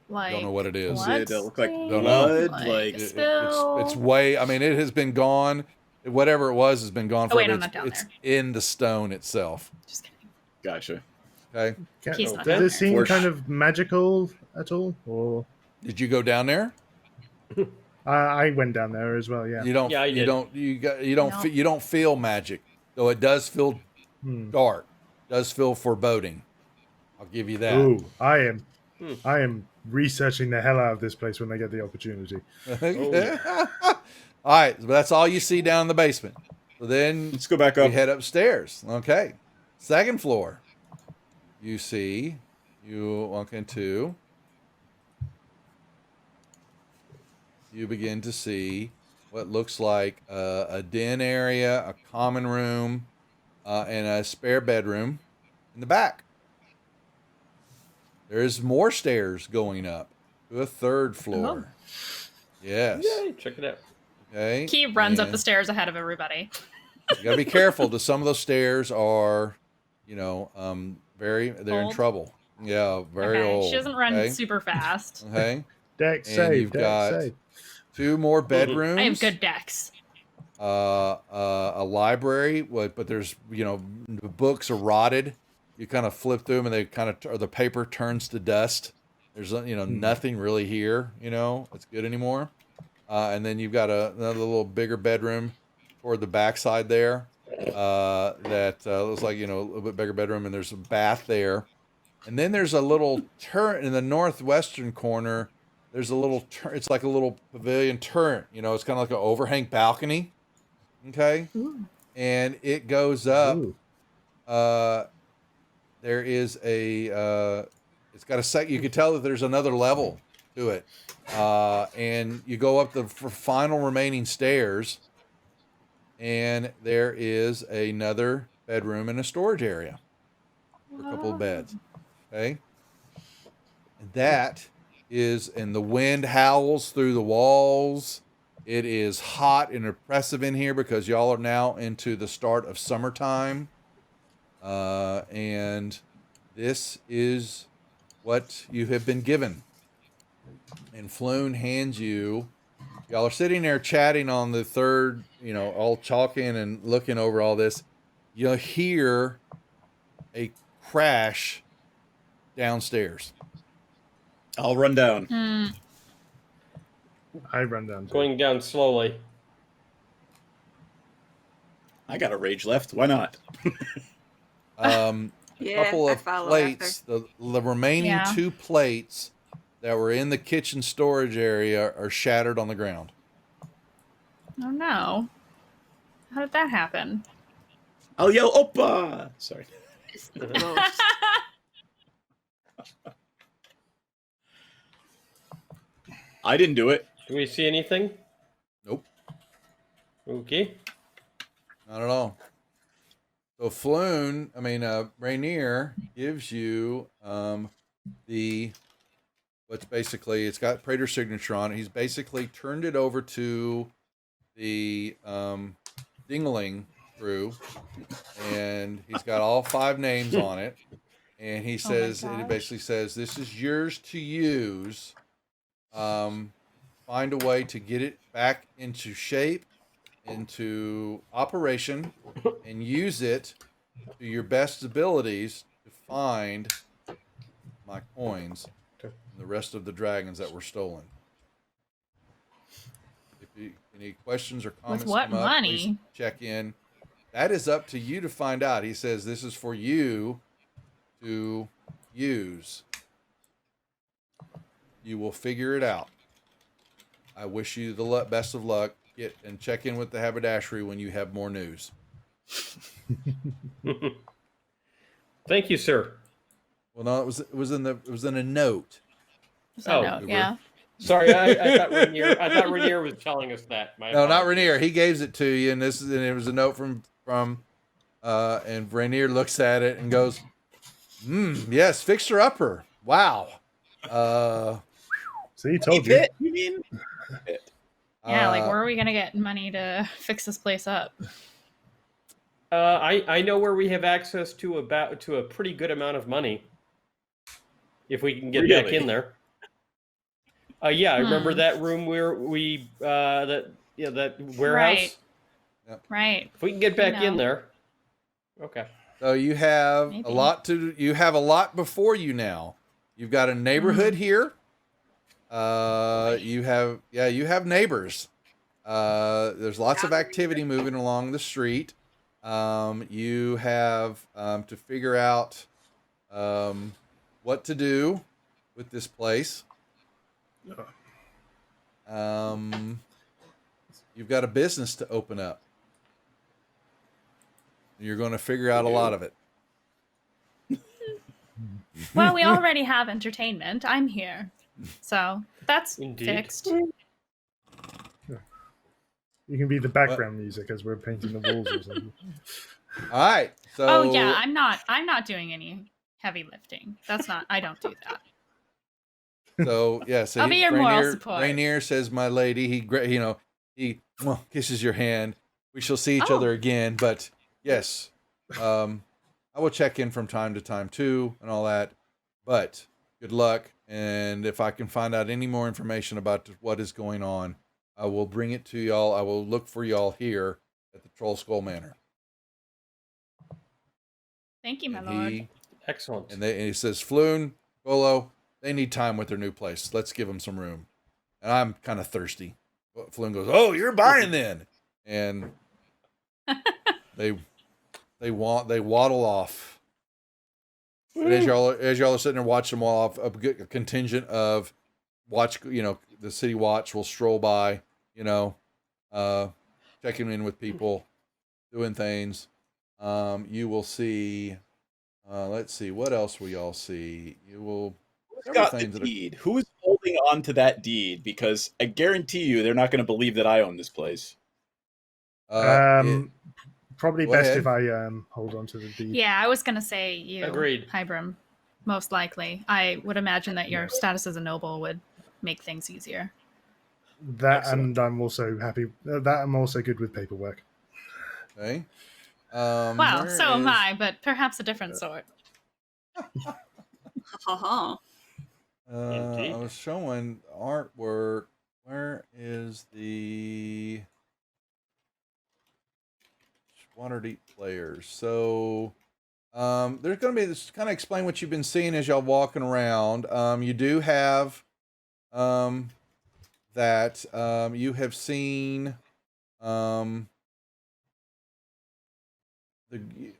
Don't know what it is. Does it look like blood? It's way. I mean, it has been gone. Whatever it was has been gone. It's in the stone itself. Just kidding. Gotcha. Okay. Does it seem kind of magical at all? Or did you go down there? I went down there as well. Yeah. You don't. Yeah, you don't feel magic, though. It does feel dark. It does feel foreboding. I'll give you that. Ooh, I am researching the hell out of this place when I get the opportunity. All right, but that's all you see down in the basement. So then let's go back up. We head upstairs. Okay, second floor. You walk into. You begin to see what looks like a den area, a common room, and a spare bedroom in the back. There's more stairs going up to a third floor. Yes. Yay, check it out. Okay. He runs up the stairs ahead of everybody. You gotta be careful. Some of those stairs are, they're in trouble. Yeah, very old. She doesn't run super fast. Okay. Deck and save. You've got 2 more bedrooms. I have good decks. A library, but there's the books are rotted. You kind of flip through them, and the paper turns to dust. There's nothing really here. That's good anymore. And then you've got another little bigger bedroom toward the backside there. That looks like a little bit bigger bedroom, and there's a bath there. And then there's a little turret in the northwestern corner. There's a little it's like a little pavilion turret. It's kind of like an overhang balcony. Okay. Ooh. And it goes up. There is it's got a you can tell that there's another level to it. And you go up the final remaining stairs, and there is another bedroom and a storage area for a couple of beds. Okay. And that is, and the wind howls through the walls. It is hot and oppressive in here because y'all are now into the start of summertime. And this is what you have been given. And Floon hands you, y'all are sitting there chatting on the third, all talking and looking over all this. You'll hear a crash downstairs. I'll run down. I run down too. Going down slowly. I got a rage left. Why not? Couple of plates, the remaining 2 plates that were in the kitchen storage area are shattered on the ground. Oh no. How did that happen? I'll yell, Oppa! Sorry. It's the ghost. I didn't do it. Do we see anything? Nope. Okay. Not at all. So Floon, Rainier gives you what's basically, it's got Praetor's signature on it. He's basically turned it over to the Dingling crew, and he's got all 5 names on it. And he says, and it basically says, this is yours to use. Find a way to get it back into shape, into operation, and use it to your best abilities to find my coins and the rest of the dragons that were stolen. If you, any questions or comments With what come up, money? please check in. That is up to you to find out. He says this is for you to use. You will figure it out. I wish you the best of luck. Get and check in with the haberdashery when you have more news. Thank you, sir. Well, no, it was in a note. Yeah. Sorry, I thought Rainier was telling us that. No, not Rainier. He gave it to you, and it was a note from and Rainier looks at it and goes, yes, fixer upper. Wow. See, he told you. You mean? Yeah, like where are we gonna get money to fix this place up? I know where we have access to a pretty good amount of money, if we can get back in there. Yeah, I remember that room where that warehouse. Right. If we can get back in there. Okay. So you have a lot before you now. You've got a neighborhood here. You have neighbors. There's lots of activity moving along the street. You have to figure out what to do with this place. You've got a business to open up. You're going to figure out a lot of it. Well, we already have entertainment. I'm here. So that's fixed. You can be the background music as we're painting the walls or something. All right. So Oh yeah, I'm not doing any heavy lifting. I don't do that. So yeah, so I'll be your moral support. Rainier says, "My lady," he kisses your hand. We shall see each other again, but yes, I will check in from time to time too, and all that. But good luck, and if I can find out any more information about what is going on, I will bring it to y'all. I will look for y'all here at the Troll Skull Manor. Thank you, my lord. Excellent. And he says, Floon, Bolo, they need time with their new place. Let's give them some room. And I'm kind of thirsty. Floon goes, oh, you're buying then. And they waddle off. But as y'all are sitting there watching them waddle off, a contingent of the city watch will stroll by, checking in with people, doing things. You will see, let's see, what else will y'all see? You will. Who's got the deed? Who is holding holding on to that deed because I guarantee you they're not going to believe that I own this place. Probably best ahead. if I hold on to the deed. Yeah, I was gonna say you. Agreed. Hybrim, most likely. I would imagine that your status as a noble would make things easier. That Excellent. And I'm also happy. That I'm also good with paperwork. Okay. Well, so am I, but perhaps a different sort. Uh-huh. I was showing artwork. Where is the Waterdeep players? So there's going to be this kind of explain what you've been seeing as y'all walking around. You do have that you have seen the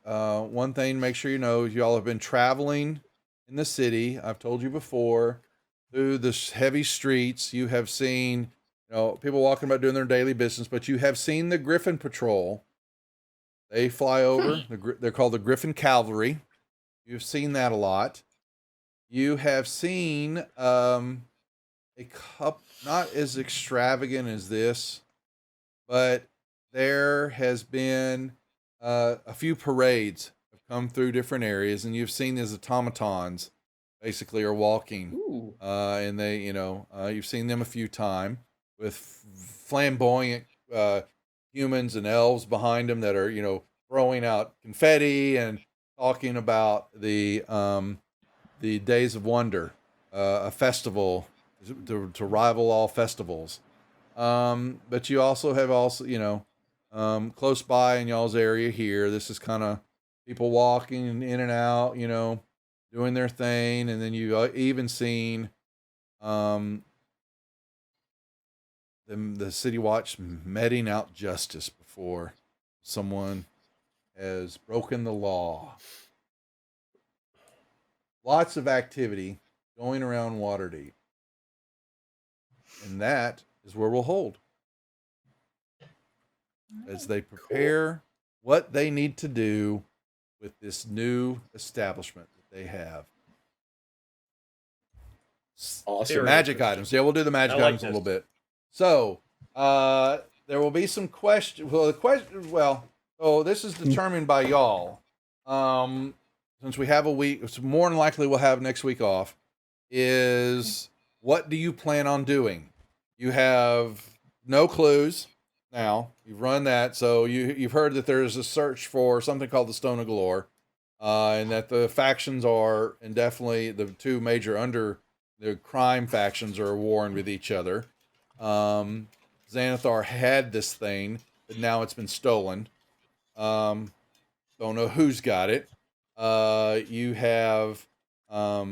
one thing. Make sure you know y'all have been traveling in the city. I've told you before through the heavy streets. You have seen people walking about doing their daily business, but you have seen the Griffin Patrol. They fly over. They're called the Griffin Cavalry. You've seen that a lot. You have seen a cup, not as extravagant as this, but there has been a few parades have come through different areas, and you've seen these automatons basically are walking, and they, you've seen them a few times with flamboyant humans and elves behind them that are, throwing out confetti and talking about the Days of Wonder, a festival to rival all festivals. But you also have close by in y'all's area here. This is kind of people walking in and out, doing their thing, and then you even seen the City Watch meting out justice before someone has broken the law. Lots of activity going around Waterdeep. And that is where we'll hold. As they prepare what they need to do with this new establishment that they have. Awesome. Magic items. Yeah, we'll do the magic items a little bit. So, there will be some questions. Well, this is determined by y'all. Since we have a week, it's more than likely we'll have next week off. Is what do you plan on doing? You have no clues now. You've run that, so you've heard that there's a search for something called the Stone of Galore, and that the factions are, and definitely the two major the crime factions are warring with each other. Xanathar had this thing, but now it's been stolen. Don't know who's got it. You have a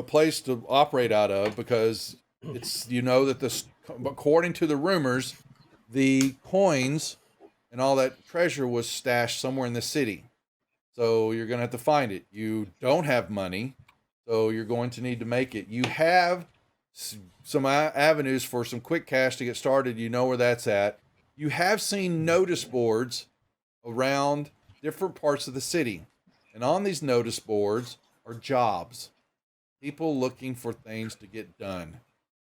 place to operate out of because it's that this, according to the rumors, the coins and all that treasure was stashed somewhere in the city. So you're going to have to find it. You don't have money, so you're going to need to make it. You have some avenues for some quick cash to get started. You know where that's at. You have seen notice boards around different parts of the city. And on these notice boards are jobs. People looking for things to get done.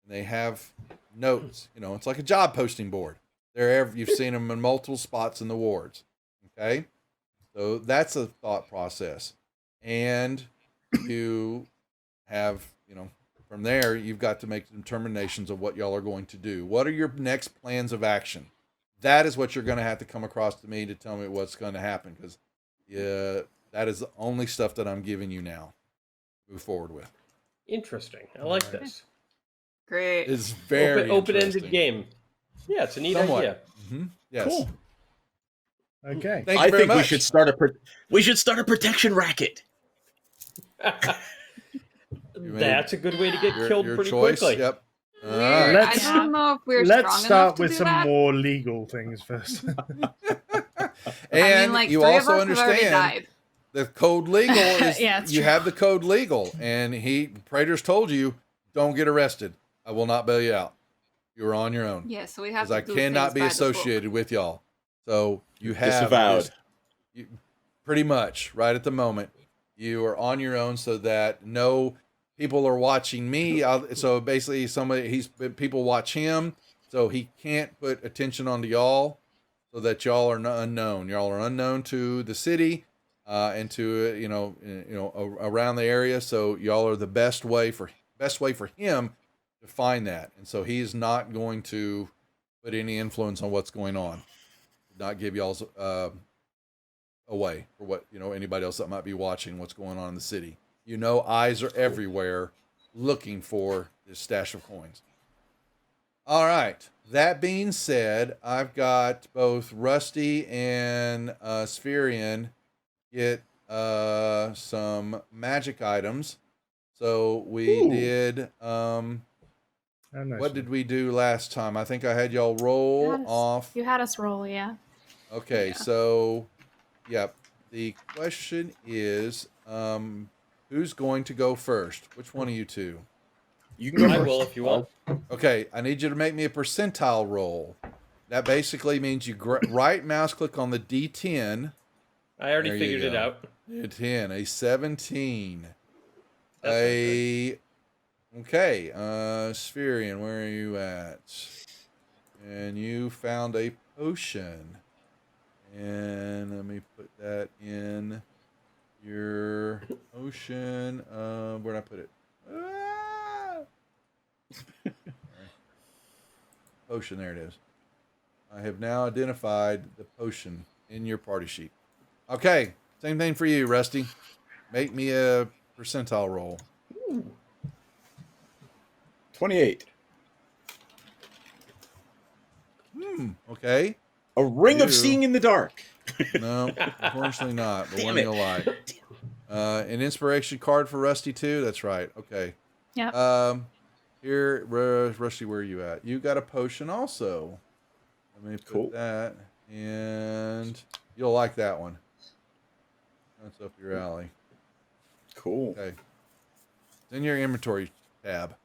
And they have notes. It's like a job posting board. You've seen them in multiple spots in the wards. Okay? So that's a thought process. And you have, from there, you've got to make determinations of what y'all are going to do. What are your next plans of action? That is what you're going to have to come across to me to tell me what's going to happen. Because that is the only stuff that I'm giving you now. Move forward with. Interesting. I like this. Great. It's very open-ended game. Yeah, it's a neat idea. Mm-hmm. Yes. Cool. Okay. Thank you very much. We should start a protection racket. That's a good way to get killed your pretty choice. quickly. Yep. I don't know if we're Let's strong start enough to with do some that. more legal things first. And you also understand died. the code legal is Yeah, it's you true. have the code legal, and Praetor's told you don't get arrested. I will not bail you out. You're on your own. Yeah, so we have Because to I do cannot things be by the book. associated with y'all. So you have Disavowed. pretty much right at the moment. You are on your own, so that no people are watching me. So basically, people watch him, so he can't put attention onto y'all, so that y'all are unknown. Y'all are unknown to the city, and to around the area. So y'all are the best way for him to find that, and so he's not going to put any influence on what's going on. Not give y'all's away for what anybody else that might be watching what's going on in the city. Eyes are everywhere looking for this stash of coins. All right. That being said, I've got both Rusty and Spherian get some magic items. So we did. What did we do last time? I think I had y'all roll off. You had us roll, yeah. Okay, yeah. So, yep. The question is, who's going to go first? Which one of you two? You can go first. I will if you want. Okay, I need you to make me a percentile roll. That basically means you right mouse click on the D10. I already figured it out. A 10, a 17, That's okay, Spherian, where are you at? And you found a potion. And let me put that in your potion. Where'd I put it? Potion, there it is. I have now identified the potion in your party sheet. Okay, same thing for you, Rusty. Make me a percentile roll. 28. Okay. A ring of seeing in the dark. No, unfortunately not. But one you'll like. An inspiration card for Rusty too. That's right. Okay. Yeah. Here, Rusty, where are you at? You got a potion also. Let me put that, and you'll like that one. That's up your alley. Cool. Okay. It's in your inventory tab.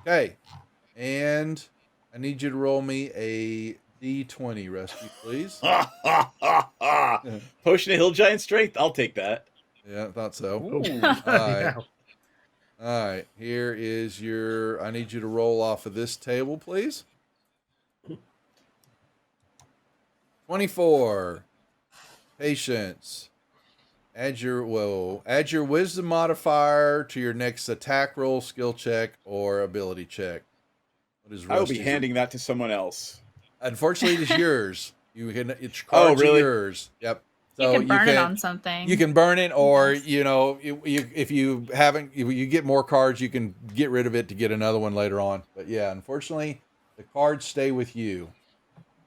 Okay. And I need you to roll me a D20, Rusty, please. Potion of Hill Giant Strength. I'll take that. Yeah, I thought so. All right. All right. Here is your... I need you to roll off of this table, please. 24. Patience. Add your wisdom modifier to your next attack roll, skill check, or ability check. What is I will be handing that to someone else. Unfortunately, it is yours. It's cards are yours. Yep. So you can burn it on something. You can burn it, or if you haven't, you get more cards, you can get rid of it to get another one later on. But yeah, unfortunately, the cards stay with you.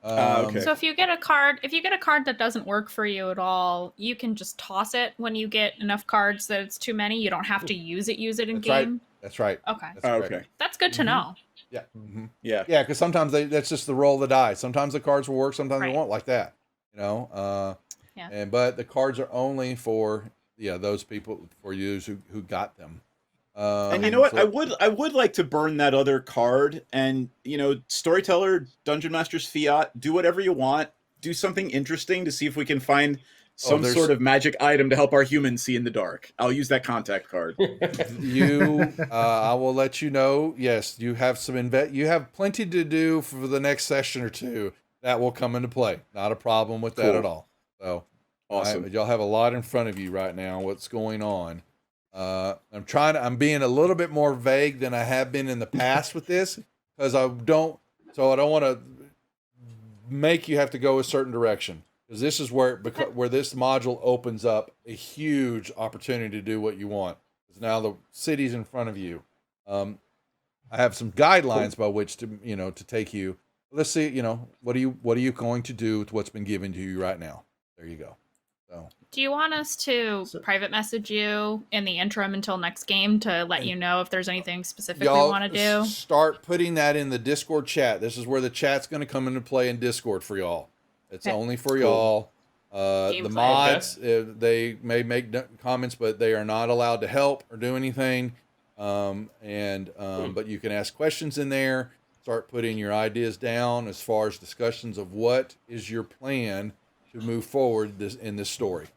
Okay. So if you get a card that doesn't work for you at all, you can just toss it when you get enough cards that it's too many. You don't have to use it in game. Right. That's right. Okay. Okay. That's good to know. Yeah. Yeah. Yeah, because sometimes that's just the roll of the die. Sometimes the cards will work, sometimes they won't, like that. Yeah. But the cards are only for those people, for you who got them. And you know what? I would like to burn that other card, and Storyteller, Dungeon Master's Fiat, do whatever you want. Do something interesting to see if we can find some sort of magic item to help our humans see in the dark. I'll use that contact card. I will let you know. Yes, you have you have plenty to do for the next session or two. That will come into play. Not a problem with that at all. So awesome. Y'all have a lot in front of you right now. What's going on? I'm being a little bit more vague than I have been in the past with this, because I don't want to make you have to go a certain direction, because this is where this module opens up a huge opportunity to do what you want. Because now the city's in front of you. I have some guidelines by which to take you. Let's see, what are you going to do with what's been given to you right now? There you go. So. Do you want us to private message you in the interim until next game to let you know if there's anything specific we want to do? Start putting that in the Discord chat. This is where the chat's going to come into play in Discord for y'all. It's only for y'all. The mods, they may make comments, but they are not allowed to help or do anything. But you can ask questions in there. Start putting your ideas down as far as discussions of what is your plan to move forward in this story.